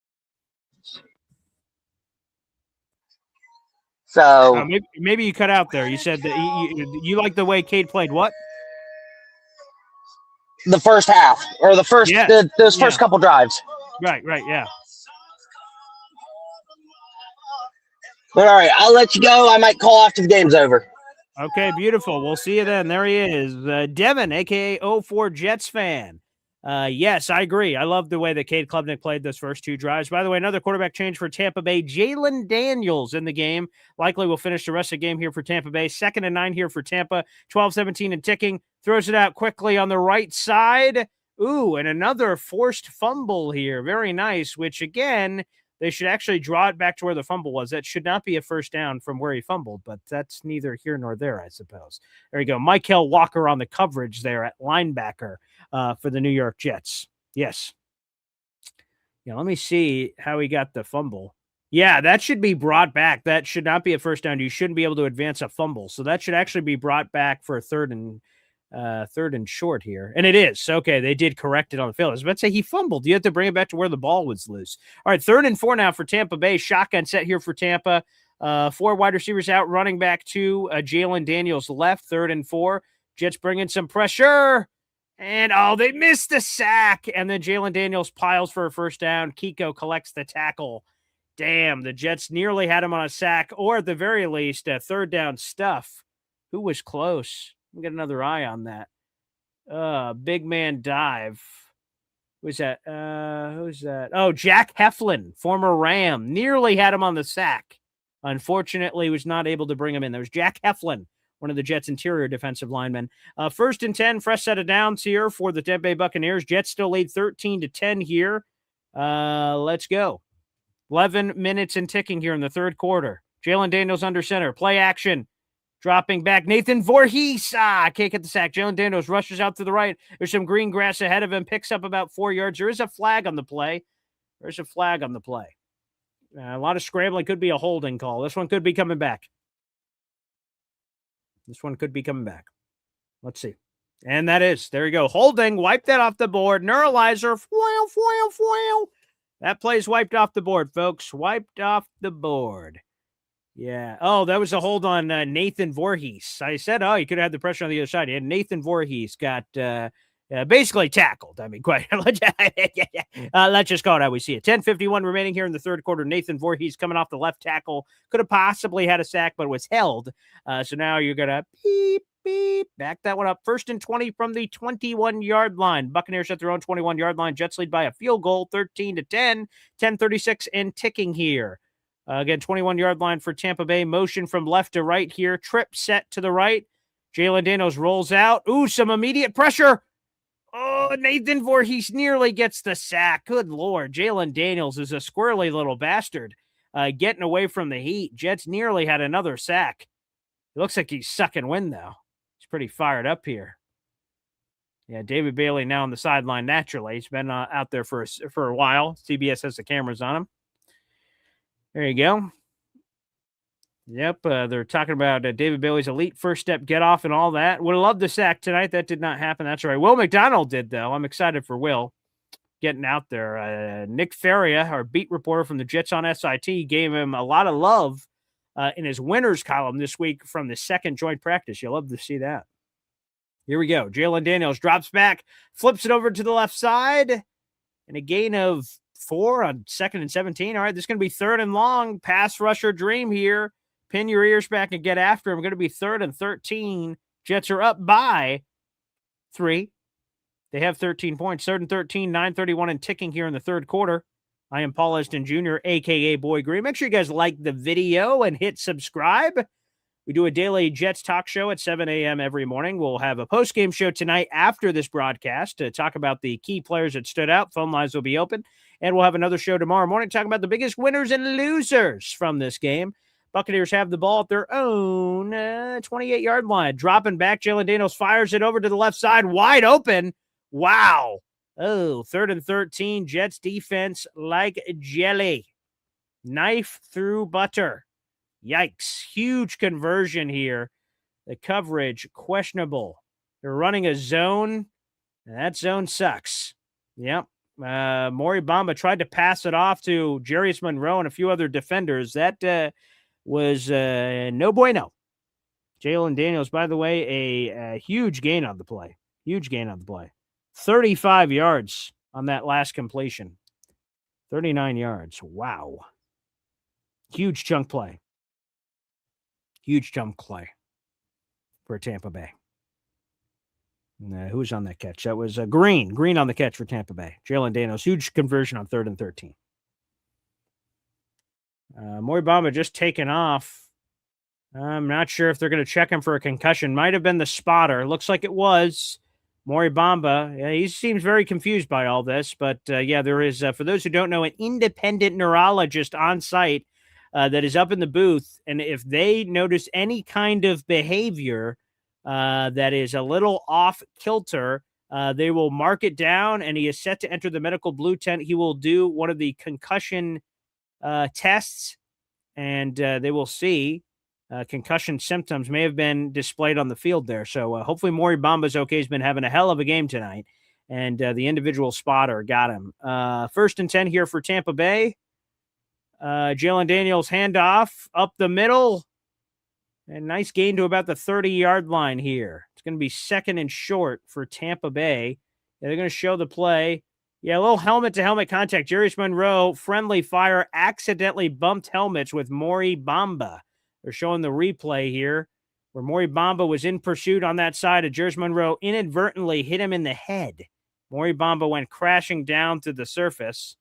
So maybe you cut out there. You said that you like the way Cade played. What? The first half, or the first those first couple drives. Right, yeah. But all right, I'll let you go. I might call after the game's over. Okay, beautiful. We'll see you then. There he is, Devin, a.k.a. 04 Jets fan. Yes, I agree. I love the way that Cade Klubnik played those first 2 drives. By the way, another quarterback change for Tampa Bay. Jalen Daniels in the game. Likely will finish the rest of the game here for Tampa Bay. 2nd and 9 here for Tampa. 12-17 and ticking. Throws it out quickly on the right side. Ooh, and another forced fumble here. Very nice, which, again, they should actually draw it back to where the fumble was. That should not be a first down from where he fumbled, but that's neither here nor there, I suppose. There you go. Mykal Walker on the coverage there at linebacker for the New York Jets. Yes. Yeah, let me see how he got the fumble. Yeah, that should be brought back. That should not be a first down. You shouldn't be able to advance a fumble. So that should actually be brought back for a third and short here. And it is. Okay, they did correct it on the field. I was about to say he fumbled. You have to bring it back to where the ball was loose. All right, 3rd and 4 now for Tampa Bay. Shotgun set here for Tampa. 4 wide receivers out, running back 2. Jalen Daniels left, 3rd and 4. Jets bring in some pressure. And, they missed the sack. And then Jalen Daniels piles for a first down. Kiko collects the tackle. Damn, the Jets nearly had him on a sack, or at the very least, a 3rd down stuff. Who was close? We'll get another eye on that. Big man dive. Who's that? Who's that? Oh, Jack Heflin, former Ram. Nearly had him on the sack. Unfortunately, was not able to bring him in. There was Jack Heflin, one of the Jets' interior defensive linemen. 1st and 10, fresh set of downs here for the Tampa Bay Buccaneers. Jets still lead 13-10 here. Let's go. 11 minutes and ticking here in the 3rd quarter. Jalen Daniels under center. Play action. Dropping back. Nathan Voorhees. Can't get the sack. Jalen Daniels rushes out to the right. There's some green grass ahead of him. Picks up about 4 yards. There is a flag on the play. A lot of scrambling. Could be a holding call. This one could be coming back. Let's see. And that is. There you go. Holding. Wipe that off the board. Neuralizer. Foil. That play's wiped off the board, folks. Wiped off the board. Yeah. Oh, that was a hold on Nathan Voorhees. I said, he could have had the pressure on the other side. And Nathan Voorhees got basically tackled. I mean, quite. Let's just call it how we see it. 10:51 remaining here in the 3rd quarter. Nathan Voorhees coming off the left tackle. Could have possibly had a sack, but was held. So now you're going to beep, back that one up. 1st and 20 from the 21-yard line. Buccaneers at their own 21-yard line. Jets lead by a field goal, 13-10. 10:36 and ticking here. Again, 21-yard line for Tampa Bay. Motion from left to right here. Trip set to the right. Jalen Daniels rolls out. Ooh, some immediate pressure. Oh, Oh, Nathan Voorhees nearly gets the sack. Good Lord. Jalen Daniels is a squirrely little bastard getting away from the heat. Jets nearly had another sack. It looks like he's sucking wind, though. He's pretty fired up here. Yeah, David Bailey now on the sideline naturally. He's been out there for a while. CBS has the cameras on him. There you go. Yep, they're talking about David Bailey's elite first step get off and all that. Would have loved the sack tonight. That did not happen. That's right. Will McDonald did, though. I'm excited for Will getting out there. Nick Faria, our beat reporter from the Jets on SIT, gave him a lot of love in his winners column this week from the second joint practice. You'll love to see that. Here we go. Jalen Daniels drops back, flips it over to the left side, and a gain of 4 on 2nd and 17. All right, this is going to be 3rd and long. Pass rusher dream here. Pin your ears back and get after him. Going to be 3rd and 13. Jets are up by 3. They have 13 points. 3rd and 13, 9:31 and ticking here in the third quarter. I am Paul Esden Jr., a.k.a. Boy Green. Make sure you guys like the video and hit subscribe. We do a daily Jets talk show at 7 a.m. every morning. We'll have a post-game show tonight after this broadcast to talk about the key players that stood out. Phone lines will be open. And we'll have another show tomorrow morning talking about the biggest winners and losers from this game. Buccaneers have the ball at their own 28-yard line. Dropping back, Jalen Daniels fires it over to the left side. Wide open. Wow. Oh, 3rd and 13. Jets defense like jelly. Knife through butter. Yikes. Huge conversion here. The coverage, questionable. They're running a zone. And that zone sucks. Yep. Maury Bamba tried to pass it off to Jarius Monroe and a few other defenders. That was no bueno. Jalen Daniels, by the way, a huge gain on the play. Huge gain on the play. 35 yards on that last completion. 39 yards. Wow. Huge chunk play. Huge chunk play for Tampa Bay. Who was on that catch? That was Green. Green on the catch for Tampa Bay. Jalen Daniels, huge conversion on 3rd and 13. Maury Bamba just taken off. I'm not sure if they're going to check him for a concussion. Might have been the spotter. Looks like it was. Maury Bamba, yeah, he seems very confused by all this. But, yeah, there is, for those who don't know, an independent neurologist on site that is up in the booth. And if they notice any kind of behavior that is a little off kilter, they will mark it down, and he is set to enter the medical blue tent. He will do one of the concussion tests, and they will see concussion symptoms may have been displayed on the field there. So hopefully Maury Bamba's okay. He's been having a hell of a game tonight, and the individual spotter got him. 1st and 10 here for Tampa Bay. Jalen Daniels handoff up the middle, and nice gain to about the 30-yard line here. It's going to be 2nd and short for Tampa Bay. Yeah, they're going to show the play. Yeah, a little helmet-to-helmet contact. Jarius Monroe, friendly fire, accidentally bumped helmets with Maury Bamba. They're showing the replay here where Maury Bamba was in pursuit on that side of Jarius Monroe, inadvertently hit him in the head. Maury Bamba went crashing down to the surface.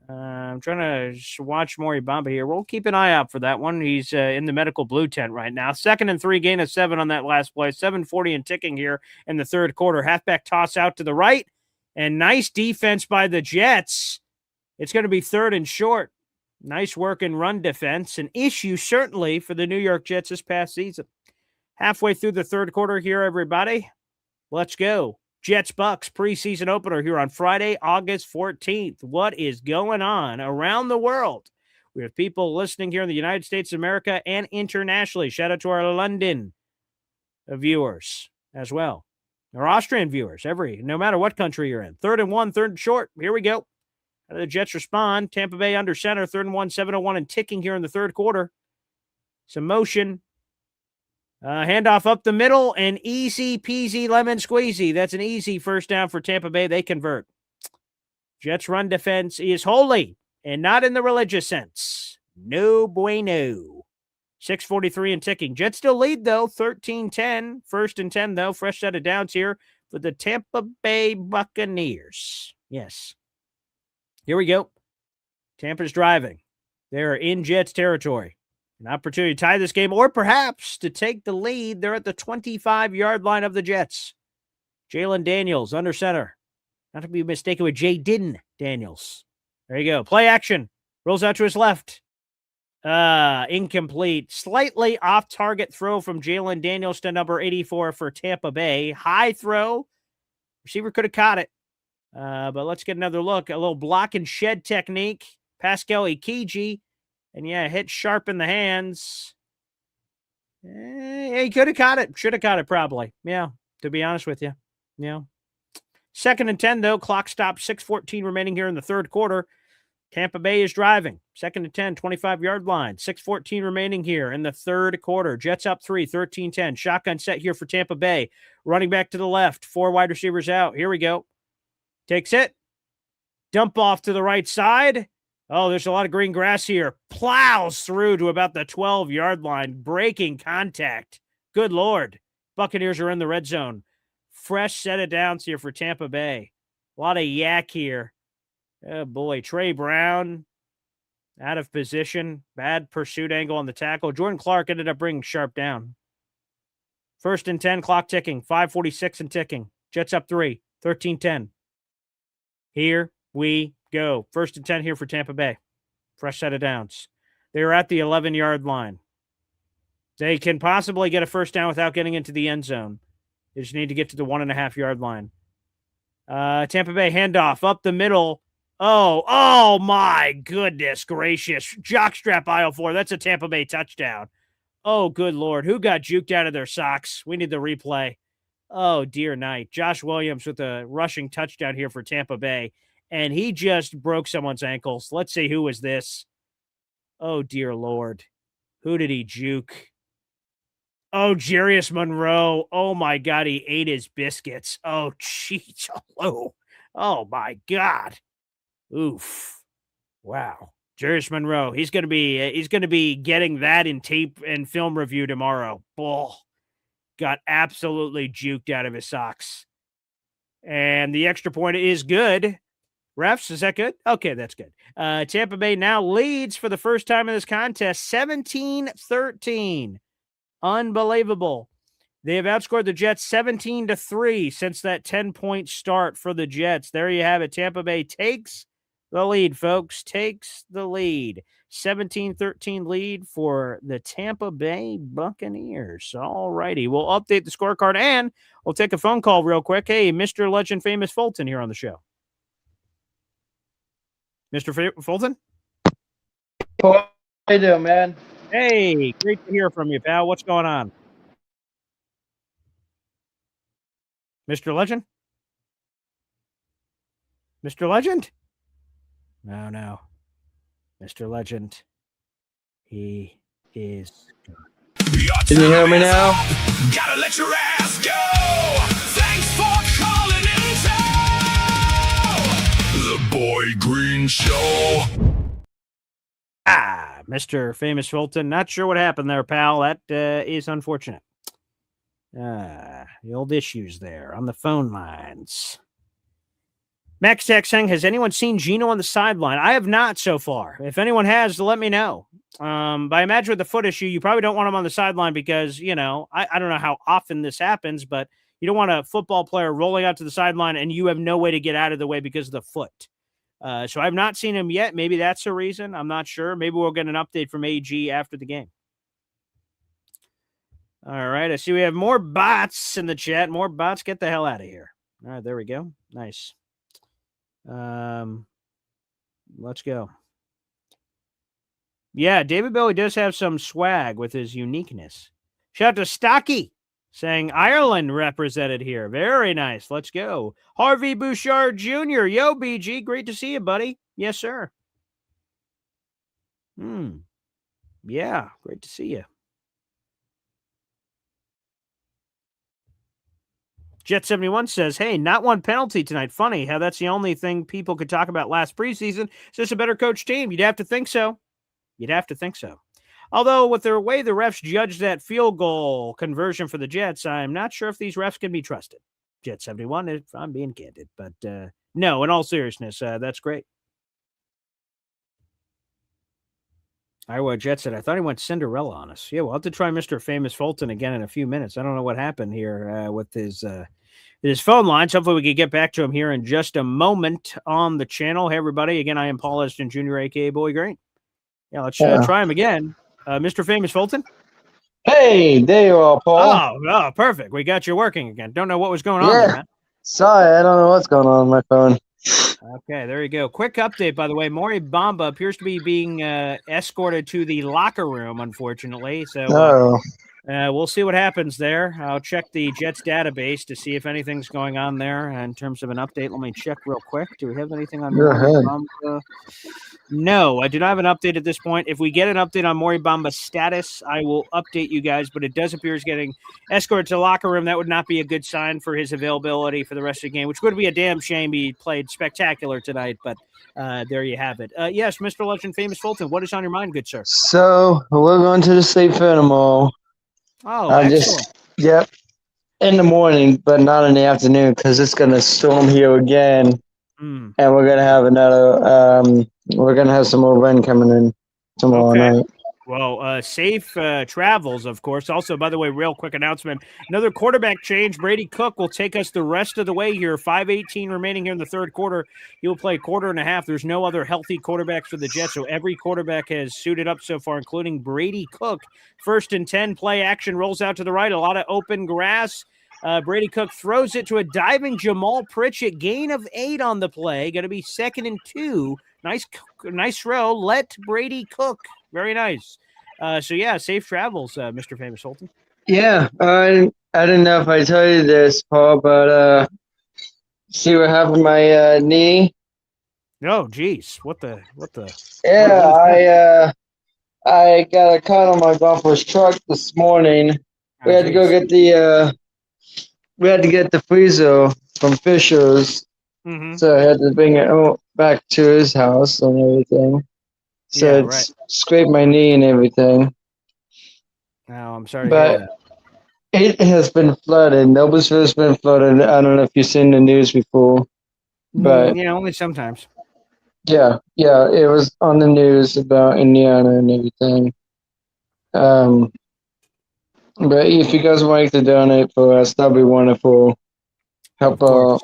I'm trying to watch Maury Bamba here. We'll keep an eye out for that one. He's in the medical blue tent right now. 2nd and 3, gain of 7 on that last play. 7:40 and ticking here in the third quarter. Halfback toss out to the right. And nice defense by the Jets. It's going to be 3rd and short. Nice work in run defense. An issue, certainly, for the New York Jets this past season. Halfway through the third quarter here, everybody. Let's go. Jets Bucks preseason opener here on Friday, August 14th. What is going on around the world? We have people listening here in the United States of America and internationally. Shout out to our London viewers as well. Our Austrian viewers, no matter what country you're in. 3rd and 1, 3rd and short. Here we go. How do the Jets respond? Tampa Bay under center, 3rd and 1, 7:01 and ticking here in the third quarter. Some motion. Handoff up the middle, and easy peasy lemon squeezy. That's an easy first down for Tampa Bay. They convert. Jets run defense is holy, and not in the religious sense. No bueno. 6:43 and ticking. Jets still lead, though, 13-10. 1st and 10, though. Fresh set of downs here for the Tampa Bay Buccaneers. Yes. Here we go. Tampa's driving. They're in Jets territory. An opportunity to tie this game, or perhaps to take the lead. They're at the 25-yard line of the Jets. Jalen Daniels, under center. Not to be mistaken with Jaden Daniels. There you go. Play action. Rolls out to his left. Incomplete. Slightly off-target throw from Jalen Daniels to number 84 for Tampa Bay. High throw. Receiver could have caught it. But let's get another look. A little block and shed technique. Pascal Ikiji. And yeah, hit sharp in the hands. He could have caught it. Should have caught it probably. Yeah, to be honest with you. Yeah. 2nd and 10, though. Clock stopped. 6:14 remaining here in the third quarter. Tampa Bay is driving. 2nd and 10, 25-yard line. 6:14 remaining here in the third quarter. Jets up 3, 13-10. Shotgun set here for Tampa Bay. Running back to the left. 4 wide receivers out. Here we go. Takes it. Dump off to the right side. Oh, there's a lot of green grass here. Plows through to about the 12-yard line. Breaking contact. Good Lord. Buccaneers are in the red zone. Fresh set of downs here for Tampa Bay. A lot of yak here. Oh, boy. Trey Brown out of position. Bad pursuit angle on the tackle. Jordan Clark ended up bringing Sharp down. 1st and 10, clock ticking. 5:46 and ticking. Jets up 3, 13-10. Here we go. 1st and 10 here for Tampa Bay. Fresh set of downs. They're at the 11-yard line. They can possibly get a first down without getting into the end zone. They just need to get to the 1.5-yard line. Tampa Bay handoff up the middle. Oh my goodness gracious. Jockstrap aisle 4. That's a Tampa Bay touchdown. Oh, good Lord. Who got juked out of their socks? We need the replay. Oh, dear night. Josh Williams with a rushing touchdown here for Tampa Bay. And he just broke someone's ankles. Let's see, who was this? Oh, dear Lord. Who did he juke? Oh, Jarius Monroe. Oh, my God. He ate his biscuits. Oh, jeez. Oh, my God. Oof. Wow. Jarius Monroe. He's going to be getting that in tape and film review tomorrow. Bull. Got absolutely juked out of his socks. And the extra point is good. Refs, is that good? Okay, that's good. Tampa Bay now leads for the first time in this contest, 17-13. Unbelievable. They have outscored the Jets 17-3 since that 10-point start for the Jets. There you have it. Tampa Bay takes the lead, folks. Takes the lead. 17-13 lead for the Tampa Bay Buccaneers. All righty. We'll update the scorecard and we'll take a phone call real quick. Hey, Mr. Legend Famous Fulton here on the show. Mr. Fulton? How you doing, man? Hey, great to hear from you, pal. What's going on? Mr. Legend? Mr. Legend? No. Mr. Legend. He is gone. Can you hear me now? Gotta let your ass go. Thanks for calling in. The Boy Green Show. Mr. Famous Fulton. Not sure what happened there, pal. That is unfortunate. The old issues there on the phone lines. Max Tech saying, has anyone seen Geno on the sideline? I have not so far. If anyone has, let me know. But I imagine with the foot issue, you probably don't want him on the sideline because, I don't know how often this happens, but you don't want a football player rolling out to the sideline and you have no way to get out of the way because of the foot. So I've not seen him yet. Maybe that's a reason. I'm not sure. Maybe we'll get an update from AG after the game. All right. I see we have more bots in the chat. More bots. Get the hell out of here. All right. There we go. Nice. Let's go. Yeah, David Bowie does have some swag with his uniqueness. Shout out to Stocky saying Ireland represented here. Very nice. Let's go. Harvey Bouchard Jr. Yo, BG. Great to see you, buddy. Yes, sir. Yeah, great to see you. Jet71 says, hey, not one penalty tonight. Funny how that's the only thing people could talk about last preseason. Is this a better coach team? You'd have to think so. Although with the way the refs judged that field goal conversion for the Jets, I'm not sure if these refs can be trusted. Jet71, if I'm being candid. But no, in all seriousness, that's great. Iowa Jet said, I thought he went Cinderella on us. Yeah, we'll have to try Mr. Famous Fulton again in a few minutes. I don't know what happened here with his his phone lines. Hopefully we can get back to him here in just a moment on the channel. Hey, everybody. Again, I am Paul Esden Jr., a.k.a. Boy Green. Yeah, let's try him again. Mr. Famous Fulton? Hey, there you are, Paul. Oh, perfect. We got you working again. Don't know what was going on there, man. Sorry, I don't know what's going on my phone. Okay, there you go. Quick update, by the way. Maury Bamba appears to be being escorted to the locker room, unfortunately. So we'll see what happens there. I'll check the Jets database to see if anything's going on there in terms of an update. Let me check real quick. Do we have anything on Go Maury ahead. Bamba? No, I do not have an update at this point. If we get an update on Maury Bamba's status, I will update you guys, but it does appear he's getting escorted to the locker room. That would not be a good sign for his availability for the rest of the game, which would be a damn shame. He played spectacular tonight, but there you have it. Yes, Mr. Legend Famous Fulton, what is on your mind, good sir? So we're going to the State Fair tomorrow. Oh, excellent. Yep. In the morning, but not in the afternoon because it's going to storm here again. And we're going to have another, we're going to have some more rain coming in tomorrow night. Well, safe travels, of course. Also, by the way, real quick announcement. Another quarterback change. Brady Cook will take us the rest of the way here. 5:18 remaining here in the third quarter. He'll play a quarter and a half. There's no other healthy quarterbacks for the Jets, so every quarterback has suited up so far, including Brady Cook. 1st and 10, play action, rolls out to the right. A lot of open grass. Brady Cook throws it to a diving Jamal Pritchett. Gain of 8 on the play. Going to be 2nd and 2. Nice throw. Let Brady cook. Very nice. So, yeah, safe travels, Mr. Famous Fulton. Yeah, I didn't know if I tell you this, Paul, but see what happened to my knee? Oh, geez. What the? Yeah, I got a cut on my bumper's truck this morning. We had to go get the freezer from Fisher's. So I had to bring it back to his house and everything. So it's scraped my knee and everything. Oh, I'm sorry to hear that. It has been flooded. Noblesville's been flooded. I don't know if you've seen the news before, but yeah, only sometimes. Yeah, it was on the news about Indiana and everything. But if you guys would like to donate for us, that'd be wonderful. Help our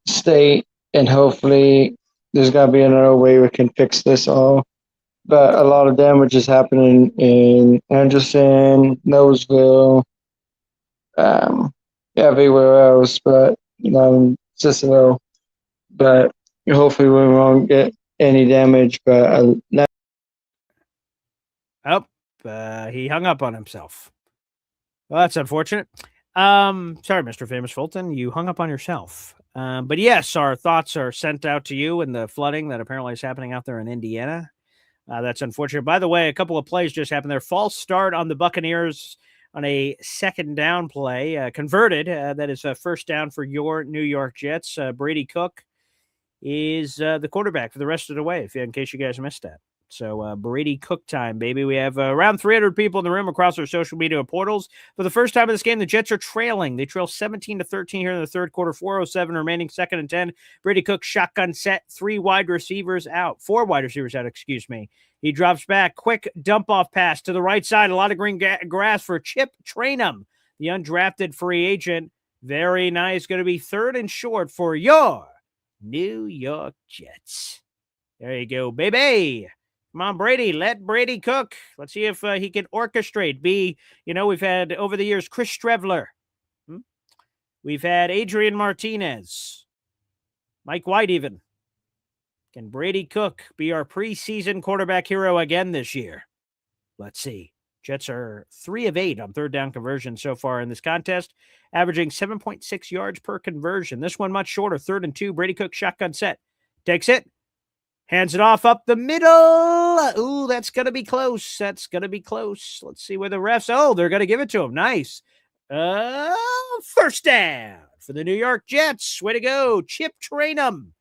state, and hopefully there's got to be another way we can fix this all. But a lot of damage is happening in Anderson, Noblesville, everywhere else, but Cicero. But hopefully we won't get any damage. But he hung up on himself. Well, that's unfortunate. Sorry, Mr. Famous Fulton, you hung up on yourself. But yes, our thoughts are sent out to you in the flooding that apparently is happening out there in Indiana. That's unfortunate. By the way, a couple of plays just happened there. False start on the Buccaneers on a 2nd down play. Converted. That is a 1st down for your New York Jets. Brady Cook is the quarterback for the rest of the way, in case you guys missed that. So Brady Cook time, baby. We have around 300 people in the room across our social media portals. For the first time in this game, the Jets are trailing. They trail 17-13 here in the third quarter. 4:07 remaining, 2nd and 10. Brady Cook shotgun set, 4 wide receivers out, excuse me. He drops back, quick dump off pass to the right side. A lot of green grass for Chip Trainum, the undrafted free agent. Very nice. Going to be 3rd and short for your New York Jets. There you go, baby. Come on, Brady. Let Brady cook. Let's see if he can orchestrate. We've had over the years Chris Strevler. We've had Adrian Martinez. Mike White even. Can Brady Cook be our preseason quarterback hero again this year? Let's see. Jets are 3 of 8 on 3rd down conversion so far in this contest, averaging 7.6 yards per conversion. This one much shorter, 3rd and 2. Brady Cook shotgun set. Takes it. Hands it off up the middle. Ooh, that's going to be close. Let's see where the refs. Oh, they're going to give it to him. Nice. 1st down for the New York Jets. Way to go. Chip Trainum.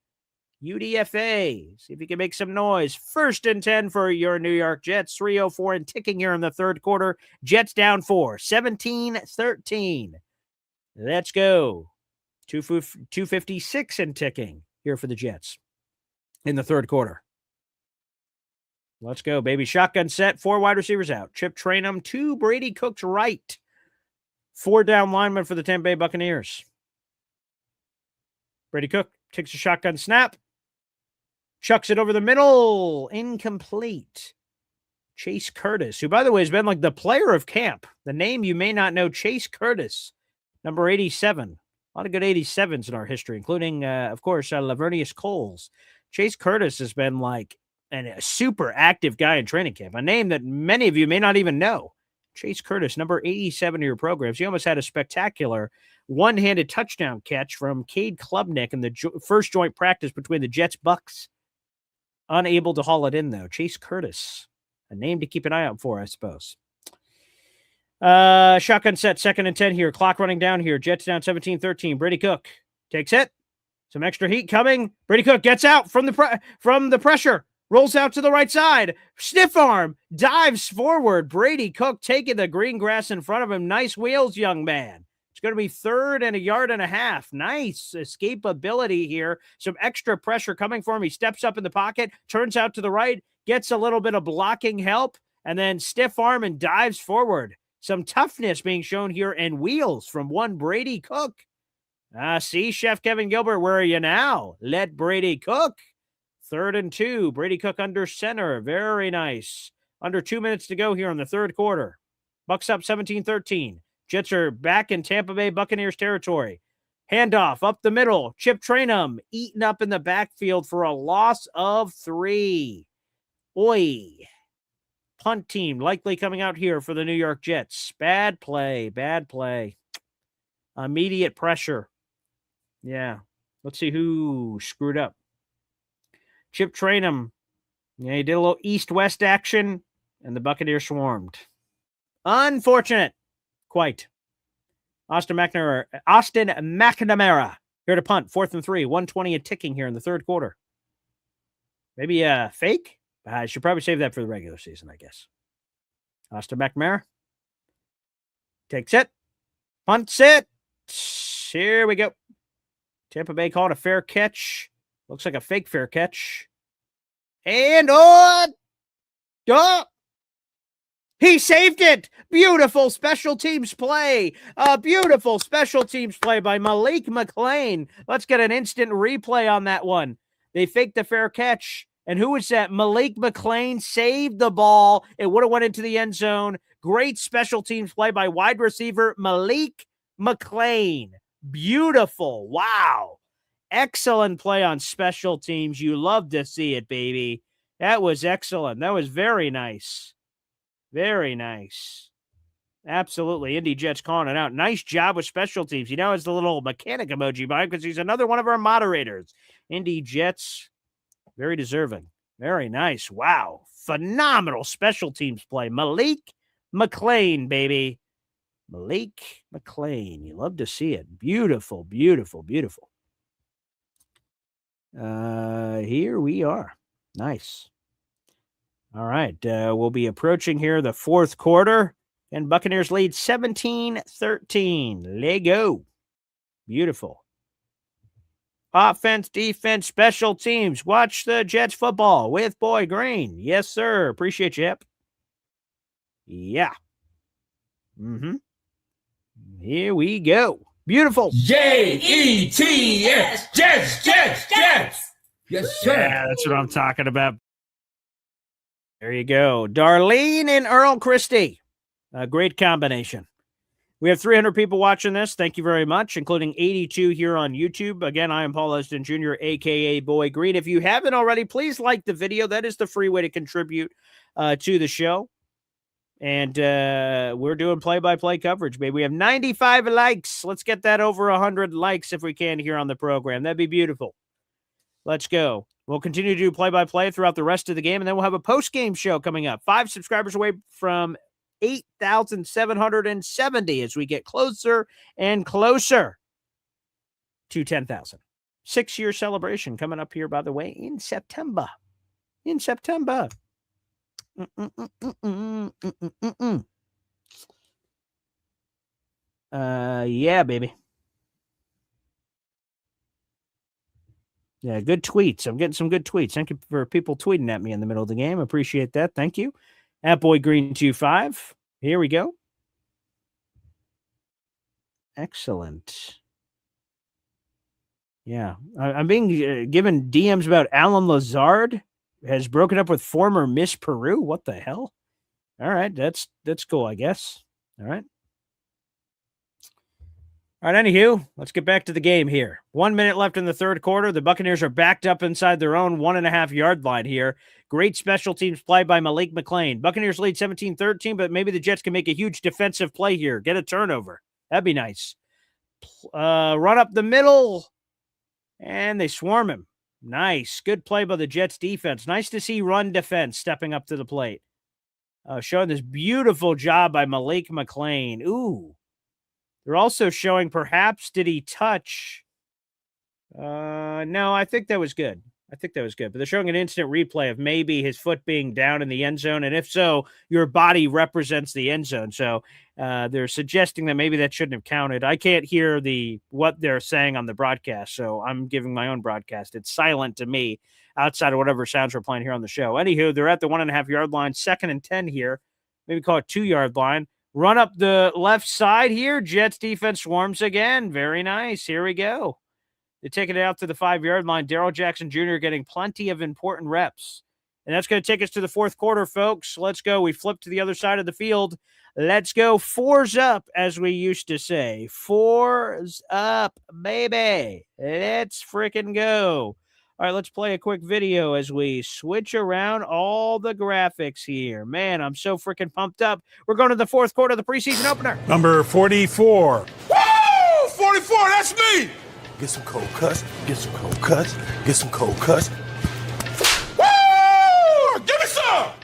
UDFA. See if you can make some noise. 1st and 10 for your New York Jets. 3:04 and ticking here in the third quarter. Jets down 4. 17-13. Let's go. 2:56 and ticking here for the Jets in the third quarter. Let's go, baby. Shotgun set, 4 wide receivers out. Chip Trainum to Brady Cook's right. 4 down lineman for the Tampa Bay Buccaneers. Brady Cook takes a shotgun snap. Chucks it over the middle. Incomplete. Chase Curtis, who, by the way, has been like the player of camp. The name you may not know, Chase Curtis, number 87. A lot of good 87s in our history, including, of course, Lavernius Coles. Chase Curtis has been like a super active guy in training camp, a name that many of you may not even know. Chase Curtis, number 87 of your programs. He almost had a spectacular one-handed touchdown catch from Cade Klubnik in the first joint practice between the Jets-Bucks. Unable to haul it in, though. Chase Curtis, a name to keep an eye out for, I suppose. Shotgun set, 2nd and 10 here. Clock running down here. Jets down 17-13. Brady Cook takes it. Some extra heat coming. Brady Cook gets out from the pressure. Rolls out to the right side. Stiff arm. Dives forward. Brady Cook taking the green grass in front of him. Nice wheels, young man. It's going to be 3rd and 1.5 yards. Nice escapability here. Some extra pressure coming for him. He steps up in the pocket, turns out to the right, gets a little bit of blocking help, and then stiff arm and dives forward. Some toughness being shown here and wheels from one Brady Cook. See, Chef Kevin Gilbert, where are you now? Let Brady cook. 3rd and 2. Brady Cook under center. Very nice. Under 2 minutes to go here in the 3rd quarter. Bucks up 17-13. Jets are back in Tampa Bay Buccaneers territory. Handoff up the middle. Chip Trainum eaten up in the backfield for a loss of 3. Oi. Punt team likely coming out here for the New York Jets. Bad play. Bad play. Immediate pressure. Yeah. Let's see who screwed up. Chip Trainum. Yeah, he did a little east-west action, and the Buccaneers swarmed. Unfortunate. Quite. Austin McNamara here to punt. 4th and 3. 1:20 and ticking here in the 3rd quarter. Maybe a fake? I should probably save that for the regular season, I guess. Austin McNamara takes it. Punts it. Here we go. Tampa Bay called a fair catch. Looks like a fake fair catch. And he saved it. Beautiful special teams play. A beautiful special teams play by Malik McClain. Let's get an instant replay on that one. They faked the fair catch. And who was that? Malik McClain saved the ball. It would have went into the end zone. Great special teams play by wide receiver Malik McClain. Beautiful. Wow. Excellent play on special teams. You love to see it, baby. That was excellent. That was very nice. Very nice. Absolutely. Indy Jets calling it out. Nice job with special teams. He now has the little mechanic emoji by him because he's another one of our moderators. Indy Jets, very deserving. Very nice. Wow. Phenomenal special teams play. Malik McClain, baby. Malik McClain. You love to see it. Beautiful, beautiful, beautiful. Here we are. Nice. All right. We'll be approaching here the 4th quarter, and Buccaneers lead 17-13. Lego. Beautiful. Offense, defense, special teams. Watch the Jets football with Boy Green. Yes, sir. Appreciate you, Hep. Yeah. Here we go. Beautiful. Jets, Jets, Jets, Jets. Yes, sir. Yeah, that's what I'm talking about. There you go. Darlene and Earl Christie. A great combination. We have 300 people watching this. Thank you very much, including 82 here on YouTube. Again, I am Paul Esden Jr., a.k.a. Boy Green. If you haven't already, please like the video. That is the free way to contribute to the show. And we're doing play-by-play coverage, baby. We have 95 likes. Let's get that over 100 likes if we can here on the program. That'd be beautiful. Let's go. We'll continue to do play-by-play throughout the rest of the game, and then we'll have a post-game show coming up. 5 subscribers away from 8,770 as we get closer and closer to 10,000. 6-year celebration coming up here, by the way, in September. Yeah, baby. Yeah, good tweets. I'm getting some good tweets. Thank you for people tweeting at me in the middle of the game. Appreciate that. Thank you. At Boy Green 25. Here we go. Excellent. Yeah. I'm being given DMs about Alan Lazard has broken up with former Miss Peru. What the hell? All right. That's cool, I guess. All right. All right, anywho, let's get back to the game here. 1 minute left in the third quarter. The Buccaneers are backed up inside their own 1.5 yard line here. Great special teams play by Malik McLean. Buccaneers lead 17-13, but maybe the Jets can make a huge defensive play here. Get a turnover. That'd be nice. Run up the middle, and they swarm him. Nice. Good play by the Jets defense. Nice to see run defense stepping up to the plate. Showing this beautiful job by Malik McLean. Ooh. They're also showing perhaps did he touch? No, I think that was good. But they're showing an instant replay of maybe his foot being down in the end zone. And if so, your body represents the end zone. So they're suggesting that maybe that shouldn't have counted. I can't hear what they're saying on the broadcast. So I'm giving my own broadcast. It's silent to me outside of whatever sounds we're playing here on the show. Anywho, they're at the 1.5 yard line, 2nd and 10 here. Maybe call it 2 yard line. Run up the left side here. Jets defense swarms again. Very nice. Here we go. They're taking it out to the 5 yard line. Darrell Jackson Jr. getting plenty of important reps. And that's going to take us to the fourth quarter, folks. Let's go. We flip to the other side of the field. Let's go. 4's up, as we used to say. 4's up, baby. Let's freaking go. All right, let's play a quick video as we switch around all the graphics here. Man, I'm so freaking pumped up. We're going to the fourth quarter of the preseason opener. Number 44. Woo! 44, that's me! Get some cold cuts, get some cold cuts, get some cold cuts. Woo! Give me some! All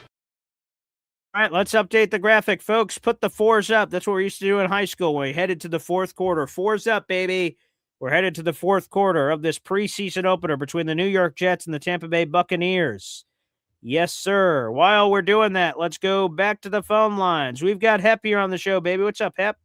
right, let's update the graphic, folks. Put the 4's up. That's what we used to do in high school when we headed to the fourth quarter. 4's up, baby. We're headed to the fourth quarter of this preseason opener between the New York Jets and the Tampa Bay Buccaneers. Yes, sir. While we're doing that, let's go back to the phone lines. We've got Hep here on the show, baby. What's up, Hep?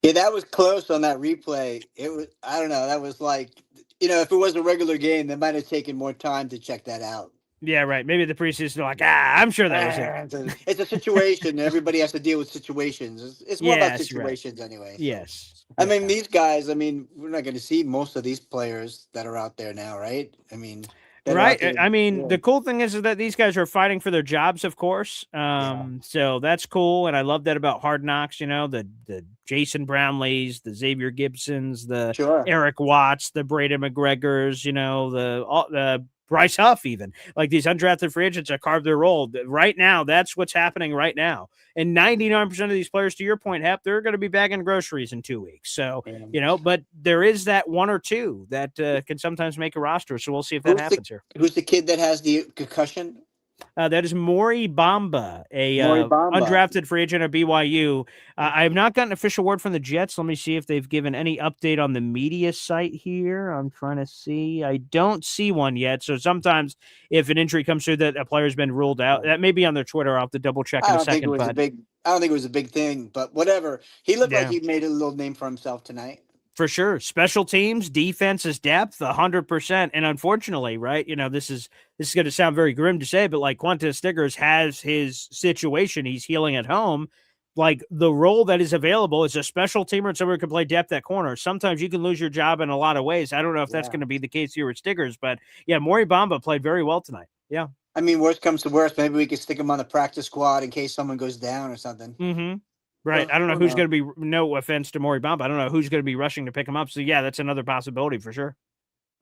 Yeah, that was close on that replay. It was, I don't know, that was like, if it was a regular game, they might have taken more time to check that out. Yeah, right. Maybe the preseason are like, I'm sure that was it. It's a situation. Everybody has to deal with situations. It's more about situations anyway. So. Yes. I mean, these guys, we're not going to see most of these players that are out there now, right? I mean, right. The cool thing is that these guys are fighting for their jobs, of course. So that's cool. And I love that about Hard Knocks, the Jason Brownlees, the Xavier Gibsons, the Eric Watts, the Braden McGregors, the Bryce Huff, even like these undrafted free agents that carved their role right now. That's what's happening right now. And 99% of these players, to your point, Hep, they're going to be bagging groceries in 2 weeks. So, but there is that one or two that can sometimes make a roster. So we'll see if that happens here. Who's the kid that has the concussion? That is Maury Bamba, undrafted free agent at BYU. I have not gotten an official word from the Jets. Let me see if they've given any update on the media site here. I'm trying to see. I don't see one yet. So sometimes if an injury comes through that a player's been ruled out, that may be on their Twitter. I'll have to double check in a second. I don't think it was a big thing, but whatever. He looked like he made a little name for himself tonight. For sure. Special teams, defense's depth, 100%. And unfortunately, right, this is going to sound very grim to say, but like Quintez Stiggers has his situation. He's healing at home. Like the role that is available is a special teamer and someone who can play depth at corner. Sometimes you can lose your job in a lot of ways. I don't know if that's going to be the case here with Stiggers, but yeah, Maury Bamba played very well tonight. Yeah. I mean, worst comes to worst, maybe we could stick him on the practice squad in case someone goes down or something. Mm-hmm. Right. I don't know who's going to be, no offense to Maury Bamba, I don't know who's going to be rushing to pick him up. So, yeah, that's another possibility for sure.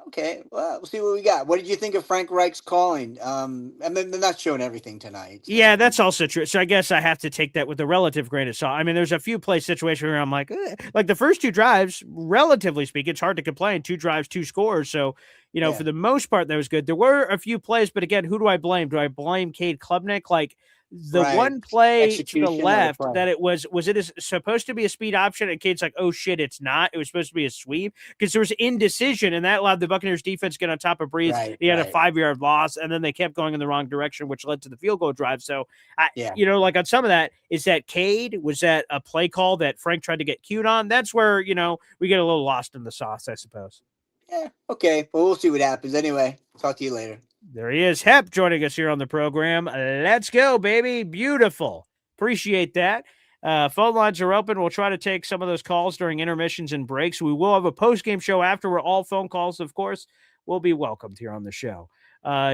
Okay. Well, we'll see what we got. What did you think of Frank Reich's calling? And then they're not showing everything tonight. So. Yeah, that's also true. So I guess I have to take that with a relative grain of salt. I mean, there's a few play situations where I'm like the first 2 drives, relatively speaking, it's hard to complain. 2 drives, 2 scores. So, for the most part, that was good. There were a few plays, but again, who do I blame? Do I blame Cade Klubnik? Like, the one play to the left that it was it supposed to be a speed option? And Cade's like, oh shit, it's not. It was supposed to be a sweep because there was indecision, and that allowed the Buccaneers defense to get on top of Breeze. He had a 5-yard loss, and then they kept going in the wrong direction, which led to the field goal drive. So, like on some of that, is that Cade? Was that a play call that Frank tried to get cued on? That's where, we get a little lost in the sauce, I suppose. Yeah. Okay. Well, we'll see what happens. Anyway, talk to you later. There he is, Hep, joining us here on the program. Let's go, baby. Beautiful. Appreciate that. Phone lines are open. We'll try to take some of those calls during intermissions and breaks. We will have a post-game show after where all phone calls, of course, will be welcomed here on the show.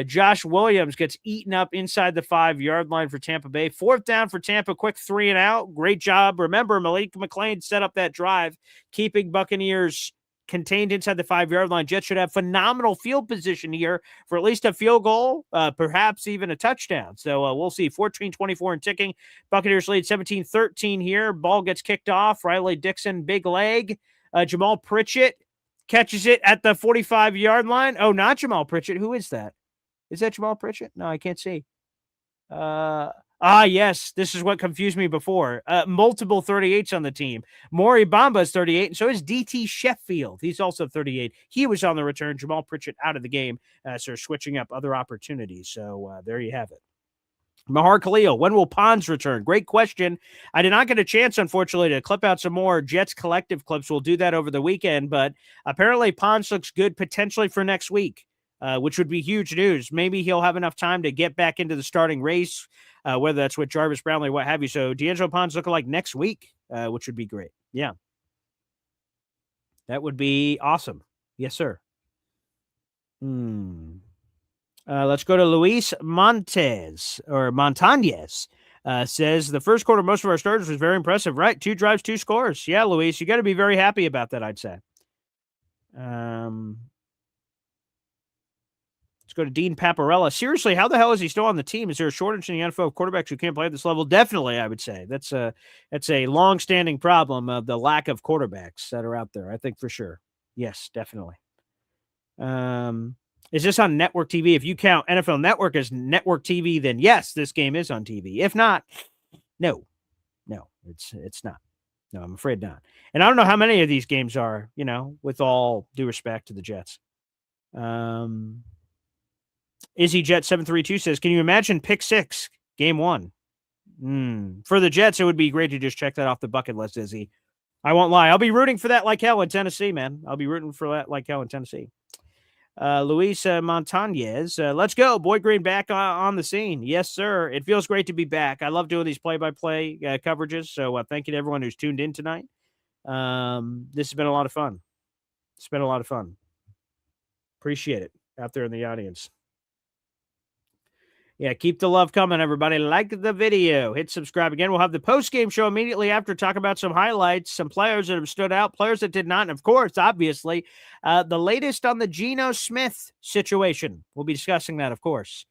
Josh Williams gets eaten up inside the 5-yard line for Tampa Bay. 4th down for Tampa, quick 3 and out. Great job. Remember, Malik McLean set up that drive, keeping Buccaneers contained inside the 5-yard line. Jets should have phenomenal field position here for at least a field goal, perhaps even a touchdown. So we'll see. 14-24 and ticking. Buccaneers lead 17-13 here. Ball gets kicked off. Riley Dixon, big leg. Jamal Pritchett catches it at the 45-yard line. Oh, not Jamal Pritchett. Who is that? Is that Jamal Pritchett? No, I can't see. Yes. This is what confused me before. Multiple 38s on the team. Maury Bamba is 38, and so is DT Sheffield. He's also 38. He was on the return. Jamal Pritchett out of the game. So switching up other opportunities. So there you have it. Mahar Khalil, when will Pons return? Great question. I did not get a chance, unfortunately, to clip out some more Jets collective clips. We'll do that over the weekend, but apparently Pons looks good potentially for next week, which would be huge news. Maybe he'll have enough time to get back into the starting race, whether that's with Jarvis Brownlee, what have you. So D'Angelo Pons looking like next week, which would be great. Yeah. That would be awesome. Yes, sir. Let's go to Luis Montañez. Says the first quarter, most of our starters was very impressive, right? 2 drives, 2 scores. Yeah, Luis, you got to be very happy about that, I'd say. Let's go to Dean Paparella. Seriously, how the hell is he still on the team? Is there a shortage in the NFL of quarterbacks who can't play at this level? Definitely, I would say. That's a long-standing problem of the lack of quarterbacks that are out there, I think for sure. Yes, definitely. Is this on network TV? If you count NFL Network as network TV, then yes, this game is on TV. If not, no, it's not. No, I'm afraid not. And I don't know how many of these games are, with all due respect to the Jets. Izzy Jet 732 says, can you imagine pick 6 game 1? For the Jets, it would be great to just check that off the bucket list, Izzy. I won't lie. I'll be rooting for that like hell in Tennessee, man. I'll be rooting for that like hell in Tennessee. Luis Montañez, let's go. Boyd Green back on the scene. Yes, sir. It feels great to be back. I love doing these play-by-play coverages, so thank you to everyone who's tuned in tonight. This has been a lot of fun. It's been a lot of fun. Appreciate it out there in the audience. Yeah, keep the love coming, everybody. Like the video. Hit subscribe. Again, we'll have the post-game show immediately after. Talk about some highlights, some players that have stood out, players that did not, and of course, obviously, the latest on the Geno Smith situation. We'll be discussing that, of course,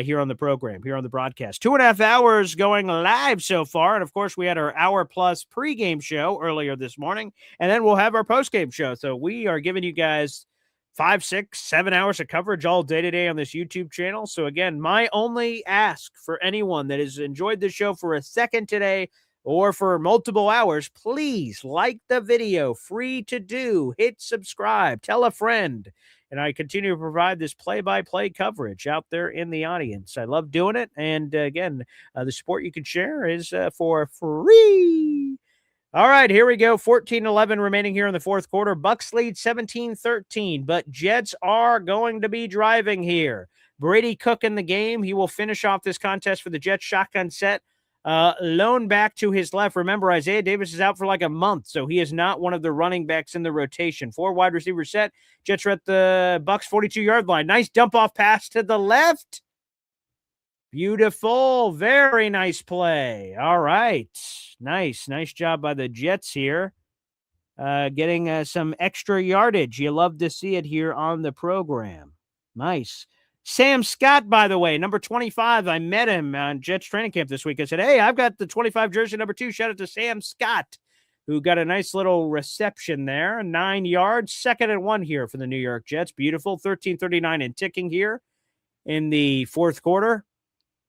here on the program, here on the broadcast. 2.5 hours going live so far, and of course, we had our hour-plus pregame show earlier this morning, and then we'll have our postgame show. So we are giving you guys 5, 6, 7 hours of coverage all day today on this YouTube channel. So again, my only ask for anyone that has enjoyed the show for a second today or for multiple hours, please like the video, free to do, hit subscribe, tell a friend. And I continue to provide this play-by-play coverage out there in the audience. I love doing it. And again, the support you can share is for free. All right, here we go. 14-11 remaining here in the fourth quarter. Bucks lead 17-13, but Jets are going to be driving here. Brady Cook in the game. He will finish off this contest for the Jets shotgun set. Lone back to his left. Remember, Isaiah Davis is out for like a month, so he is not one of the running backs in the rotation. 4 wide receiver set. Jets are at the Bucks 42-yard line. Nice dump-off pass to the left. Beautiful. Very nice play. All right. Nice job by the Jets here. Getting some extra yardage. You love to see it here on the program. Nice. Sam Scott, by the way, number 25. I met him on Jets training camp this week. I said, hey, I've got the 25 jersey number 2. Shout out to Sam Scott, who got a nice little reception there. 9 yards. 2nd and 1 here for the New York Jets. Beautiful. 13:39 and ticking here in the fourth quarter.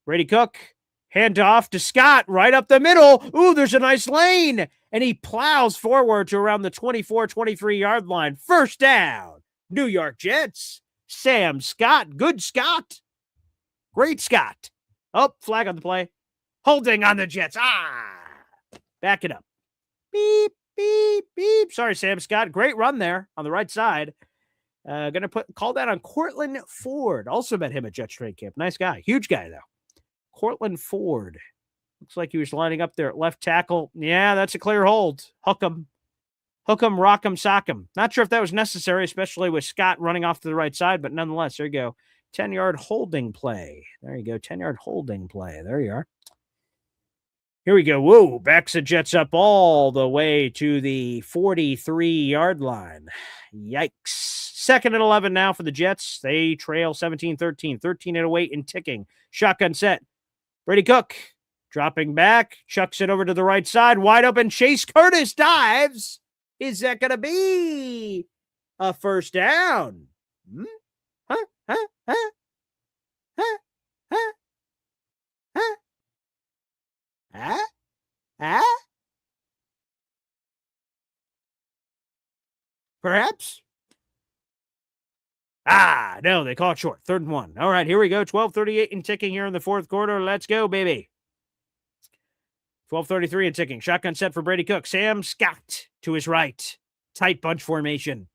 Brady Cook, hand off to Scott, right up the middle. Ooh, there's a nice lane. And he plows forward to around the 24, 23-yard line. First down, New York Jets. Sam Scott, good Scott. Great Scott. Oh, flag on the play. Holding on the Jets. Back it up. Beep, beep, beep. Sorry, Sam Scott. Great run there on the right side. Gonna call that on Cortland Ford. Also met him at Jets training camp. Nice guy. Huge guy, though. Cortland Ford. Looks like he was lining up there at left tackle. Yeah, that's a clear hold. Hook him. Hook him, rock him, sock him. Not sure if that was necessary, especially with Scott running off to the right side, but nonetheless, there you go. 10-yard holding play. There you go. 10-yard holding play. There you are. Here we go. Whoa. Backs the Jets up all the way to the 43-yard line. Yikes. 2nd and 11 now for the Jets. They trail 17-13. 13-8 and ticking. Shotgun set. Brady Cook dropping back. Chucks it over to the right side. Wide open. Chase Curtis dives. Is that going to be a first down? Huh? Perhaps? No, they call it short. 3rd and 1. All right, here we go. 12:38 and ticking here in the 4th quarter. Let's go, baby. 12:33 and ticking. Shotgun set for Brady Cook. Sam Scott to his right. Tight bunch formation.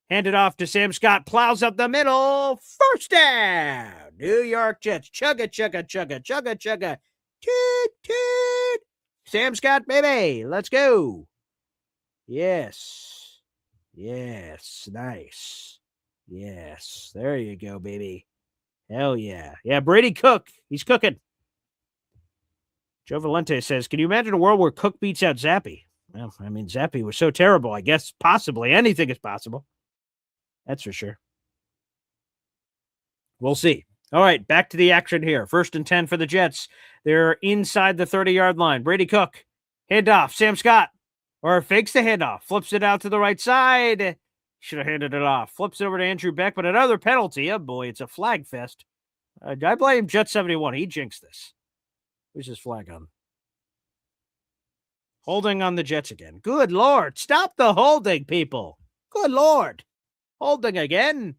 Handed off to Sam Scott. Plows up the middle. First down. New York Jets. Chugga, chugga, chugga, chugga, chugga. Toot, toot. Sam Scott, baby. Let's go. Yes. Yes. Nice. Yes. There you go, baby. Hell yeah. Yeah, Brady Cook. He's cooking. Joe Valente says, can you imagine a world where Cook beats out Zappy? Well, I mean, Zappy was so terrible. I guess possibly anything is possible. That's for sure. We'll see. All right, back to the action here. 1st and 10 for the Jets. They're inside the 30-yard line. Brady Cook, handoff. Sam Scott, or fakes the handoff. Flips it out to the right side. Should have handed it off. Flips it over to Andrew Beck, but another penalty. Oh, boy, it's a flag fest. I blame Jet 71. He jinxed this. Who's his flag on? Holding on the Jets again. Good Lord. Stop the holding, people. Good Lord. Holding again.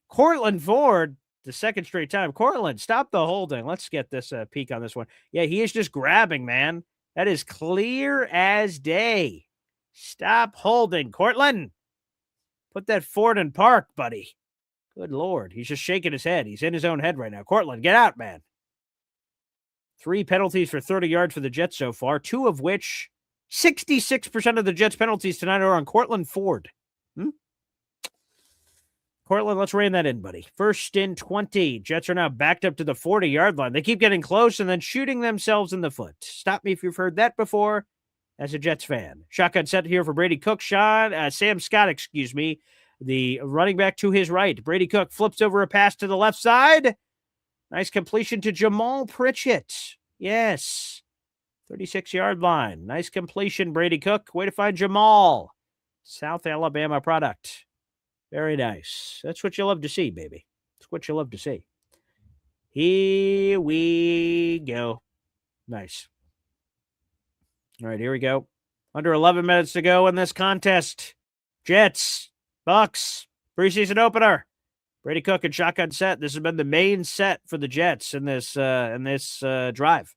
Cortland Ford, the 2nd straight time. Cortland, stop the holding. Let's get this peek on this one. Yeah, he is just grabbing, man. That is clear as day. Stop holding, Cortland. Put that Ford in park, buddy. Good Lord. He's just shaking his head. He's in his own head right now. Cortland, get out, man. 3 penalties for 30 yards for the Jets so far, 2 of which 66% of the Jets penalties tonight are on Cortland Ford. Cortland, let's rein that in, buddy. 1st and 20. Jets are now backed up to the 40-yard line. They keep getting close and then shooting themselves in the foot. Stop me if you've heard that before as a Jets fan. Shotgun set here for Brady Cook. Sam Scott, the running back to his right. Brady Cook flips over a pass to the left side. Nice completion to Jamal Pritchett. Yes. 36-yard line. Nice completion, Brady Cook. Way to find Jamal. South Alabama product. Very nice. That's what you love to see, baby. That's what you love to see. Here we go. Nice. All right, here we go. Under 11 minutes to go in this contest. Jets, Bucks, preseason opener. Brady Cook and shotgun set. This has been the main set for the Jets in this drive.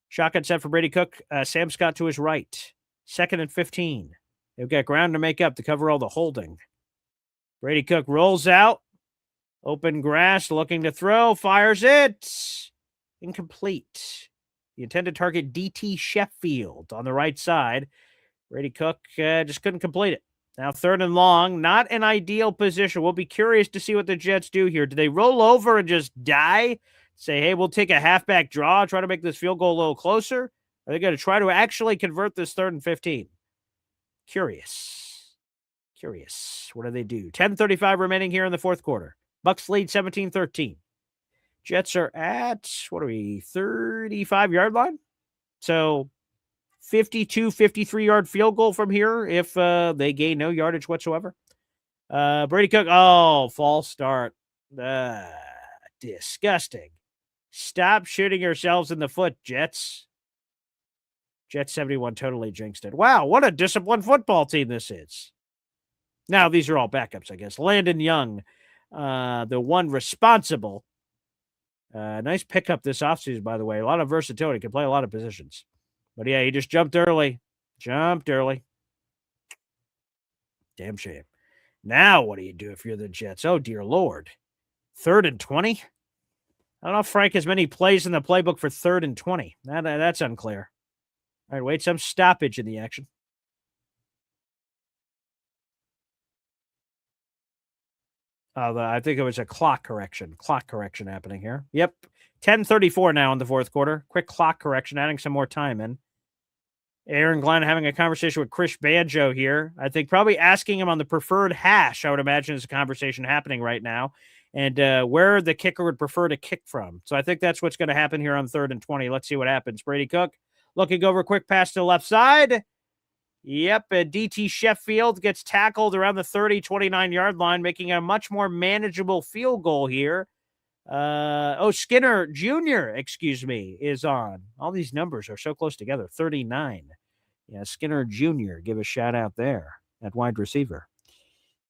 Shotgun set for Brady Cook. Sam Scott to his right. 2nd and 15. They've got ground to make up to cover all the holding. Brady Cook rolls out. Open grass, looking to throw. Fires it. Incomplete. The intended target, DT Sheffield on the right side. Brady Cook just couldn't complete it. Now 3rd and long, not an ideal position. We'll be curious to see what the Jets do here. Do they roll over and just die? Say, hey, we'll take a halfback draw, try to make this field goal a little closer? Are they going to try to actually convert this 3rd and 15? Curious. What do they do? 10:35 remaining here in the 4th quarter. Bucks lead 17-13. Jets are at, 35-yard line? So 52, 53-yard field goal from here if they gain no yardage whatsoever. Brady Cook, false start. Disgusting. Stop shooting yourselves in the foot, Jets. Jets 71 totally jinxed it. Wow, what a disciplined football team this is. Now, these are all backups, I guess. Landon Young, the one responsible. Nice pickup this offseason, by the way. A lot of versatility. Can play a lot of positions. But, yeah, he just jumped early. Damn shame. Now what do you do if you're the Jets? Oh, dear Lord. 3rd and 20? I don't know if Frank has many plays in the playbook for 3rd and 20. That's unclear. All right, wait, some stoppage in the action. I think it was a clock correction happening here. Yep. 10:34 now in the fourth quarter. Quick clock correction, adding some more time in. Aaron Glenn having a conversation with Chris Banjo here. I think probably asking him on the preferred hash, I would imagine, is a conversation happening right now. And where the kicker would prefer to kick from. So I think that's what's going to happen here on 3rd and 20. Let's see what happens. Brady Cook looking over, quick pass to the left side. Yep, DT Sheffield gets tackled around the 30, 29-yard line, making a much more manageable field goal here. Skinner Jr., is on. All these numbers are so close together. 39. Yeah, Skinner Jr., give a shout out there at wide receiver.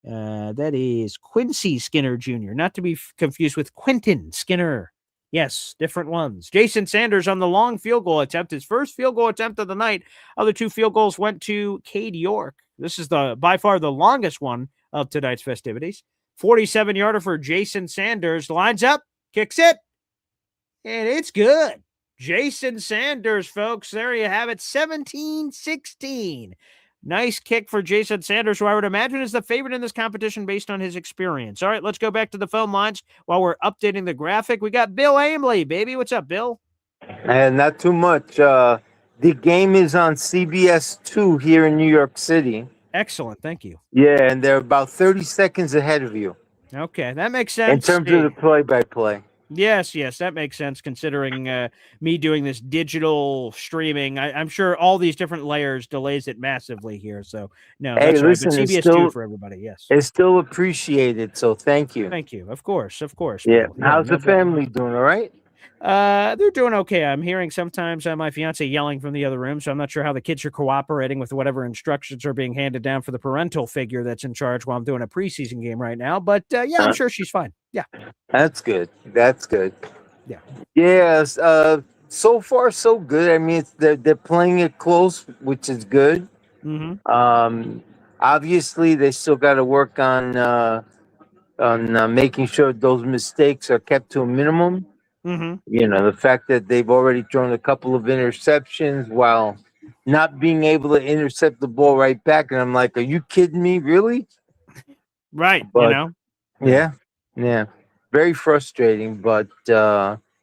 That is Quincy Skinner Jr., not to be confused with Quentin Skinner. Yes, different ones. Jason Sanders on the long field goal attempt, his first field goal attempt of the night. Other 2 field goals went to Cade York. This is by far the longest one of tonight's festivities. 47-yarder for Jason Sanders. Lines up, kicks it, and it's good. Jason Sanders, folks. There you have it, 17-16. Nice kick for Jason Sanders, who I would imagine is the favorite in this competition based on his experience. All right, let's go back to the phone lines while we're updating the graphic. We got Bill Aimley, baby. What's up, Bill? And not too much. The game is on CBS 2 here in New York City. Excellent. Thank you. Yeah, and they're about 30 seconds ahead of you. Okay, that makes sense. In terms of the play-by-play. Yes, that makes sense considering me doing this digital streaming. I'm sure all these different layers delays it massively here. So, no, Hey, that's listen, right. But CBS 2 for everybody, yes. It's still appreciated, so thank you. Thank you. Of course. Yeah. Bill. How's the family doing, all right? They're doing okay. I'm hearing sometimes my fiance yelling from the other room, so I'm not sure how the kids are cooperating with whatever instructions are being handed down for the parental figure that's in charge while I'm doing a preseason game right now. But I'm sure she's fine. Yeah. That's good. Yeah. Yes. So far, so good. I mean, they're playing it close, which is good. Mm-hmm. Obviously, they still got to work on making sure those mistakes are kept to a minimum. Mm-hmm. You know, the fact that they've already thrown a couple of interceptions while not being able to intercept the ball right back. And I'm like, are you kidding me? Really? Right. But, Yeah. Very frustrating, but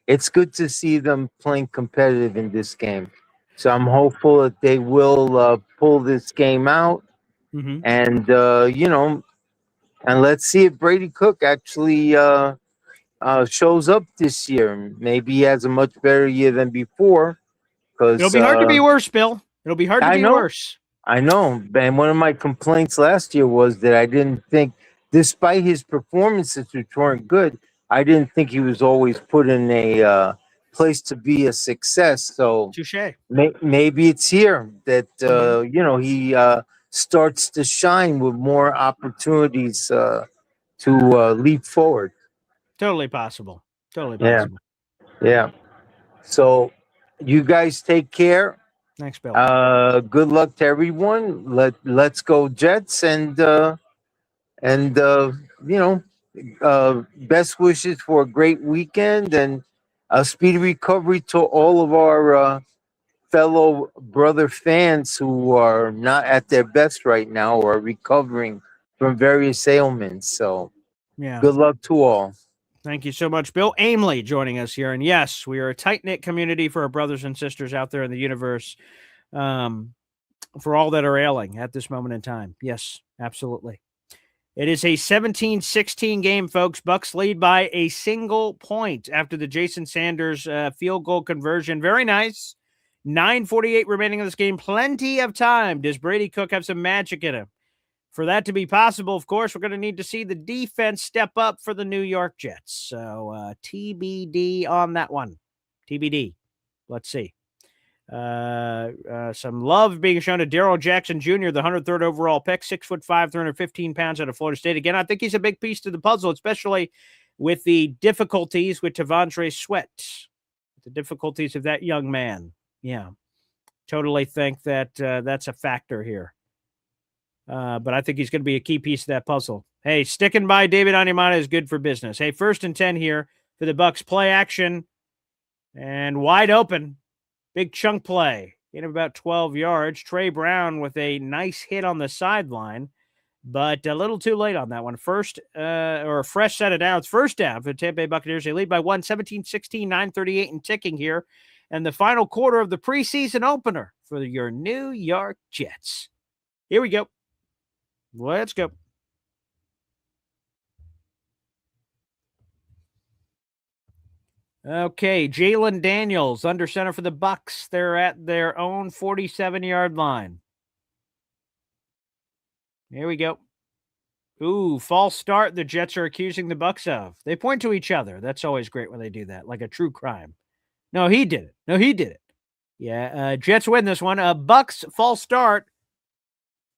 it's good to see them playing competitive in this game. So I'm hopeful that they will pull this game out. Mm-hmm. And, and let's see if Brady Cook actually shows up this year. Maybe he has a much better year than before. It'll be hard to be worse, Bill. It'll be hard to be worse. I know. And one of my complaints last year was that I didn't think, despite his performances, which weren't good, I didn't think he was always put in a place to be a success. So touche. Maybe it's here that, he starts to shine with more opportunities to leap forward. Totally possible. Yeah. So you guys take care. Thanks, Bill. Good luck to everyone. Let's go Jets, and best wishes for a great weekend and a speedy recovery to all of our fellow brother fans who are not at their best right now or are recovering from various ailments. So good luck to all. Thank you so much, Bill Aimley, joining us here. And yes, we are a tight-knit community for our brothers and sisters out there in the universe, for all that are ailing at this moment in time. Yes, absolutely. It is a 17-16 game, folks. Bucks lead by a single point after the Jason Sanders field goal conversion. Very nice. 9:48 remaining in this game. Plenty of time. Does Brady Cook have some magic in him? For that to be possible, of course, we're going to need to see the defense step up for the New York Jets. So TBD on that one. TBD. Let's see. Some love being shown to Darrell Jackson Jr., the 103rd overall pick, 6'5", 315 pounds out of Florida State. Again, I think he's a big piece to the puzzle, especially with the difficulties with T'Vondre Sweat. The difficulties of that young man. Yeah. Totally think that that's a factor here. But I think he's going to be a key piece of that puzzle. Hey, sticking by David Onyemata is good for business. Hey, 1st and 10 here for the Bucs. Play action and wide open. Big chunk play. In about 12 yards. Trey Brown with a nice hit on the sideline, but a little too late on that one. First, or a fresh set of downs. First down for the Tampa Bay Buccaneers. They lead by 1, 17-16, 9:38 and ticking here. And the final quarter of the preseason opener for your New York Jets. Here we go. Let's go. Okay, Jalen Daniels under center for the Bucs. They're at their own 47-yard line. Here we go. Ooh, false start the Jets are accusing the Bucs of. They point to each other. That's always great when they do that, like a true crime. No, he did it. No, he did it. Yeah, Jets win this one. Bucs false start.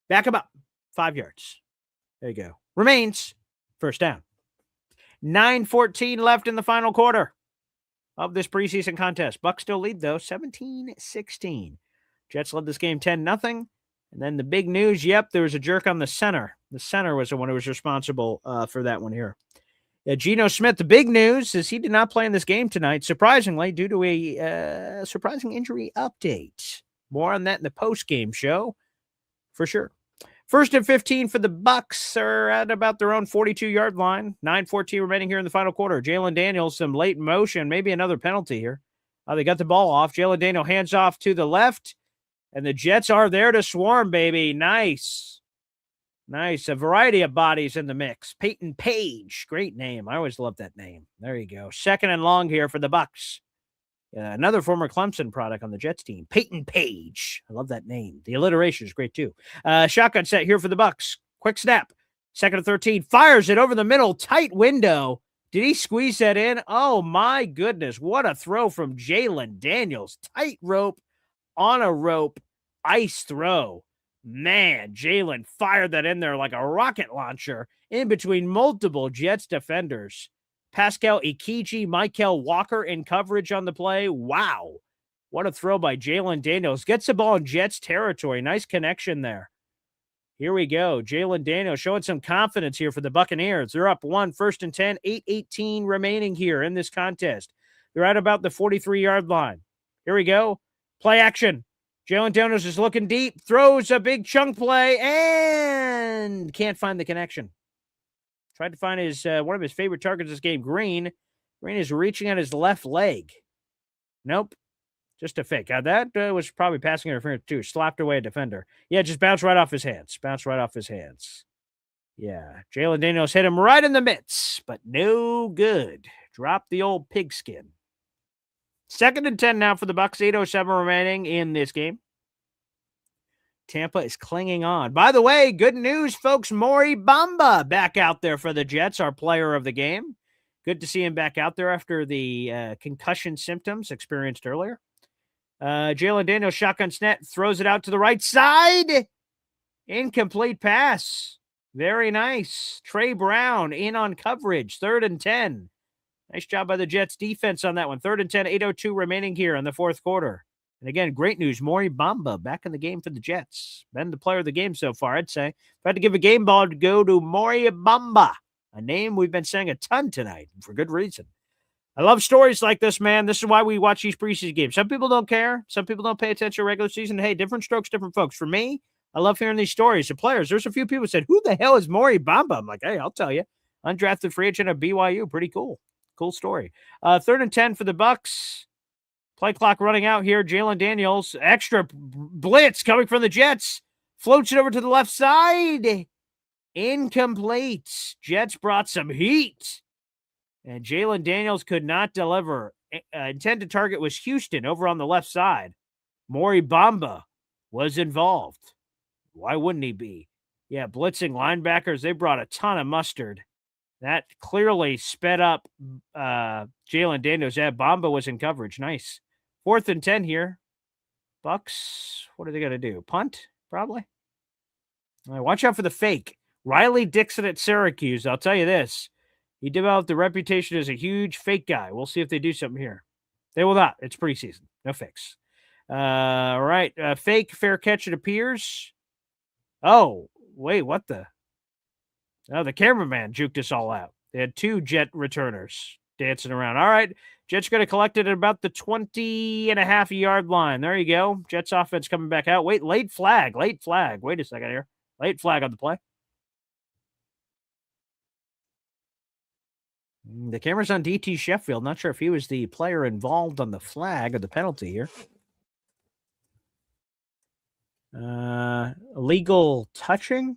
Back him up. 5 yards. There you go. Remains first down. 9:14 left in the final quarter of this preseason contest. Bucs still lead, though, 17-16. Jets led this game 10-0. And then the big news, yep, there was a jerk on the center. The center was the one who was responsible for that one here. Geno Smith, the big news is he did not play in this game tonight, surprisingly, due to a surprising injury update. More on that in the post-game show, for sure. First and 15 for the Bucs are at about their own 42-yard line. 9:14 remaining here in the final quarter. Jalen Daniels, some late motion, maybe another penalty here. They got the ball off. Jalen Daniels hands off to the left, and the Jets are there to swarm, baby. Nice. Nice. A variety of bodies in the mix. Peyton Page. Great name. I always love that name. There you go. Second and long here for the Bucs. Another former Clemson product on the Jets team, Peyton Page. I love that name. The alliteration is great, too. Shotgun set here for the Bucs. Quick snap. Second and 13. Fires it over the middle. Tight window. Did he squeeze that in? Oh, my goodness. What a throw from Jalen Daniels. Tight rope on a rope. Ice throw. Man, Jalen fired that in there like a rocket launcher in between multiple Jets defenders. Pascal Ikiji, Michael Walker in coverage on the play. Wow. What a throw by Jalen Daniels. Gets the ball in Jets territory. Nice connection there. Here we go. Jalen Daniels showing some confidence here for the Buccaneers. They're up 1, first and 10, 8:18 remaining here in this contest. They're at about the 43-yard line. Here we go. Play action. Jalen Daniels is looking deep, throws a big chunk play, and can't find the connection. Tried to find his one of his favorite targets this game, Green. Green is reaching at his left leg. Nope. Just a fake. That was probably passing interference, too. Slapped away a defender. Yeah, just bounced right off his hands. Bounced right off his hands. Yeah. Jalen Daniels hit him right in the mitts, but no good. Dropped the old pigskin. Second and 10 now for the Bucs. 8:07 remaining in this game. Tampa is clinging on. By the way, good news, folks. Maury Bamba back out there for the Jets, our player of the game. Good to see him back out there after the concussion symptoms experienced earlier. Jalen Daniels, shotgun snap, throws it out to the right side. Incomplete pass. Very nice. Trey Brown in on coverage. 3rd and 10. Nice job by the Jets defense on that one. 3rd and 10, 8:02 remaining here in the fourth quarter. And again, great news. Maury Bamba back in the game for the Jets. Been the player of the game so far, I'd say. If I had to give a game ball, to go to Maury Bamba, a name we've been saying a ton tonight for good reason. I love stories like this, man. This is why we watch these preseason games. Some people don't care. Some people don't pay attention to regular season. Hey, different strokes, different folks. For me, I love hearing these stories of players. There's a few people who said, who the hell is Maury Bamba? I'm like, hey, I'll tell you. Undrafted free agent of BYU. Pretty cool. Cool story. 3rd and 10 for the Bucs. Play clock running out here. Jalen Daniels, extra blitz coming from the Jets. Floats it over to the left side. Incomplete. Jets brought some heat. And Jalen Daniels could not deliver. Intended target was Houston over on the left side. Maury Bamba was involved. Why wouldn't he be? Yeah, blitzing linebackers. They brought a ton of mustard. That clearly sped up Jalen Daniels. Yeah, Bamba was in coverage. Nice. 4th and 10 here. Bucs, what are they going to do? Punt, probably? All right, watch out for the fake. Riley Dixon at Syracuse. I'll tell you this. He developed a reputation as a huge fake guy. We'll see if they do something here. They will not. It's preseason. No fakes. All right. Fake, fair catch, it appears. Oh, wait, what the? Oh, the cameraman juked us all out. They had 2 Jet returners. dancing around. All right. Jets going to collect it at about the 20.5-yard line. There you go. Jets offense coming back out. Wait, late flag. Wait a second here. Late flag on the play. The camera's on DT Sheffield. Not sure if he was the player involved on the flag or the penalty here. Illegal touching?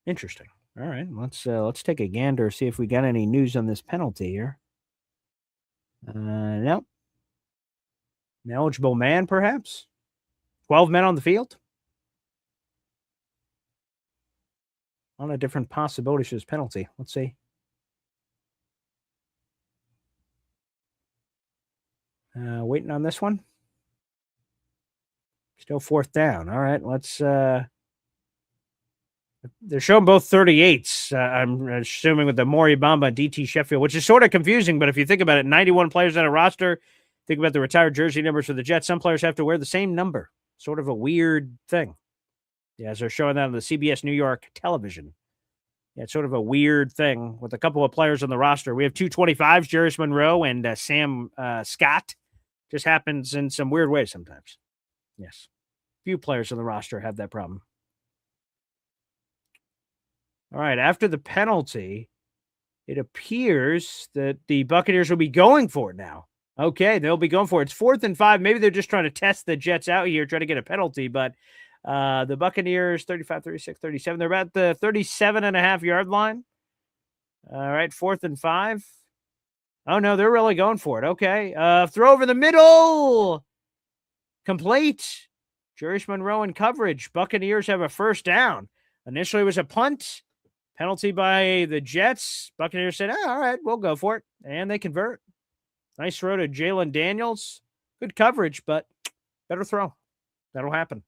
Interesting. All right, let's take a gander, see if we got any news on this penalty here. Nope. An eligible man, perhaps? 12 men on the field? On a different possibility for this penalty. Let's see. Waiting on this one. Still 4th down. All right, let's... They're showing both 38s, I'm assuming, with the Maury Bamba and DT Sheffield, which is sort of confusing, but if you think about it, 91 players on a roster, think about the retired jersey numbers for the Jets, some players have to wear the same number. Sort of a weird thing. Yeah, as they're showing that on the CBS New York television. Yeah, it's sort of a weird thing with a couple of players on the roster. We have 225s, Jarius Monroe and Sam Scott. Just happens in some weird ways sometimes. Yes. Few players on the roster have that problem. All right, after the penalty, it appears that the Buccaneers will be going for it now. Okay, they'll be going for it. It's 4th and 5. Maybe they're just trying to test the Jets out here, try to get a penalty, but the Buccaneers, 35, 36, 37, they're about the 37.5-yard line. All right, 4th and 5. Oh, no, they're really going for it. Okay, throw over the middle. Complete. Jarius Monroe in coverage. Buccaneers have a first down. Initially, it was a punt. Penalty by the Jets. Buccaneers said, all right, we'll go for it. And they convert. Nice throw to Jalen Daniels. Good coverage, but better throw. That'll happen.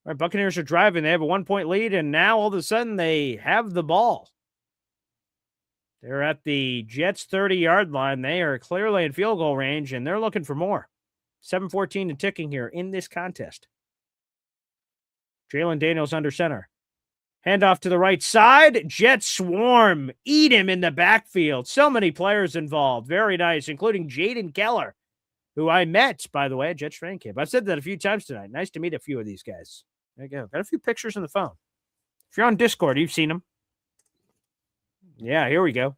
All right, Buccaneers are driving. They have a 1-point lead, and now all of a sudden they have the ball. They're at the Jets' 30-yard line. They are clearly in field goal range, and they're looking for more. 7:14 and ticking here in this contest. Jalen Daniels under center. Handoff to the right side. Jets swarm. Eat him in the backfield. So many players involved. Very nice, including Jaden Keller, who I met, by the way, at Jets training camp. I've said that a few times tonight. Nice to meet a few of these guys. There you go. Got a few pictures on the phone. If you're on Discord, you've seen them. Yeah, here we go.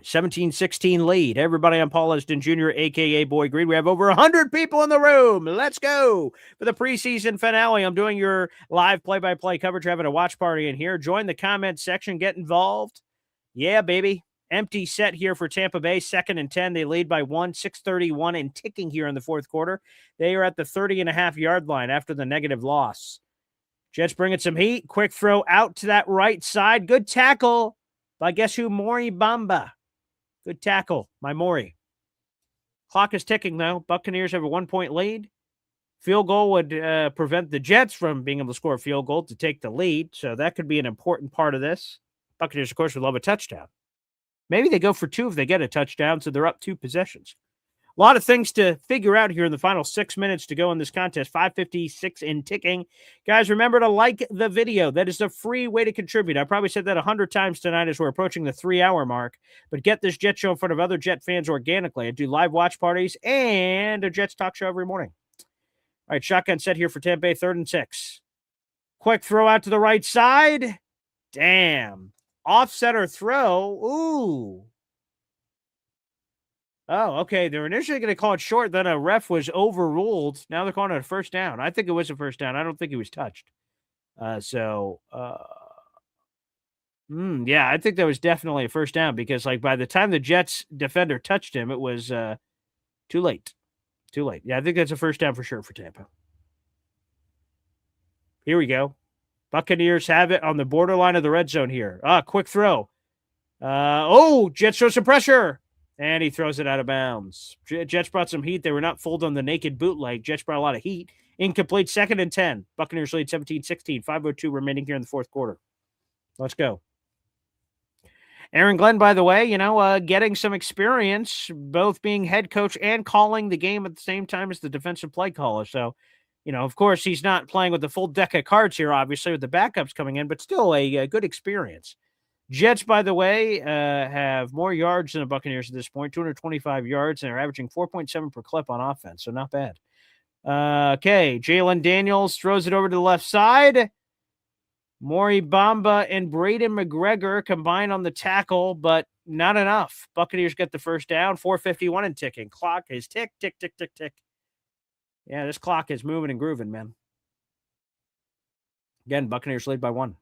17-16 lead. Everybody on Paul Esden Jr., a.k.a. Boy Green. We have over 100 people in the room. Let's go. For the preseason finale, I'm doing your live play-by-play coverage. We're having a watch party in here. Join the comment section. Get involved. Yeah, baby. Empty set here for Tampa Bay. 2nd and 10. They lead by 1. 6:31 and ticking here in the fourth quarter. They are at the 30.5-yard line after the negative loss. Jets bringing some heat. Quick throw out to that right side. Good tackle by guess who? Maury Bamba. Good tackle, my Maury. Clock is ticking, though. Buccaneers have a 1-point lead. Field goal would prevent the Jets from being able to score a field goal to take the lead, so that could be an important part of this. Buccaneers, of course, would love a touchdown. Maybe they go for 2 if they get a touchdown, so they're up 2 possessions. A lot of things to figure out here in the final 6 minutes to go in this contest. 5:56 and ticking. Guys, remember to like the video. That is a free way to contribute. I probably said that 100 times tonight as we're approaching the 3-hour mark. But get this Jet show in front of other Jet fans organically. I do live watch parties and a Jets talk show every morning. All right, shotgun set here for Tampa Bay, 3rd and 6. Quick throw out to the right side. Damn. Off-center throw. Ooh. Oh, okay. They were initially going to call it short. Then a ref was overruled. Now they're calling it a first down. I think it was a first down. I don't think he was touched. Yeah, I think that was definitely a first down because, like, by the time the Jets defender touched him, it was too late. Too late. Yeah, I think that's a first down for sure for Tampa. Here we go. Buccaneers have it on the borderline of the red zone here. Quick throw. Jets show some pressure. And he throws it out of bounds. Jets brought some heat. They were not fooled on the naked bootleg. Jets brought a lot of heat. Incomplete, 2nd and 10. Buccaneers lead 17-16. 5:02 remaining here in the fourth quarter. Let's go. Aaron Glenn, by the way, getting some experience, both being head coach and calling the game at the same time as the defensive play caller. So, of course, he's not playing with the full deck of cards here, obviously, with the backups coming in, but still a good experience. Jets, by the way, have more yards than the Buccaneers at this point, 225 yards, and they're averaging 4.7 per clip on offense, so not bad. Okay, Jalen Daniels throws it over to the left side. Maury Bamba and Braden McGregor combine on the tackle, but not enough. Buccaneers get the first down, 4:51 and ticking. Clock is tick, tick, tick, tick, tick. Yeah, this clock is moving and grooving, man. Again, Buccaneers lead by 1.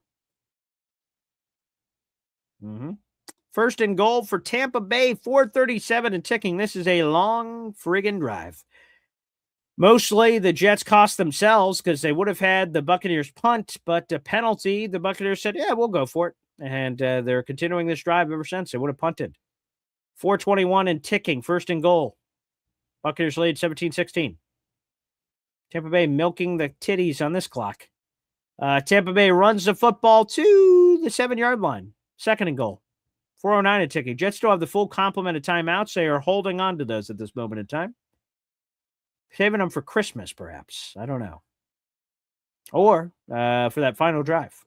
First and goal for Tampa Bay, 4:37 and ticking. This is a long friggin' drive. Mostly the Jets cost themselves because they would have had the Buccaneers punt, but a penalty, the Buccaneers said, yeah, we'll go for it. And they're continuing this drive ever since. They would have punted. 4:21 and ticking, first and goal. Buccaneers lead 17-16. Tampa Bay milking the titties on this clock. Tampa Bay runs the football to the 7-yard line. Second and goal. 4:09 and ticking. Jets still have the full complement of timeouts. They are holding on to those at this moment in time. Saving them for Christmas, perhaps. I don't know. Or for that final drive.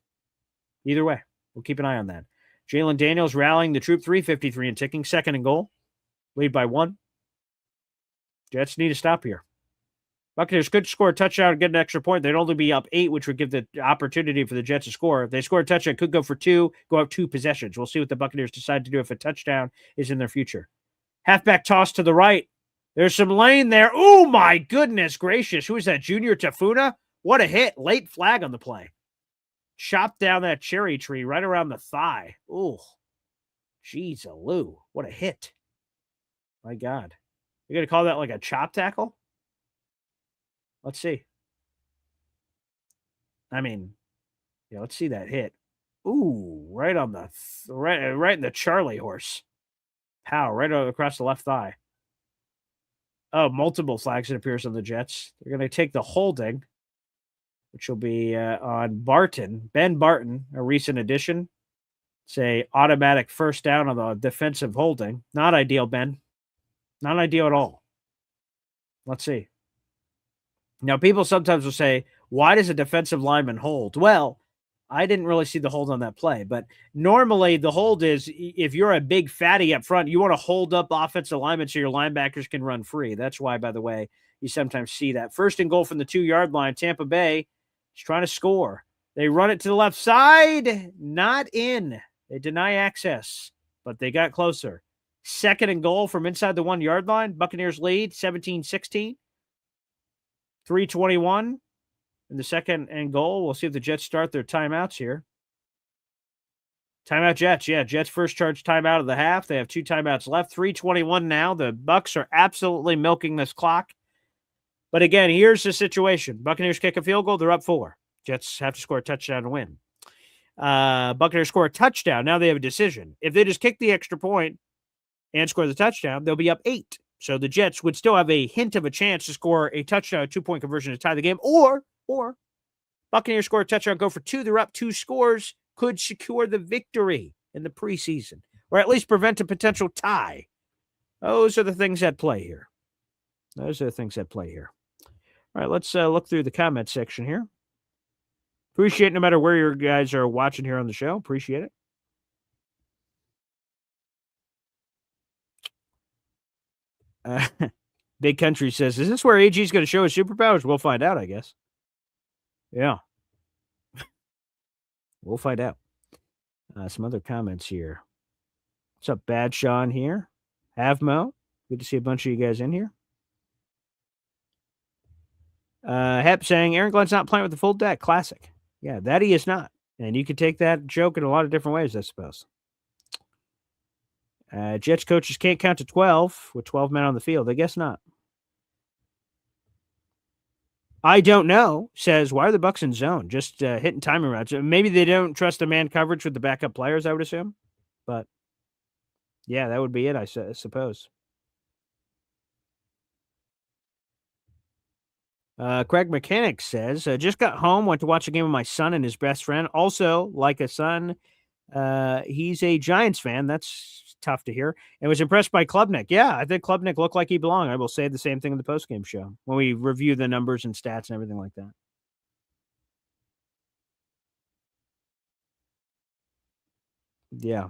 Either way, we'll keep an eye on that. Jalen Daniels rallying the troop, 3:53 and ticking. Second and goal. Lead by 1. Jets need to stop here. Buccaneers could score a touchdown and get an extra point. They'd only be up 8, which would give the opportunity for the Jets to score. If they score a touchdown, could go for 2, go up 2 possessions. We'll see what the Buccaneers decide to do if a touchdown is in their future. Halfback toss to the right. There's some lane there. Oh, my goodness gracious. Who is that, Junior Tafuna? What a hit. Late flag on the play. Chopped down that cherry tree right around the thigh. Oh, jeez, Lou. What a hit. My God. You're going to call that like a chop tackle? Let's see. I mean, yeah, let's see that hit. Ooh, right on the right in the Charlie horse. Pow, right across the left thigh. Oh, multiple flags, it appears, on the Jets. They're going to take the holding, which will be on Barton. Ben Barton, a recent addition. Say automatic first down on the defensive holding. Not ideal, Ben. Not ideal at all. Let's see. Now, people sometimes will say, why does a defensive lineman hold? Well, I didn't really see the hold on that play, but normally the hold is if you're a big fatty up front, you want to hold up offensive linemen so your linebackers can run free. That's why, by the way, you sometimes see that. First and goal from the 2-yard line. Tampa Bay is trying to score. They run it to the left side. Not in. They deny access, but they got closer. Second and goal from inside the 1-yard line. Buccaneers lead 17-16. 3:21 in the second and goal. We'll see if the Jets start their timeouts here. Timeout Jets. Yeah, Jets first charge timeout of the half. They have 2 timeouts left. 3:21 now. The Bucs are absolutely milking this clock. But again, here's the situation. Buccaneers kick a field goal. They're up 4. Jets have to score a touchdown to win. Buccaneers score a touchdown. Now they have a decision. If they just kick the extra point and score the touchdown, they'll be up 8. So the Jets would still have a hint of a chance to score a touchdown, a 2-point conversion to tie the game, or Buccaneers score a touchdown, go for 2. They're up 2 scores, could secure the victory in the preseason, or at least prevent a potential tie. Those are the things at play here. All right, let's look through the comment section here. Appreciate it no matter where you guys are watching here on the show. Appreciate it. Big Country says, is this where AG is going to show his superpowers? We'll find out, I guess. Yeah. We'll find out. Some other comments here. What's up, Bad Sean here? Havmo. Good to see a bunch of you guys in here. Hep saying, Aaron Glenn's not playing with the full deck. Classic. Yeah, that he is not. And you could take that joke in a lot of different ways, I suppose. Jets coaches can't count to 12 with 12 men on the field. I guess not. I don't know. Says, why are the Bucs in zone? Just hitting timing routes. Maybe they don't trust the man coverage with the backup players, I would assume. But, yeah, that would be it, I suppose. Craig Mechanic says, just got home, went to watch a game with my son and his best friend. Also, like a son, he's a Giants fan. That's tough to hear. And was impressed by Klubnik. Yeah, I think Klubnik looked like he belonged. I will say the same thing in the postgame show when we review the numbers and stats and everything like that. Yeah.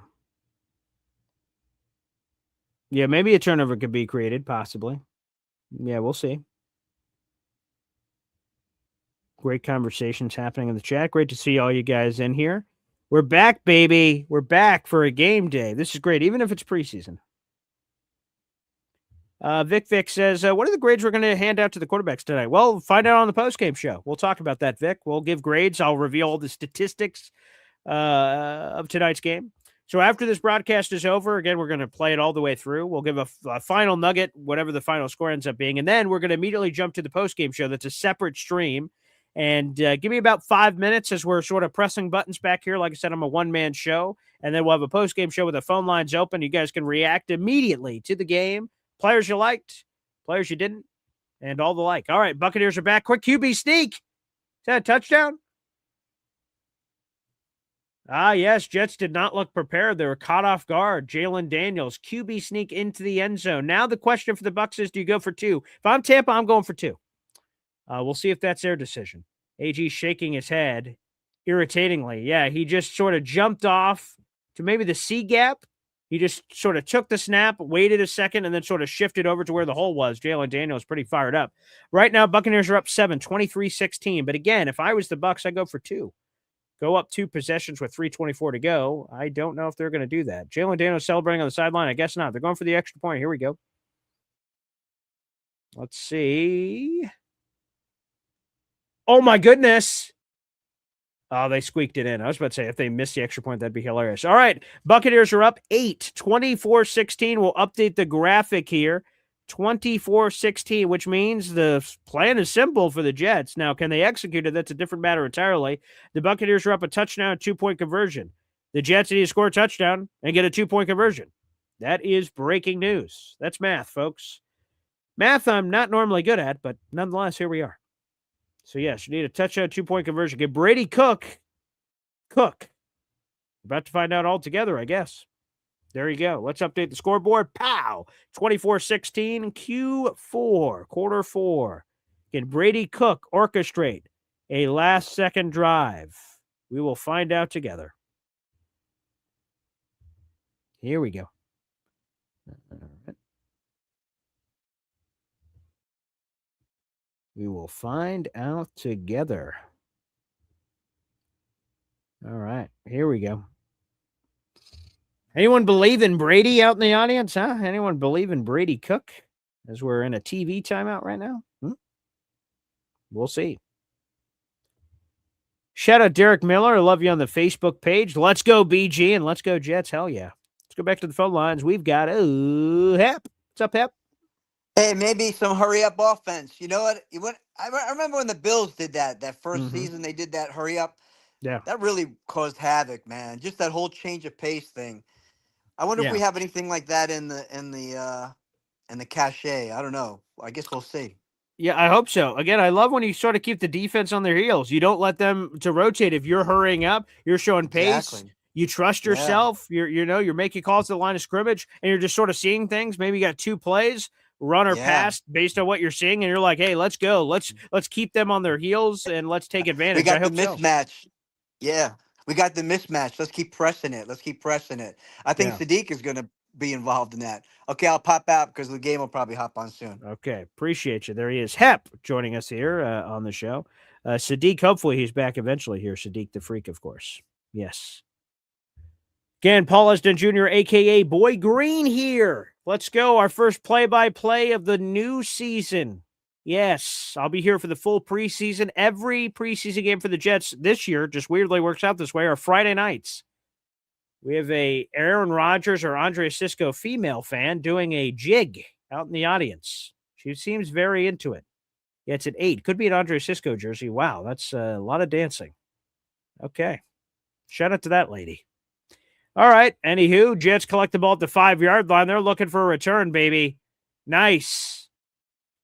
Yeah, maybe a turnover could be created, possibly. Yeah, we'll see. Great conversations happening in the chat. Great to see all you guys in here. We're back, baby. We're back for a game day. This is great, even if it's preseason. Vic says, what are the grades we're going to hand out to the quarterbacks tonight? Well, find out on the postgame show. We'll talk about that, Vic. We'll give grades. I'll reveal all the statistics of tonight's game. So after this broadcast is over, again, we're going to play it all the way through. We'll give a final nugget, whatever the final score ends up being. And then we're going to immediately jump to the postgame show. That's a separate stream. And give me about 5 minutes as we're sort of pressing buttons back here. Like I said, I'm a one-man show. And then we'll have a postgame show with the phone lines open. You guys can react immediately to the game. Players you liked, players you didn't, and all the like. All right, Buccaneers are back. Quick QB sneak. Is that a touchdown? Ah, yes, Jets did not look prepared. They were caught off guard. Jalen Daniels, QB sneak into the end zone. Now the question for the Bucs is, do you go for 2? If I'm Tampa, I'm going for 2. We'll see if that's their decision. AG shaking his head irritatingly. Yeah, he just sort of jumped off to maybe the C gap. He just sort of took the snap, waited a second, and then sort of shifted over to where the hole was. Jalen Daniels pretty fired up. Right now, Buccaneers are up 7, 23-16. But again, if I was the Bucs, I'd go for 2. Go up 2 possessions with 3:24 to go. I don't know if they're going to do that. Jalen Daniels celebrating on the sideline. I guess not. They're going for the extra point. Here we go. Let's see. Oh, my goodness. Oh, they squeaked it in. I was about to say, if they missed the extra point, that'd be hilarious. All right. Buccaneers are up 8, 24-16. We'll update the graphic here. 24-16, which means the plan is simple for the Jets. Now, can they execute it? That's a different matter entirely. The Buccaneers are up a touchdown, 2-point conversion. The Jets need to score a touchdown and get a 2-point conversion. That is breaking news. That's math, folks. Math I'm not normally good at, but nonetheless, here we are. So, yes, you need a touchdown, 2-point conversion. Get Brady Cook. About to find out all together, I guess. There you go. Let's update the scoreboard. Pow! 24-16, Q4, quarter 4. Can Brady Cook orchestrate a last-second drive? We will find out together. Here we go. All right. We will find out together. All right, here we go. Anyone believe in Brady out in the audience, huh? Anyone believe in Brady Cook as we're in a TV timeout right now? We'll see. Shout out Derek Miller. I love you on the Facebook page. Let's go, BG, and let's go, Jets. Hell yeah. Let's go back to the phone lines. We've got Hep. What's up, Hep? Hey, maybe some hurry-up offense. You know what? I remember when the Bills did that first season, they did that hurry-up. Yeah. That really caused havoc, man. Just that whole change of pace thing. I wonder if we have anything like that in the cachet. I don't know. I guess we'll see. Yeah, I hope so. Again, I love when you sort of keep the defense on their heels. You don't let them to rotate. If you're hurrying up, you're showing pace. Exactly. You trust yourself. You're making calls to the line of scrimmage, and you're just sort of seeing things. Maybe you got 2 plays, run or pass based on what you're seeing, and you're like, hey, let's go. Let's keep them on their heels and let's take advantage. We got the mismatch. So. Yeah. We got the mismatch. Let's keep pressing it. I think Sadiq is going to be involved in that. Okay, I'll pop out because the game will probably hop on soon. Okay, appreciate you. There he is. Hep joining us here on the show. Sadiq, hopefully he's back eventually here. Sadiq the Freak, of course. Yes. Again, Paul Esden Jr., a.k.a. Boy Green here. Let's go. Our first play-by-play of the new season. Yes, I'll be here for the full preseason. Every preseason game for the Jets this year just weirdly works out this way are Friday nights. We have a Aaron Rodgers or Andre Sisco female fan doing a jig out in the audience. She seems very into it. Yeah, it's at 8. Could be an Andre Sisco jersey. Wow, that's a lot of dancing. Okay. Shout out to that lady. All right. Anywho, Jets collect the ball at the 5-yard line. They're looking for a return, baby. Nice.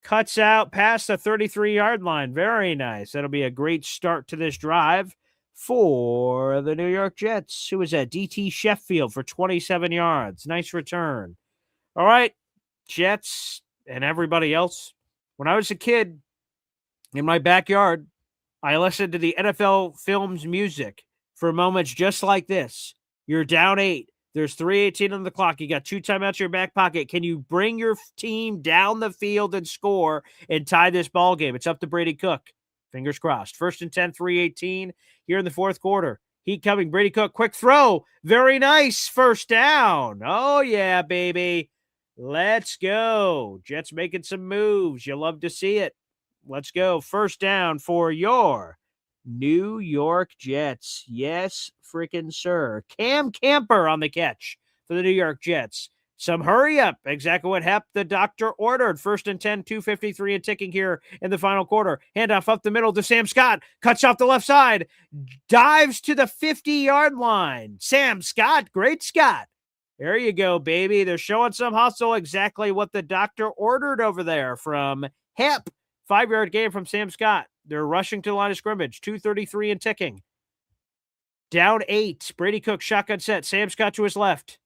Cuts out past the 33-yard line. Very nice. That'll be a great start to this drive for the New York Jets. Who was that? DT Sheffield for 27 yards. Nice return. All right, Jets and everybody else. When I was a kid in my backyard, I listened to the NFL Films music for moments just like this. You're down 8. There's 3:18 on the clock. You got 2 timeouts in your back pocket. Can you bring your team down the field and score and tie this ball game? It's up to Brady Cook. Fingers crossed. 1st and 10, 3:18 here in the fourth quarter. Heat coming. Brady Cook, quick throw. Very nice. First down. Oh, yeah, baby. Let's go. Jets making some moves. You love to see it. Let's go. First down for your New York Jets. Yes, freaking sir. Cam Camper on the catch for the New York Jets. Some hurry up. Exactly what the doctor ordered. 1st and 10, 2:53 and ticking here in the final quarter. Handoff up the middle to Sam Scott. Cuts off the left side. Dives to the 50-yard line. Sam Scott. Great Scott. There you go, baby. They're showing some hustle. Exactly what the doctor ordered over there from Hep. 5-yard gain from Sam Scott. They're rushing to the line of scrimmage. 2:33 and ticking. Down 8. Brady Cook, shotgun set. Sam Scott to his left.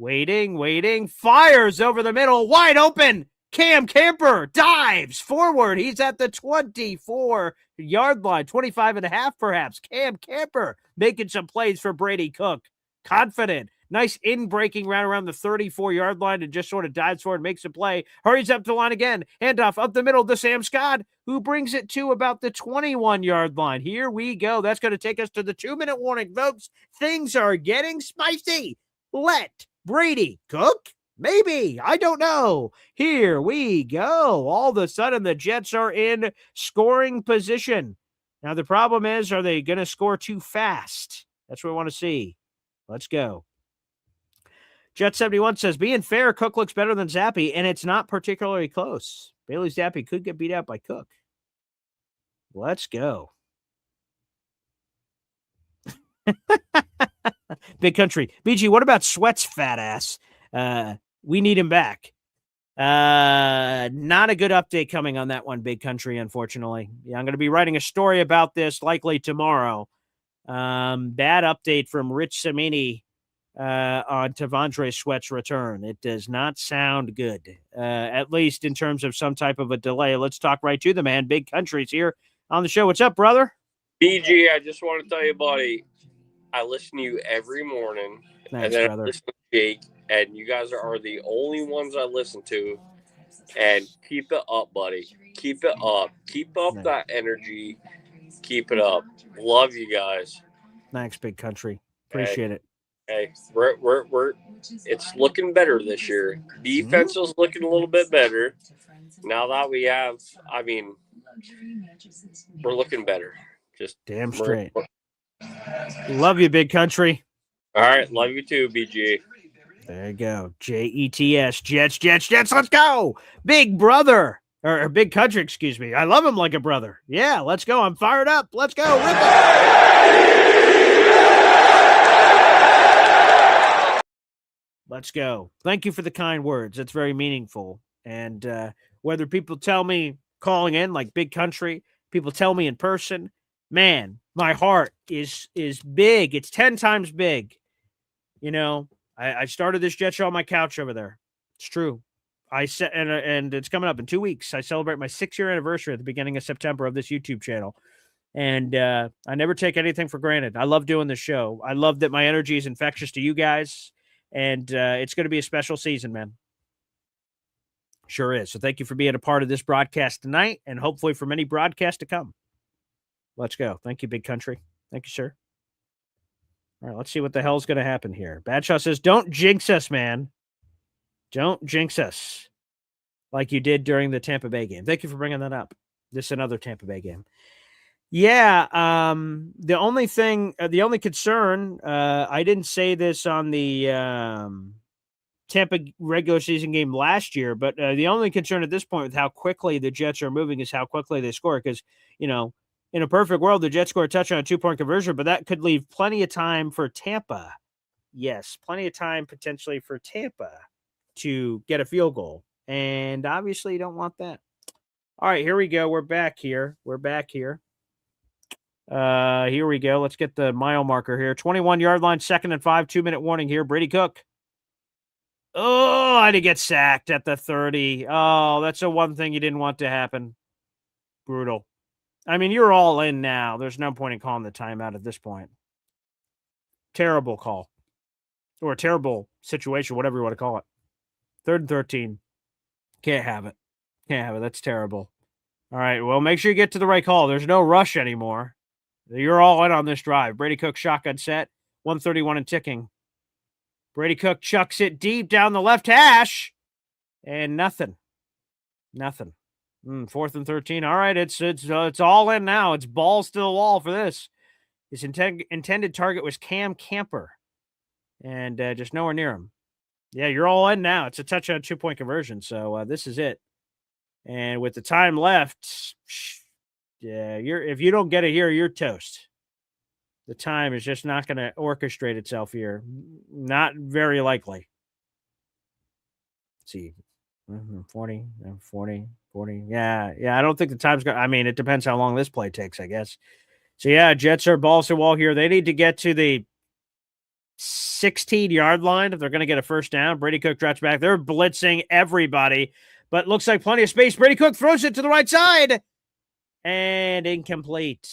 Waiting. Fires over the middle. Wide open. Cam Camper dives forward. He's at the 24-yard line. 25.5 perhaps. Cam Camper making some plays for Brady Cook. Confident. Nice in-breaking route around the 34-yard line and just sort of dives forward, makes a play. Hurries up the line again. Handoff up the middle to Sam Scott, who brings it to about the 21-yard line. Here we go. That's going to take us to the 2-minute warning, folks. Things are getting spicy. Let Brady Cook? Maybe. I don't know. Here we go. All of a sudden, the Jets are in scoring position. Now, the problem is, are they going to score too fast? That's what we want to see. Let's go. Jet71 says, being fair, Cook looks better than Zappe, and it's not particularly close. Bailey Zappe could get beat out by Cook. Let's go. Big Country. BG, what about Sweat's fat ass? We need him back. Not a good update coming on that one, Big Country, unfortunately. Yeah, I'm going to be writing a story about this likely tomorrow. Bad update from Rich Cimini on Tavondre Sweat's return. It does not sound good, at least in terms of some type of a delay. Let's talk right to the man. Big Country's here on the show. What's up, brother? BG, I just want to tell you, buddy, I listen to you every morning. Thanks, and then brother. I listen to Jake, and you guys are the only ones I listen to. And keep it up, buddy. Keep it up. Keep up that energy. Keep it up. Love you guys. Thanks, Big Country. Appreciate it. Hey, we're it's looking better this year. Defense is looking a little bit better. Now that we have, we're looking better. Just damn straight. Love you, Big Country. All right, love you too, BG. There you go. JETS, Jets, let's go. Big brother, or Big Country, excuse me. I love him like a brother. Yeah, let's go. I'm fired up. Let's go. Let's go. Thank you for the kind words. It's very meaningful. And whether people tell me calling in like Big Country, people tell me in person, man, my heart is big. It's 10 times big. You know, I started this Jet Show on my couch over there. It's true. I said, and it's coming up in 2 weeks. I celebrate my 6-year anniversary at the beginning of September of this YouTube channel. And I never take anything for granted. I love doing this show. I love that my energy is infectious to you guys. And it's going to be a special season, man. Sure is. So thank you for being a part of this broadcast tonight and hopefully for many broadcasts to come. Let's go. Thank you, Big Country. Thank you, sir. All right, let's see what the hell's going to happen here. Badshaw says, don't jinx us, man. Don't jinx us like you did during the Tampa Bay game. Thank you for bringing that up. This is another Tampa Bay game. Yeah, the only concern, I didn't say this on the Tampa regular season game last year, but the only concern at this point with how quickly the Jets are moving is how quickly they score. Because, you know, in a perfect world, the Jets score a touchdown, a 2-point conversion, but that could leave plenty of time for Tampa. Yes, plenty of time potentially for Tampa to get a field goal. And obviously you don't want that. All right, here we go. We're back here. Here we go. Let's get the mile marker here. 21-yard line, 2nd and 5, 2-minute warning here. Brady Cook. Oh, I did get sacked at the 30. Oh, that's the one thing you didn't want to happen. Brutal. I mean, you're all in now. There's no point in calling the timeout at this point. Terrible call. or a terrible situation, whatever you want to call it. 3rd and 13. Can't have it. Can't have it. That's terrible. All right. Well, make sure you get to the right call. There's no rush anymore. You're all in on this drive. Brady Cook shotgun set, 131 and ticking. Brady Cook chucks it deep down the left hash, and nothing. 4th and 13. All right, it's all in now. It's balls to the wall for this. His intended target was Cam Camper, and just nowhere near him. Yeah, you're all in now. It's a touchdown 2-point conversion, so this is it. And with the time left, yeah, if you don't get it here, you're toast. The time is just not going to orchestrate itself here. Not very likely. Let's see. 40. Yeah. I don't think the time's going to, I mean, it depends how long this play takes, I guess. So, yeah, Jets are balls to the wall here. They need to get to the 16-yard line if they're going to get a first down. Brady Cook drops back. They're blitzing everybody, but looks like plenty of space. Brady Cook throws it to the right side and incomplete.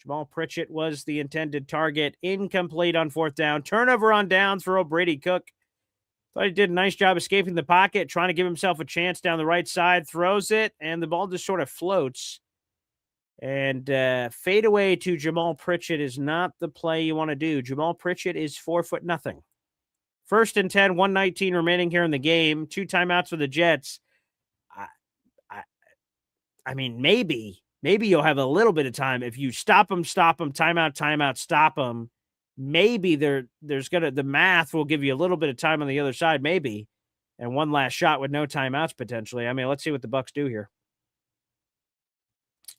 Jamal Pritchett was the intended target. Incomplete on 4th down. Turnover on downs for Brady Cook. Thought he did a nice job escaping the pocket, trying to give himself a chance down the right side. Throws it, and the ball just sort of floats. And fadeaway to Jamal Pritchett is not the play you want to do. Jamal Pritchett is 4'0". 1st and 10, 119 remaining here in the game. 2 timeouts for the Jets. I mean, maybe you'll have a little bit of time. If you stop them, timeout, stop them. Maybe the math will give you a little bit of time on the other side, maybe. And one last shot with no timeouts potentially. I mean, let's see what the Bucs do here.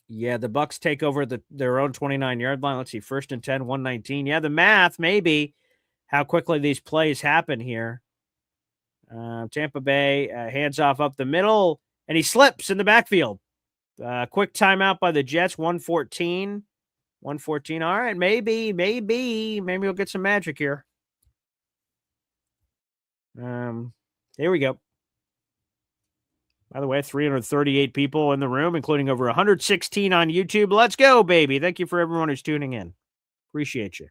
Yeah, the Bucs take over their own 29-yard line. Let's see, 1st and 10, 119. Yeah, the math, maybe how quickly these plays happen here. Tampa Bay hands off up the middle, and he slips in the backfield. Quick timeout by the Jets, 114. 114. All right, maybe we'll get some magic here. Here we go. By the way, 338 people in the room, including over 116 on YouTube. Let's go, baby. Thank you for everyone who's tuning in. Appreciate you.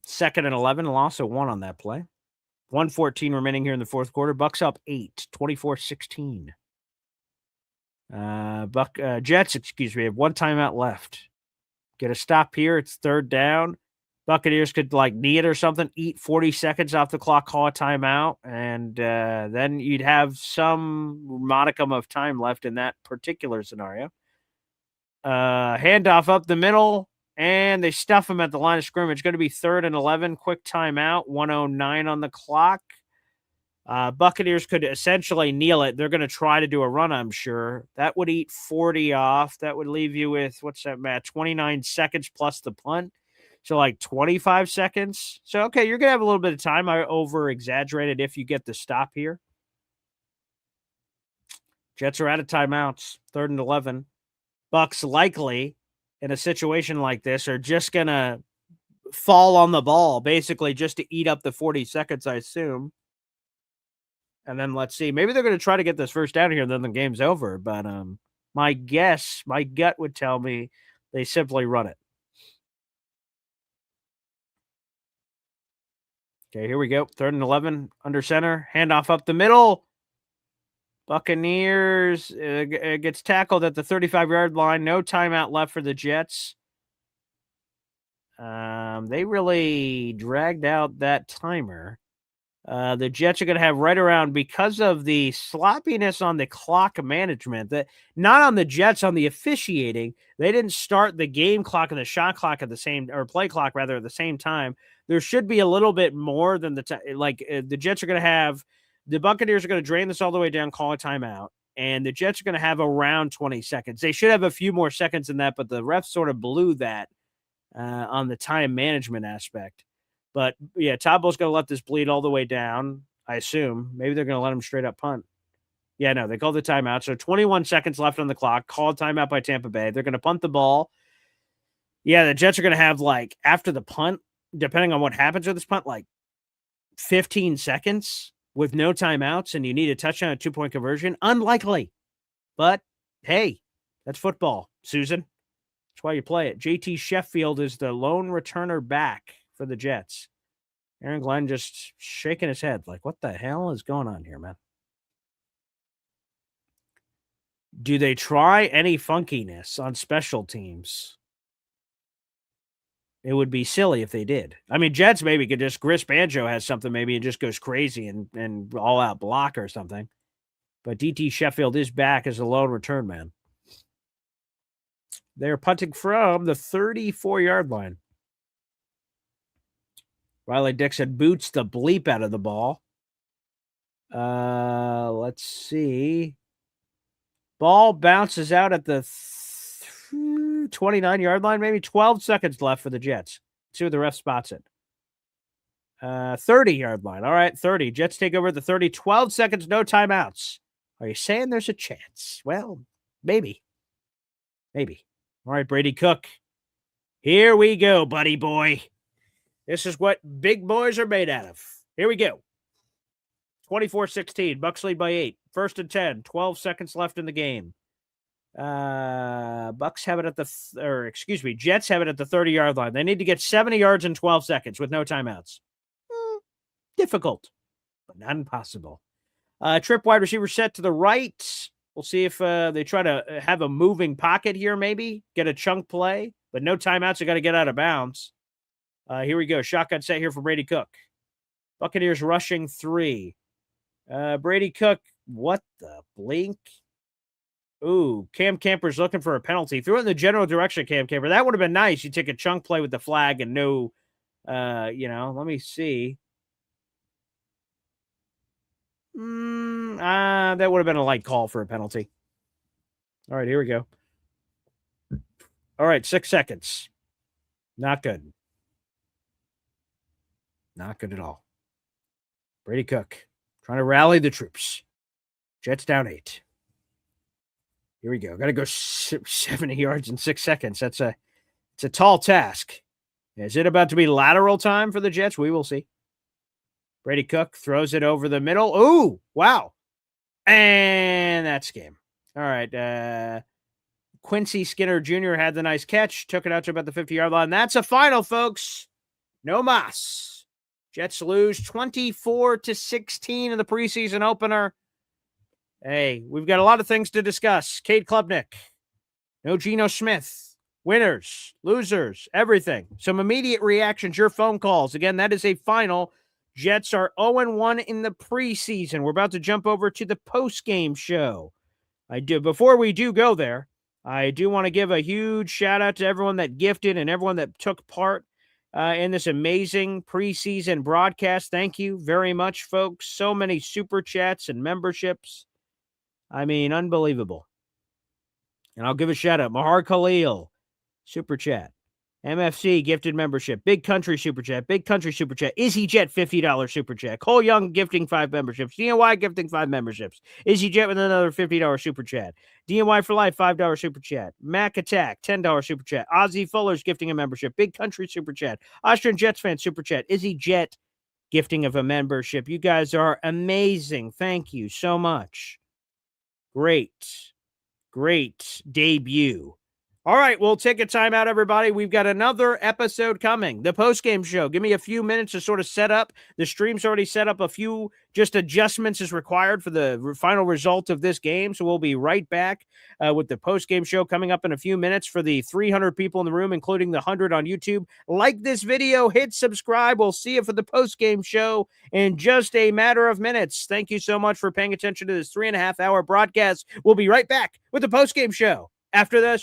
2nd and 11, loss of 1 on that play. 114 remaining here in the 4th quarter. Bucks up 8, 24-16. Jets, have 1 timeout left. Get a stop here. It's 3rd down. Buccaneers could knee it or something, eat 40 seconds off the clock, call a timeout, and then you'd have some modicum of time left in that particular scenario. Handoff up the middle, and they stuff him at the line of scrimmage. Going to be 3rd and 11, quick timeout, 1:09 on the clock. Buccaneers could essentially kneel it. They're going to try to do a run, I'm sure. That would eat 40 off. That would leave you with, what's that, Matt? 29 seconds plus the punt. So 25 seconds. So, okay, you're going to have a little bit of time. I over-exaggerated if you get the stop here. Jets are out of timeouts, 3rd and 11. Bucs likely, in a situation like this, are just going to fall on the ball, basically just to eat up the 40 seconds, I assume. And then let's see. Maybe they're going to try to get this first down here, and then the game's over. But my gut would tell me they simply run it. Okay, here we go. 3rd and 11, under center. Handoff up the middle. Buccaneers gets tackled at the 35-yard line. No timeout left for the Jets. They really dragged out that timer. The Jets are going to have right around, because of the sloppiness on the clock management, that not on the Jets, on the officiating. They didn't start the game clock and the shot clock at the same, or play clock rather, at the same time. There should be a little bit more than the the Jets are going to have. The Buccaneers are going to drain this all the way down, call a timeout, and the Jets are going to have around 20 seconds. They should have a few more seconds than that, but the refs sort of blew that on the time management aspect. But, yeah, Tabo's going to let this bleed all the way down, I assume. Maybe they're going to let him straight up punt. Yeah, no, they called the timeout. So 21 seconds left on the clock. Called timeout by Tampa Bay. They're going to punt the ball. Yeah, the Jets are going to have, after the punt, depending on what happens with this punt, 15 seconds with no timeouts, and you need a touchdown, a 2-point conversion. Unlikely. But, hey, that's football, Susan. That's why you play it. JT Sheffield is the lone returner back for the Jets. Aaron Glenn just shaking his head like, what the hell is going on here, man? Do they try any funkiness on special teams? It would be silly if they did. I mean, Jets maybe could just, Chris Banjo has something maybe and just goes crazy and all-out block or something. But DT Sheffield is back as a lone return man. They're punting from the 34-yard line. Riley Dixon boots the bleep out of the ball. Let's see. Ball bounces out at the 29-yard line, maybe 12 seconds left for the Jets. Let's see where the ref spots it. 30-yard line. All right, 30. Jets take over at the 30. 12 seconds, no timeouts. Are you saying there's a chance? Well, maybe. Maybe. All right, Brady Cook. Here we go, buddy boy. This is what big boys are made out of. Here we go. 24-16. Bucks lead by 8. 1st and 10. 12 seconds left in the game. Bucks have it at the, Jets have it at the 30-yard line. They need to get 70 yards in 12 seconds with no timeouts. Difficult, but not impossible. Trip wide receiver set to the right. We'll see if they try to have a moving pocket here, maybe. Get a chunk play, but no timeouts. They got to get out of bounds. Here we go. Shotgun set here for Brady Cook. Buccaneers rushing 3. Brady Cook, what the blink? Ooh, Cam Camper's looking for a penalty. Threw it in the general direction, Cam Camper. That would have been nice. You take a chunk play with the flag and no, let me see. That would have been a light call for a penalty. All right, here we go. All right, 6 seconds. Not good. Not good at all. Brady Cook trying to rally the troops. Jets down 8. Here we go. Got to go 70 yards in 6 seconds. It's a tall task. Is it about to be lateral time for the Jets? We will see. Brady Cook throws it over the middle. Ooh, wow. And that's game. All right. Quincy Skinner Jr. had the nice catch. Took it out to about the 50-yard line. That's a final, folks. No mas. Jets lose 24-16 in the preseason opener. Hey, we've got a lot of things to discuss. Cade Klubnik. No Geno Smith. Winners, losers, everything. Some immediate reactions, your phone calls. Again, that is a final. Jets are 0-1 in the preseason. We're about to jump over to the post-game show. Before we do go there, I do want to give a huge shout-out to everyone that gifted and everyone that took part in this amazing preseason broadcast. Thank you very much, folks. So many super chats and memberships. I mean, unbelievable. And I'll give a shout-out. Mahar Khalil, super chat. MFC, gifted membership. Big Country, super chat. Big Country, super chat. Izzy Jet, $50 super chat. Cole Young, gifting 5 memberships. DNY, gifting 5 memberships. Izzy Jet with another $50 super chat. DNY for life, $5 super chat. Mac Attack, $10 super chat. Ozzy Fuller's gifting a membership. Big Country, super chat. Austrian Jets fan, super chat. Izzy Jet, gifting of a membership. You guys are amazing. Thank you so much. Great debut. All right, we'll take a time out, everybody. We've got another episode coming. The post-game show. Give me a few minutes to sort of set up. The stream's already set up. A few just adjustments is required for the final result of this game. So we'll be right back with the post-game show coming up in a few minutes for the 300 people in the room, including the 100 on YouTube. Like this video, hit subscribe. We'll see you for the post-game show in just a matter of minutes. Thank you so much for paying attention to this 3.5-hour broadcast. We'll be right back with the post-game show after this.